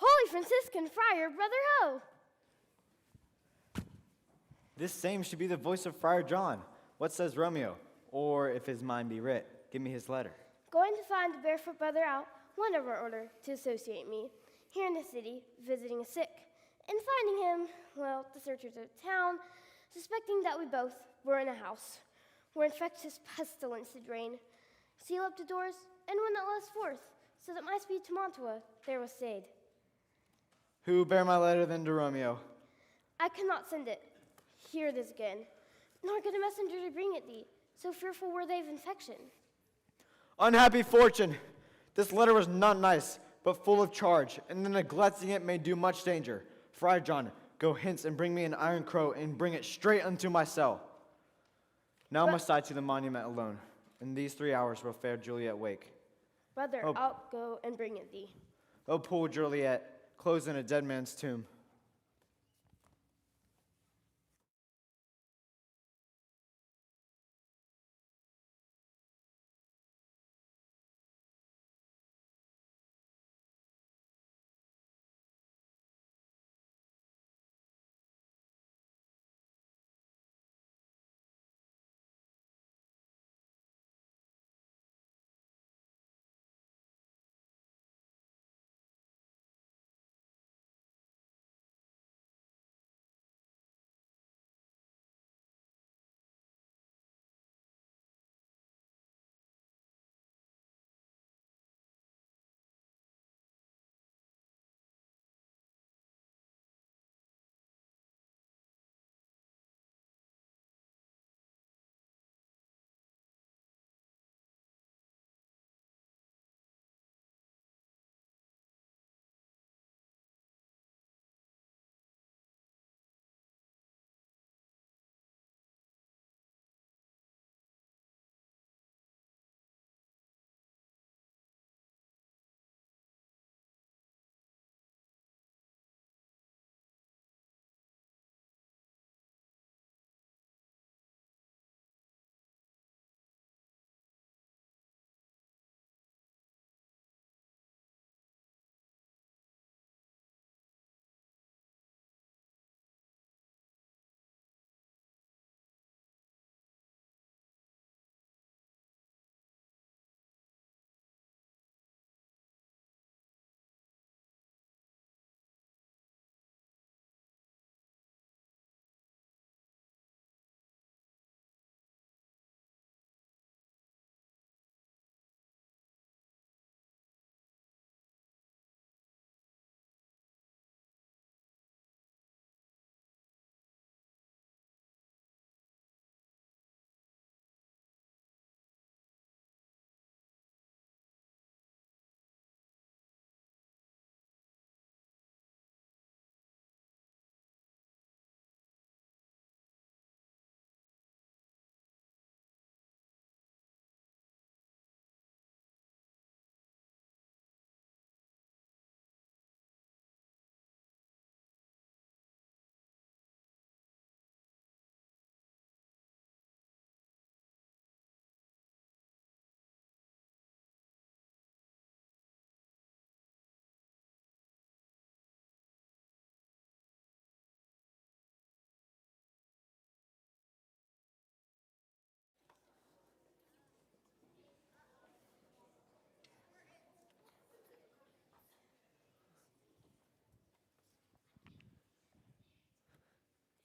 Holy Franciscan Friar, Brother Ho! This same should be the voice of Friar John. What says Romeo? Or, if his mind be writ, give me his letter. Going to find the barefoot brother out, one of our order to associate me, here in the city, visiting a sick. And finding him, well, the searchers of town, suspecting that we both were in a house where infectious pestilence did reign, seal up the doors, and would not let us forth, so that my speed to Mantua there was stayed. Who bear my letter then to Romeo? I cannot send it. Here it is again. Nor could a messenger to bring it thee, so fearful were they of infection. Unhappy fortune! This letter was not nice, but full of charge, and the neglecting it may do much danger. Friar John, go hence and bring me an iron crow, and bring it straight unto my cell. Now must I to the monument alone. In these 3 hours will fair Juliet wake. Brother, Oh. I'll go and bring it thee. O poor Juliet, closed in a dead man's tomb.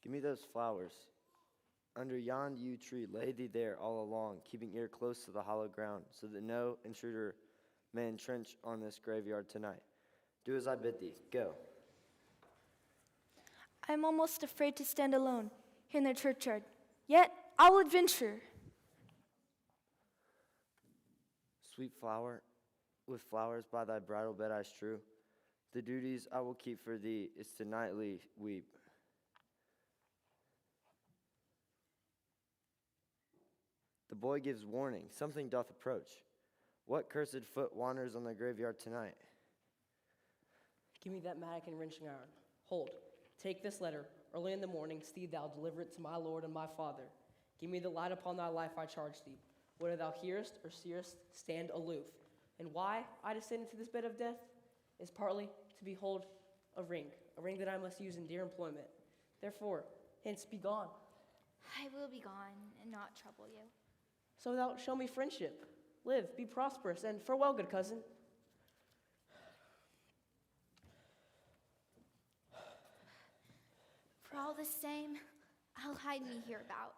Give me those flowers. Under yon yew tree lay thee there all along, keeping ear close to the hollow ground, so that no intruder may entrench on this graveyard tonight. Do as I bid thee. Go. I am almost afraid to stand alone here in the churchyard. Yet I will adventure. Sweet flower, with flowers by thy bridal bed I strew. The duties I will keep for thee is to nightly weep. The boy gives warning. Something doth approach. What cursed foot wanders on the graveyard tonight? Give me that mattock and wrenching iron. Hold, take this letter. Early in the morning, see thou deliver it to my lord and my father. Give me the light upon thy life, I charge thee. Whether thou hearest or seest, stand aloof. And why I descend into this bed of death is partly to behold a ring that I must use in dear employment. Therefore, hence be gone. I will be gone and not trouble you. So thou show me friendship. Live, be prosperous, and farewell, good cousin. For all the same, I'll hide me hereabout.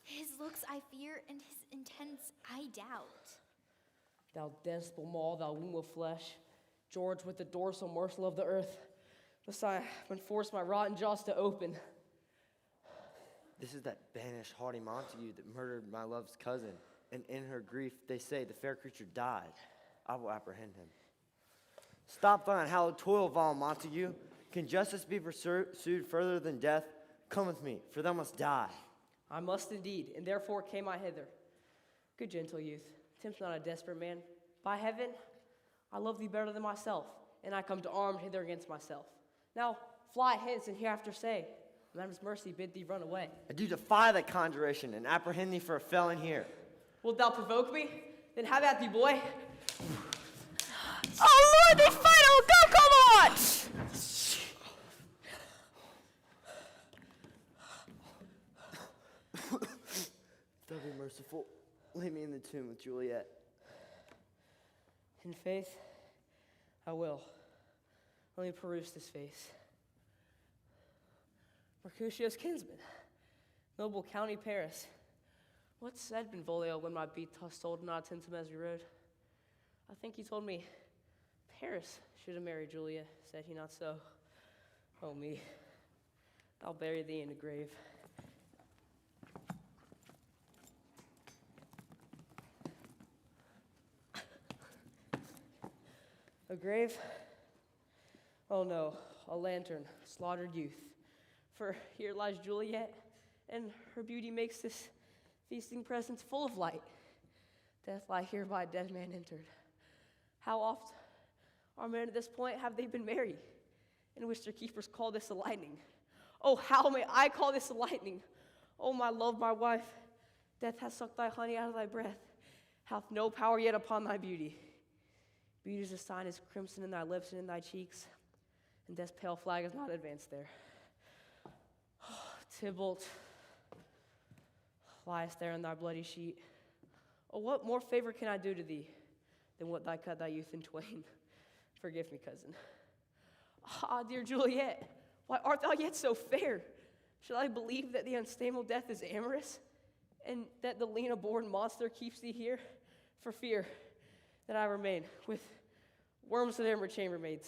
His looks I fear, and his intents I doubt. Thou despicable maw, thou womb of flesh, George with the dorsal morsel of the earth, thus I when forced my rotten jaws to open. This is that banished haughty Montague that murdered my love's cousin, and in her grief they say the fair creature died. I will apprehend him. Stop thine hallowed toil, vile Montague. Can justice be pursued further than death? Come with me, for thou must die. I must indeed, and therefore came I hither. Good gentle youth, tempt not a desperate man. By heaven, I love thee better than myself, and I come to armed hither against myself. Now fly hence, and hereafter say, Madam's mercy bid thee run away. I do defy that conjuration, and apprehend thee for a felon here. Wilt thou provoke me? Then have at thee, boy. Oh Lord, they fight! Oh, go, come on! Thou be merciful. Lay me in the tomb with Juliet. In faith, I will. Let me peruse this face. Mercutio's kinsman, noble county Paris. What said Benvolio when my beat told not attend him as we rode? I think he told me Paris should have married Julia, said he not so? Oh me, I'll bury thee in a grave. A grave? Oh no, a lantern, slaughtered youth. For here lies Juliet, and her beauty makes this feasting presence full of light. Death lie here by a dead man entered. How oft are men at this point have they been married, in which their keepers call this a lightning? Oh, how may I call this a lightning? Oh, my love, my wife, death hath sucked thy honey out of thy breath, hath no power yet upon thy beauty. Beauty's a sign is crimson in thy lips and in thy cheeks, and death's pale flag is not advanced there. Oh, Tybalt, liest there in thy bloody sheet. Oh, what more favor can I do to thee than what thy cut thy youth in twain? Forgive me, cousin. Ah, dear Juliet, why art thou yet so fair? Shall I believe that the unstable death is amorous, and that the lean-aborn monster keeps thee here? For fear that I remain with worms of amber chambermaids.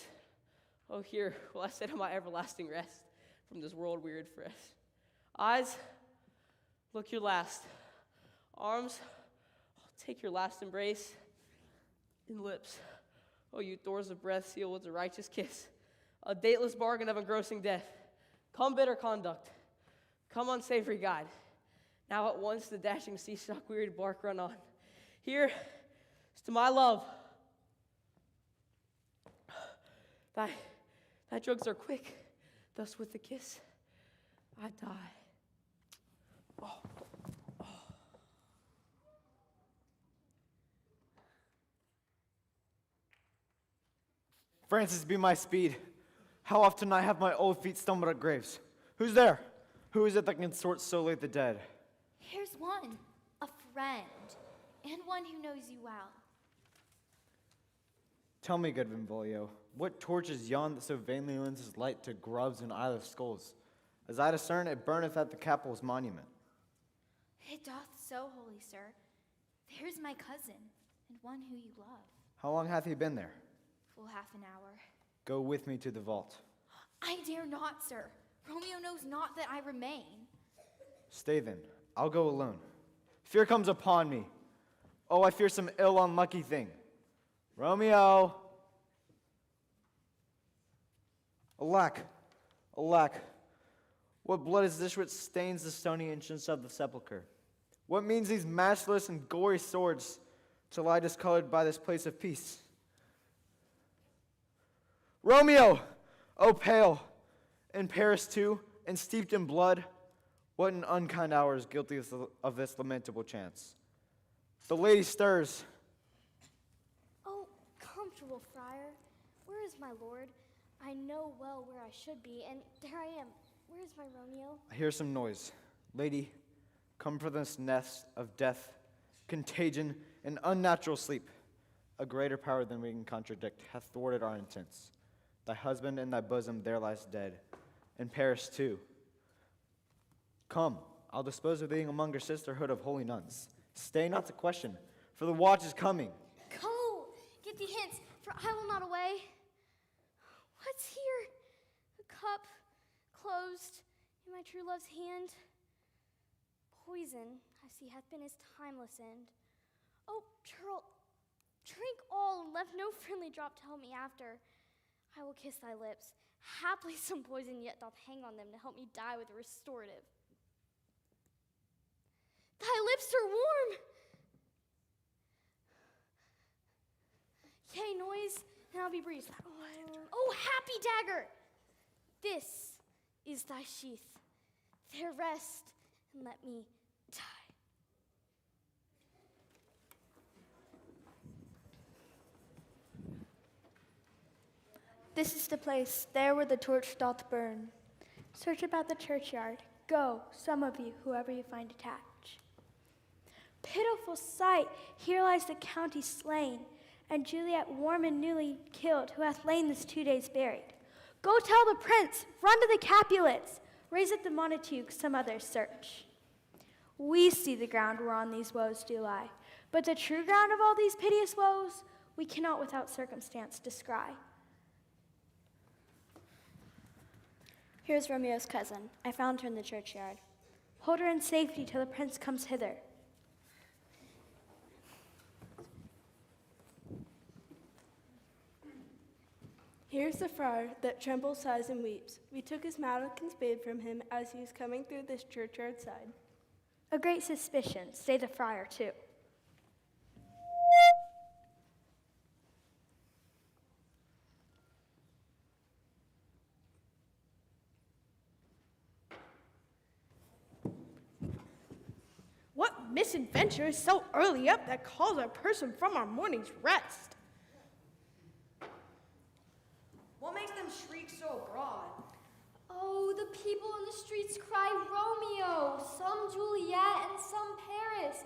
Oh, here will I sit on my everlasting rest from this world-wearied fresh. Eyes, look your last. Arms, take your last embrace. And lips, oh, you doors of breath sealed with a righteous kiss, a dateless bargain of engrossing death. Come bitter conduct, come unsavory guide. Now at once the dashing sea shock wearied bark run on. Here is to my love. Thy drugs are quick, thus with the kiss, I die. Oh. Francis, be my speed. How often I have my old feet stumbled at graves. Who's there? Who is it that can sort so late the dead? Here's one, a friend, and one who knows you well. Tell me, good Benvolio, what torch is yon that so vainly lends his light to grubs and eyeless skulls? As I discern, it burneth at the Capitol's monument. It doth so, holy sir. There's my cousin, and one who you love. How long hath he been there? Full half an hour. Go with me to the vault. I dare not, sir. Romeo knows not that I remain. Stay then. I'll go alone. Fear comes upon me. Oh, I fear some ill unlucky thing. Romeo! Alack! Alack! What blood is this which stains the stony entrance of the sepulchre? What means these matchless and gory swords to lie discolored by this place of peace? Romeo! Oh, pale, in Paris too, and steeped in blood, what an unkind hour is guilty of this lamentable chance. The lady stirs. Oh, comfortable friar, where is my lord? I know well where I should be, and there I am. Where is my Romeo? I hear some noise. Lady, come from this nest of death, contagion, and unnatural sleep. A greater power than we can contradict hath thwarted our intents. Thy husband in thy bosom there lies dead, and Paris too. Come, I'll dispose of thee among your sisterhood of holy nuns. Stay not to question, for the watch is coming. Go! Get thee hence, for I will not away. What's here? A cup closed in my true love's hand. Poison, I see, hath been his timeless end. Oh, churl, drink all, and left no friendly drop to help me after. I will kiss thy lips. Haply some poison yet doth hang on them to help me die with a restorative. Thy lips are warm! Yea, noise, and I'll be breezed. Oh, happy dagger! This is thy sheath. There rest, and let me die. This is the place, there where the torch doth burn. Search about the churchyard. Go, some of you, whoever you find attached. Pitiful sight, here lies the county slain, and Juliet warm and newly killed, who hath lain this 2 days buried. Go tell the prince, run to the Capulets, raise up the Montague, some others search. We see the ground whereon these woes do lie, but the true ground of all these piteous woes we cannot without circumstance descry. Here's Romeo's cousin. I found her in the churchyard. Hold her in safety till the prince comes hither. Here's the friar that trembles, sighs, and weeps. We took his mattock and spade from him as he was coming through this churchyard side. A great suspicion, say the friar too. What misadventure is so early up that calls a person from our morning's rest? What makes them shriek so abroad? Oh, the people in the streets cry Romeo, some Juliet, and some Paris,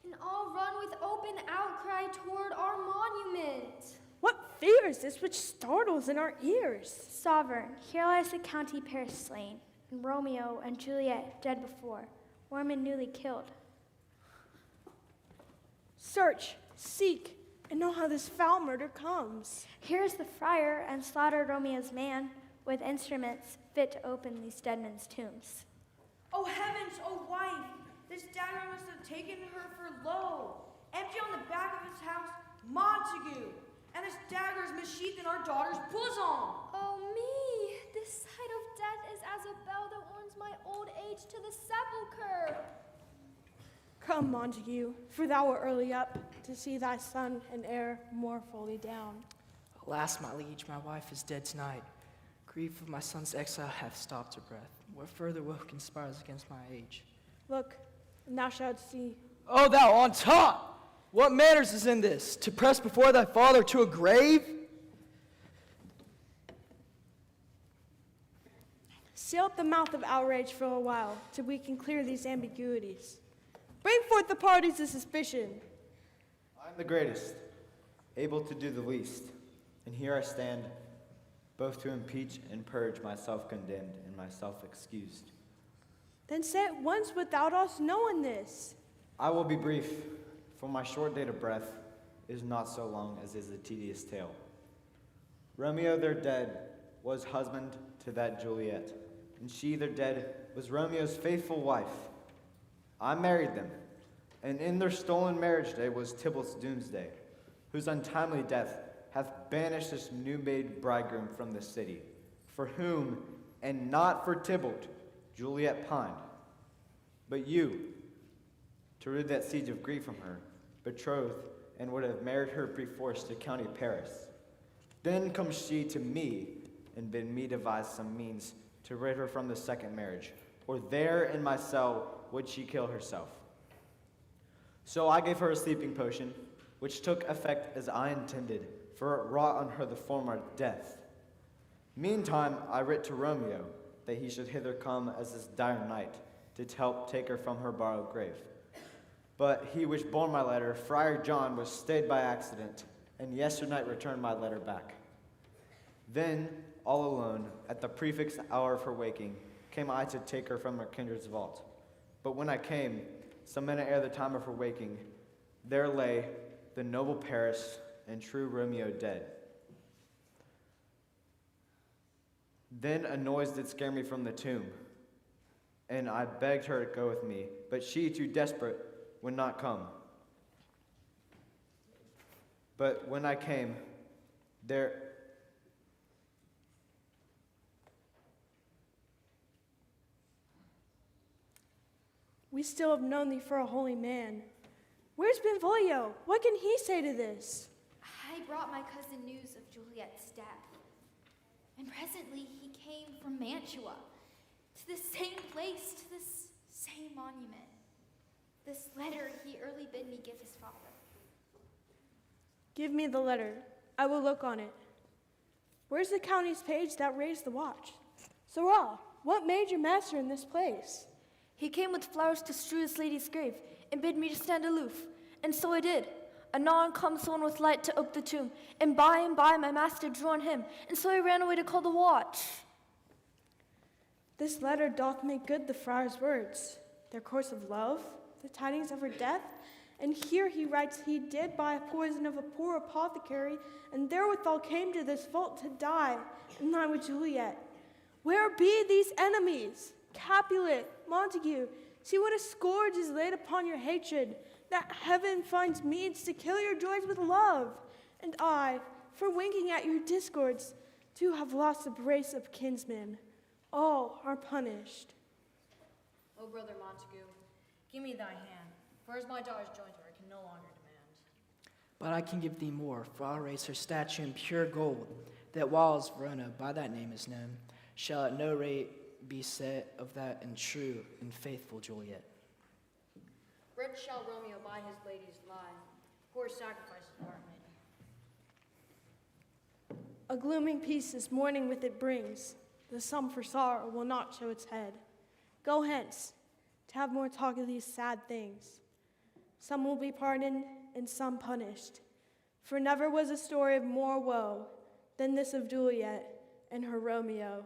and all run with open outcry toward our monument. What fear is this which startles in our ears? Sovereign, here lies the county Paris slain, and Romeo and Juliet dead before, warm and newly killed. Search, seek, and know how this foul murder comes. Here is the friar and slaughtered Romeo's man, with instruments fit to open these dead men's tombs. Oh heavens, oh wife, this dagger must have taken her for low. Empty on the back of his house, Montague, and this dagger is missheathed in our daughter's bosom. Oh me, this sight of death is as a bell that warns my old age to the sepulchre. Come, Montague, for thou art early up to see thy son and heir more fully down. Alas, my liege, my wife is dead tonight. Grief of my son's exile hath stopped her breath. What further woe conspires against my age? Look, and thou shalt see. O thou on top! What manners is in this, to press before thy father to a grave? Seal up the mouth of outrage for a while, till we can clear these ambiguities. Bring forth the parties of suspicion. I'm the greatest, able to do the least, and here I stand. both to impeach and purge myself condemned and myself excused. Then say it once without us knowing this. I will be brief, for my short date of breath is not so long as is the tedious tale. Romeo, their dead, was husband to that Juliet, and she, their dead, was Romeo's faithful wife. I married them, and in their stolen marriage day was Tybalt's doomsday, whose untimely death hath banished this new-made bridegroom from the city, for whom, and not for Tybalt, Juliet pined. But you, to rid that siege of grief from her, betrothed, and would have married her perforce to county Paris. Then comes she to me, and bid me devise some means to rid her from the second marriage, or there in my cell would she kill herself. So I gave her a sleeping potion, which took effect as I intended, for it wrought on her the former death. Meantime I writ to Romeo that he should hither come as this dire night, to help take her from her borrowed grave. But he which bore my letter, Friar John, was stayed by accident, and yesternight returned my letter back. Then, all alone, at the prefixed hour of her waking, came I to take her from her kindred's vault. But when I came, some minute ere the time of her waking, there lay the noble Paris and true Romeo dead. Then a noise did scare me from the tomb, and I begged her to go with me, but she, too desperate, would not come. But when I came, there... We still have known thee for a holy man. Where's Benvolio? What can he say to this? I brought my cousin news of Juliet's death. And presently he came from Mantua, to the same place, to this same monument. This letter he early bid me give his father. Give me the letter. I will look on it. Where's the county's page that raised the watch? Sirrah, what made your master in this place? He came with flowers to strew this lady's grave, and bid me to stand aloof. And so I did. Anon comes someone with light to ope the tomb, and by my master drew on him, and so I ran away to call the watch. This letter doth make good the friar's words, their course of love, the tidings of her death, and here he writes he did buy poison of a poor apothecary, and therewithal came to this vault to die, and lie with Juliet. Where be these enemies? Capulet, Montague, see what a scourge is laid upon your hatred, that heaven finds means to kill your joys with love. And I, for winking at your discords, too have lost a brace of kinsmen. All are punished. O brother Montague, give me thy hand, for as my daughter's jointer, I can no longer demand. But I can give thee more, for I'll raise her statue in pure gold, that while as Verona by that name is known, shall at no rate be said of that and true and faithful Juliet. Rich shall Romeo by his lady's lie, poor sacrifices are made. A glooming peace this morning with it brings. The sum for sorrow will not show its head. Go hence, to have more talk of these sad things. Some will be pardoned, and some punished. For never was a story of more woe than this of Juliet and her Romeo.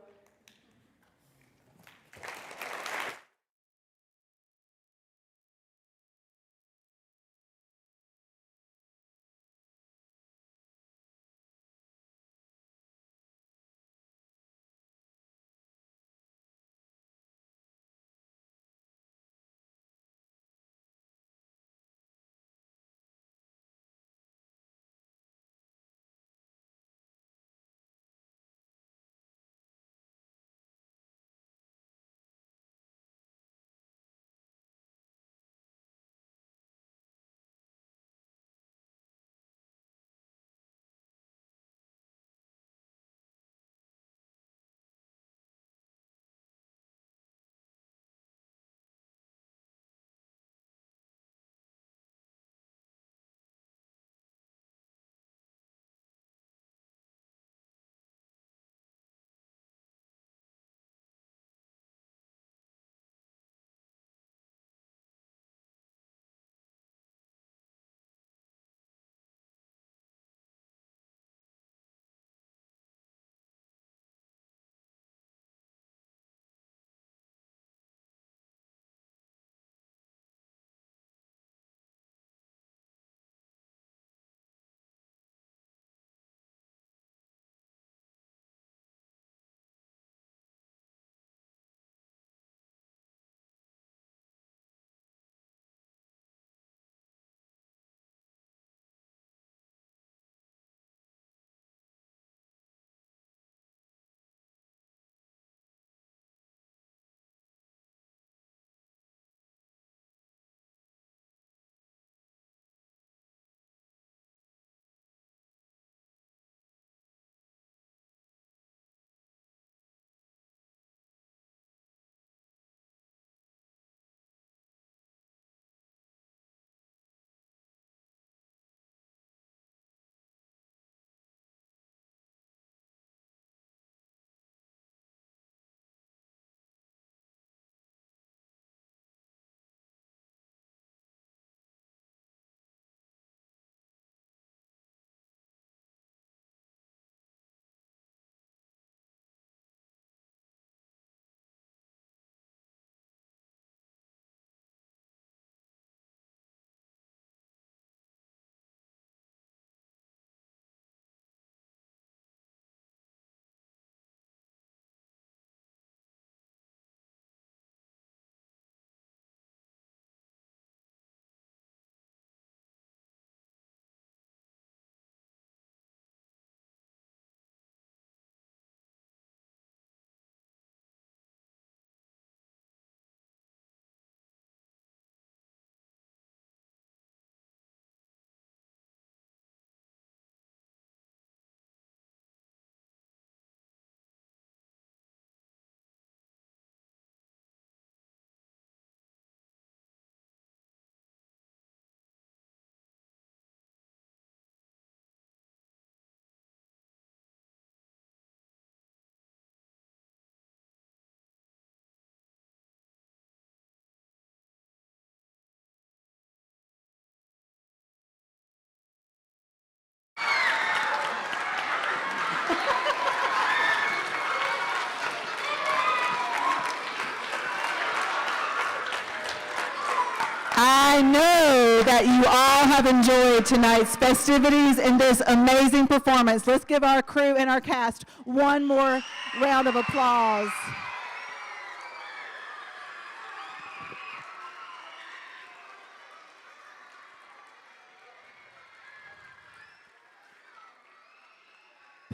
I know that you all have enjoyed tonight's festivities and this amazing performance. Let's give our crew and our cast one more round of applause.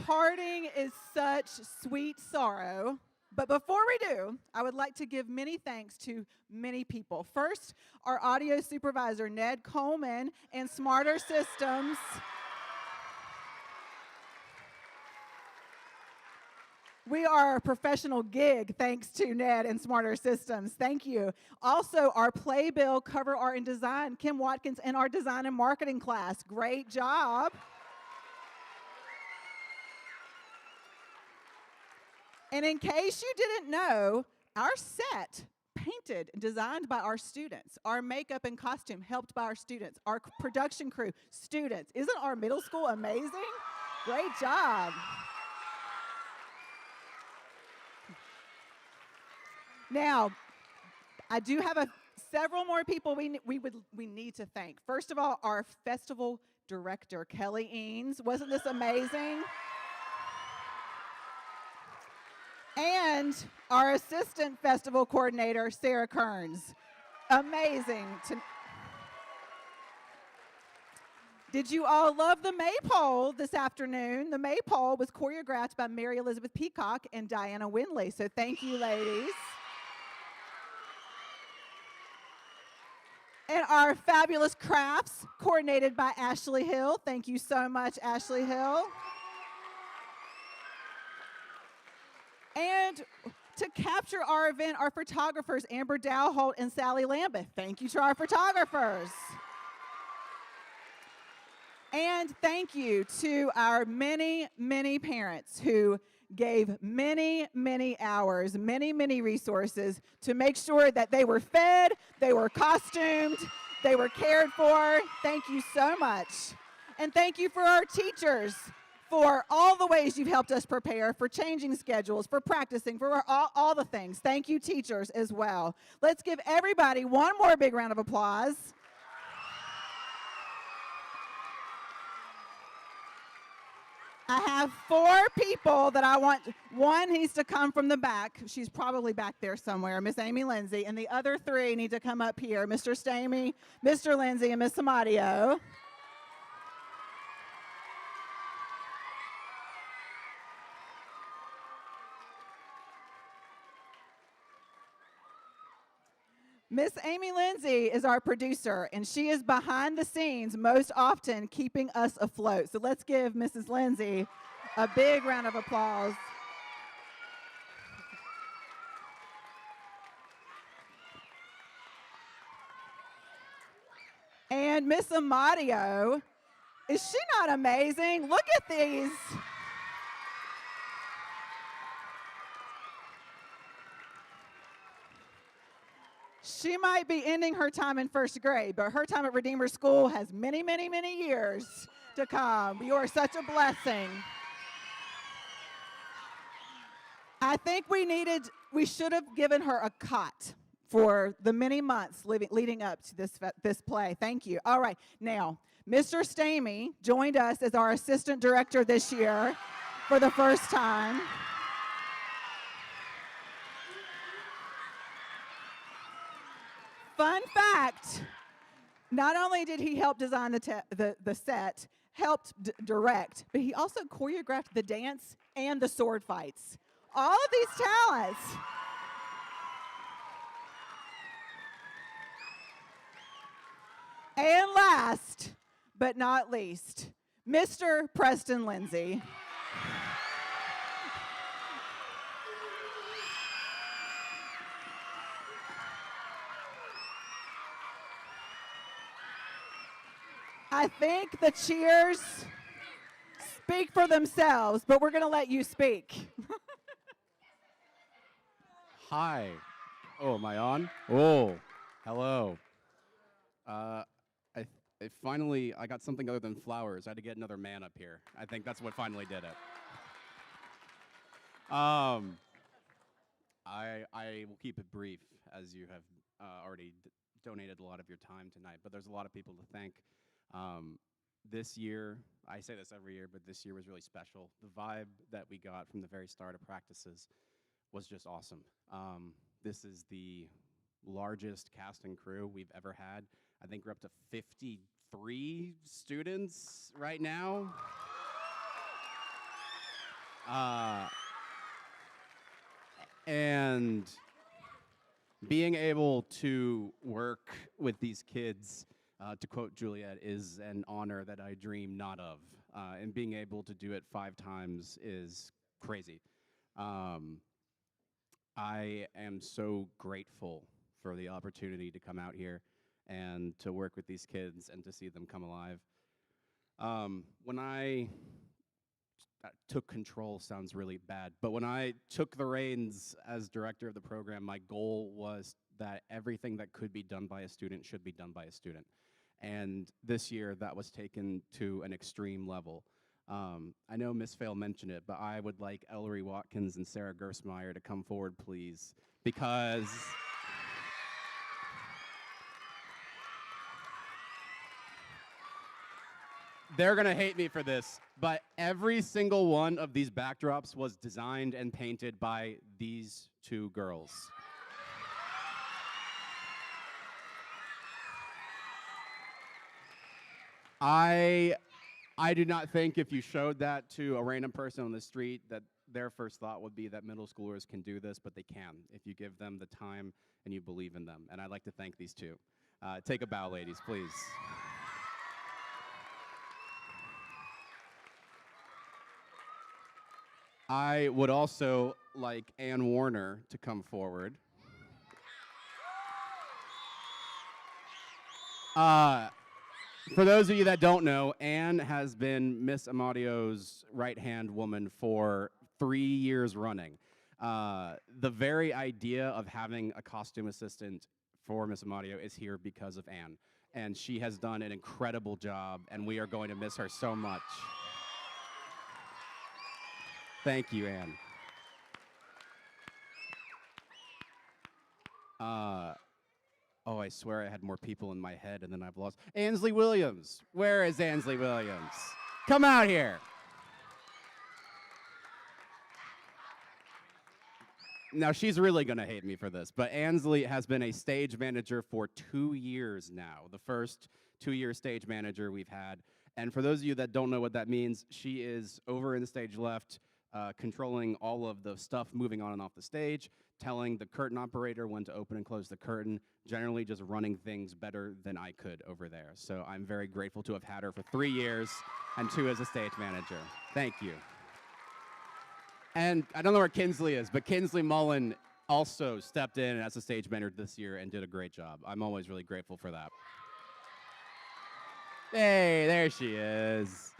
Parting is such sweet sorrow. But before we do, I would like to give many thanks to many people. First, our audio supervisor, Ned Coleman, and Smarter Systems. We are a professional gig thanks to Ned and Smarter Systems. Thank you. Also, our playbill, cover art, and design, Kim Watkins, and our design and marketing class. Great job. And in case you didn't know, our set, painted and designed by our students, our makeup and costume helped by our students, our production crew, students. Isn't our middle school amazing? Great job. Now, I do have several more people we need to thank. First of all, our festival director, Kelly Eanes. Wasn't this amazing? And our assistant festival coordinator, Sarah Kearns. Amazing. Did you all love the Maypole this afternoon? The Maypole was choreographed by Mary Elizabeth Peacock and Diana Winley, so thank you, ladies. And our fabulous crafts, coordinated by Ashley Hill. Thank you so much, Ashley Hill. And to capture our event, our photographers, Amber Dowholt and Sally Lambeth. Thank you to our photographers. And thank you to our many, many parents who gave many, many hours, many, many resources to make sure that they were fed, they were costumed, they were cared for. Thank you so much. And thank you for our teachers, for all the ways you've helped us prepare, for changing schedules, for practicing, for all the things. Thank you, teachers, as well. Let's give everybody one more big round of applause. I have 4 people that I want. One needs to come from the back. She's probably back there somewhere, Miss Amy Lindsay. And the other 3 need to come up here, Mr. Stamey, Mr. Lindsay, and Miss Amadio. Miss Amy Lindsay is our producer, and she is behind the scenes most often keeping us afloat. So let's give Mrs. Lindsay a big round of applause. And Miss Amadio, is she not amazing? Look at these. She might be ending her time in first grade, but her time at Redeemer School has many, many, many years to come. You are such a blessing. I think we should have given her a cot for the many months leading up to this play. Thank you. All right, now, Mr. Stamey joined us as our assistant director this year for the first time. Fun fact, not only did he help design the set, helped direct, but he also choreographed the dance and the sword fights. All of these talents. And last but not least, Mr. Preston Lindsay. I think the cheers speak for themselves, but we're going to let you speak. Hi. Oh, am I on? Oh, hello. I finally got something other than flowers. I had to get another man up here. I think that's what finally did it. I will keep it brief, as you have already donated a lot of your time tonight, but there's a lot of people to thank. This year, I say this every year, but this year was really special. The vibe that we got from the very start of practices was just awesome. This is the largest cast and crew we've ever had. I think we're up to 53 students right now. And being able to work with these kids, to quote Juliet, is an honor that I dream not of. And being able to do it 5 times is crazy. I am so grateful for the opportunity to come out here and to work with these kids and to see them come alive. When I took control sounds really bad, but when I took the reins as director of the program, my goal was that everything that could be done by a student should be done by a student. And this year, that was taken to an extreme level. I know Miss Fail mentioned it, but I would like Ellery Watkins and Sarah Gersmeyer to come forward, please, because they're going to hate me for this, but every single one of these backdrops was designed and painted by these 2 girls. I do not think if you showed that to a random person on the street that their first thought would be that middle schoolers can do this, but they can if you give them the time and you believe in them. And I'd like to thank these 2. Take a bow, ladies, please. I would also like Ann Warner to come forward. For those of you that don't know, Anne has been Miss Amadio's right-hand woman for 3 years running. The very idea of having a costume assistant for Miss Amadio is here because of Anne. And she has done an incredible job, and we are going to miss her so much. Thank you, Anne. Oh, I swear I had more people in my head, and then I've lost. Ansley Williams. Where is Ansley Williams? Come out here. Now, she's really going to hate me for this, but Ansley has been a stage manager for 2 years now, the first 2-year stage manager we've had. And for those of you that don't know what that means, she is over in the stage left, controlling all of the stuff moving on and off the stage, telling the curtain operator when to open and close the curtain, generally just running things better than I could over there. So I'm very grateful to have had her for 3 years and 2 as a stage manager. Thank you. And I don't know where Kinsley is, but Kinsley Mullen also stepped in as a stage manager this year and did a great job. I'm always really grateful for that. Hey, there she is.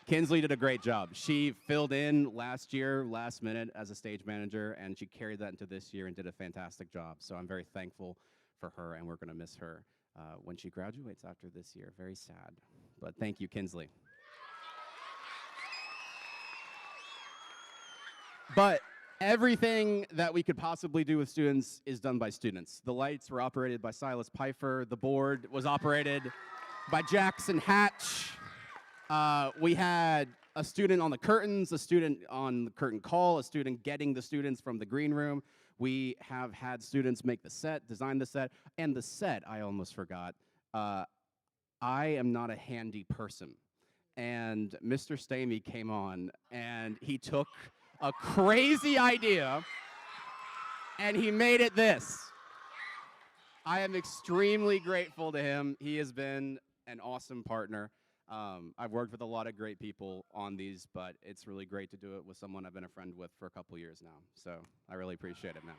Kinsley did a great job. She filled in last year, last minute, as a stage manager, and she carried that into this year and did a fantastic job. So I'm very thankful for her, and we're going to miss her when she graduates after this year. Very sad. But thank you, Kinsley. But everything that we could possibly do with students is done by students. The lights were operated by Silas Pfeiffer. The board was operated by Jackson Hatch. We had a student on the curtains, a student on the curtain call, a student getting the students from the green room. We have had students make the set, design the set, and the set, I almost forgot. I am not a handy person. And Mr. Stamey came on, and he took a crazy idea, and he made it this. I am extremely grateful to him. He has been an awesome partner. I've worked with a lot of great people on these, but it's really great to do it with someone I've been a friend with for a couple years now. So I really appreciate it, man.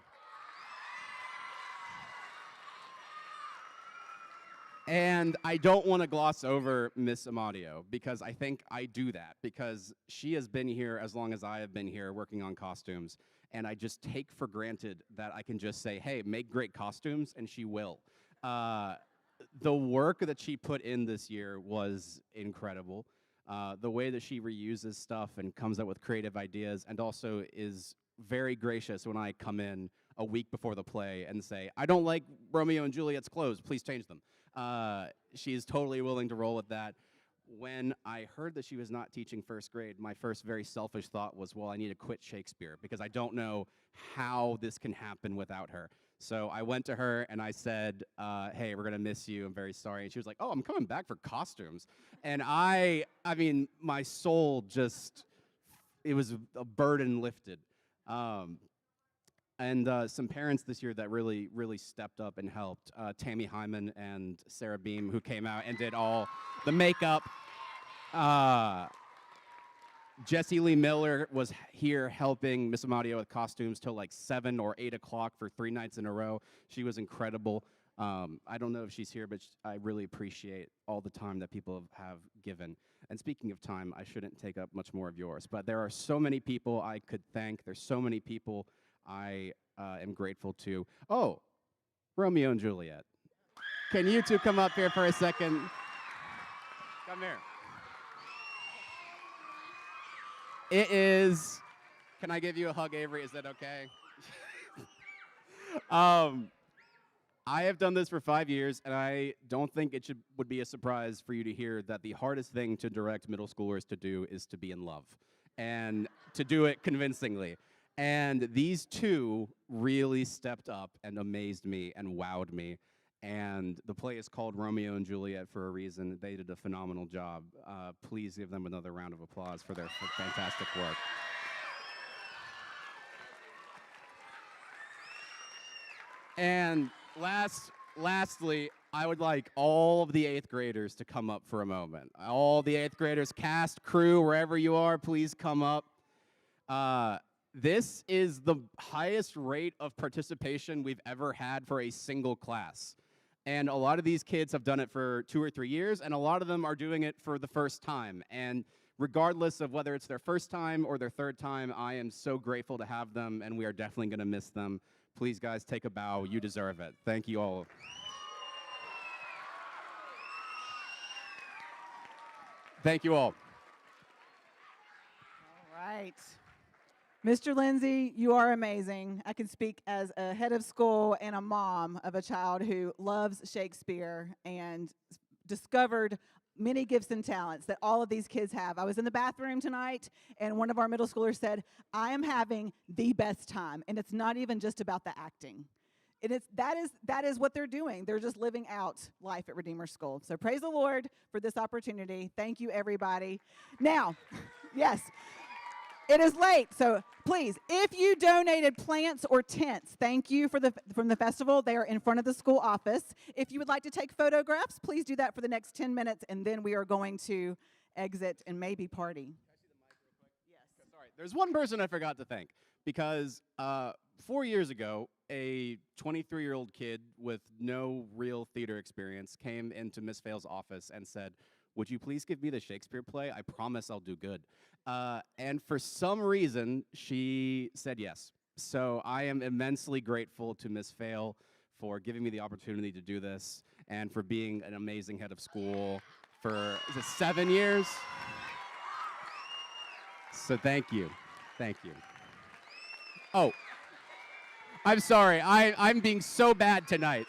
And I don't want to gloss over Miss Amadio, because I think I do that, because she has been here as long as I have been here working on costumes, and I just take for granted that I can just say, hey, make great costumes, and she will. The work that she put in this year was incredible. The way that she reuses stuff and comes up with creative ideas, and also is very gracious when I come in a week before the play and say, I don't like Romeo and Juliet's clothes, please change them. She is totally willing to roll with that. When I heard that she was not teaching first grade, my first very selfish thought was, well, I need to quit Shakespeare because I don't know how this can happen without her. So I went to her and I said, hey, we're going to miss you. I'm very sorry. And she was like, oh, I'm coming back for costumes. And I mean, my soul just, it was a burden lifted. And some parents this year that really, really stepped up and helped. Tammy Hyman and Sarah Beam, who came out and did all the makeup. Jessie Lee Miller was here helping Miss Amadio with costumes till like 7 or 8 o'clock for 3 nights in a row. She was incredible. I don't know if she's here, but I really appreciate all the time that people have given. And speaking of time, I shouldn't take up much more of yours, but there are so many people I could thank. There's so many people I am grateful to. Oh, Romeo and Juliet. Can you two come up here for a second? Come here. It is, can I give you a hug, Avery? Is that okay? I have done this for 5 years, and I don't think it would be a surprise for you to hear that the hardest thing to direct middle schoolers to do is to be in love, and to do it convincingly. And these two really stepped up and amazed me and wowed me. And the play is called Romeo and Juliet for a reason. They did a phenomenal job. Please give them another round of applause for their fantastic work. And lastly, I would like all of the 8th graders to come up for a moment. All the 8th graders, cast, crew, wherever you are, please come up. This is the highest rate of participation we've ever had for a single class. And a lot of these kids have done it for 2 or 3 years, and a lot of them are doing it for the first time. And regardless of whether it's their first time or their third time, I am so grateful to have them, and we are definitely going to miss them. Please, guys, take a bow. You deserve it. Thank you all. Thank you all. All right. Mr. Lindsay, you are amazing. I can speak as a head of school and a mom of a child who loves Shakespeare and discovered many gifts and talents that all of these kids have. I was in the bathroom tonight, and one of our middle schoolers said, I am having the best time. And it's not even just about the acting. That is what they're doing. They're just living out life at Redeemer School. So praise the Lord for this opportunity. Thank you, everybody. Now, yes. It is late, so please, if you donated plants or tents, thank you from the festival. They are in front of the school office. If you would like to take photographs, please do that for the next 10 minutes, and then we are going to exit and maybe party. Can I see the mic real quick? Yes. Sorry. There's one person I forgot to thank, because 4 years ago, a 23-year-old kid with no real theater experience came into Miss Fail's office and said, would you please give me the Shakespeare play? I promise I'll do good. And for some reason, she said yes. So I am immensely grateful to Miss Fail for giving me the opportunity to do this and for being an amazing head of school for, is it 7 years? So thank you. Thank you. Oh, I'm sorry. I'm being so bad tonight.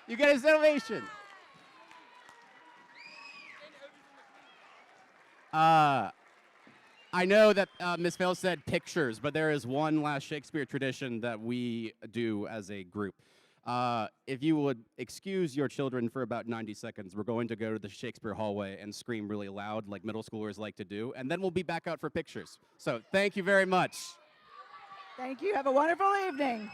You get a ovation. I know that Ms. Fail said pictures, but there is one last Shakespeare tradition that we do as a group. If you would excuse your children for about 90 seconds, we're going to go to the Shakespeare hallway and scream really loud like middle schoolers like to do, and then we'll be back out for pictures. So thank you very much. Thank you. Have a wonderful evening.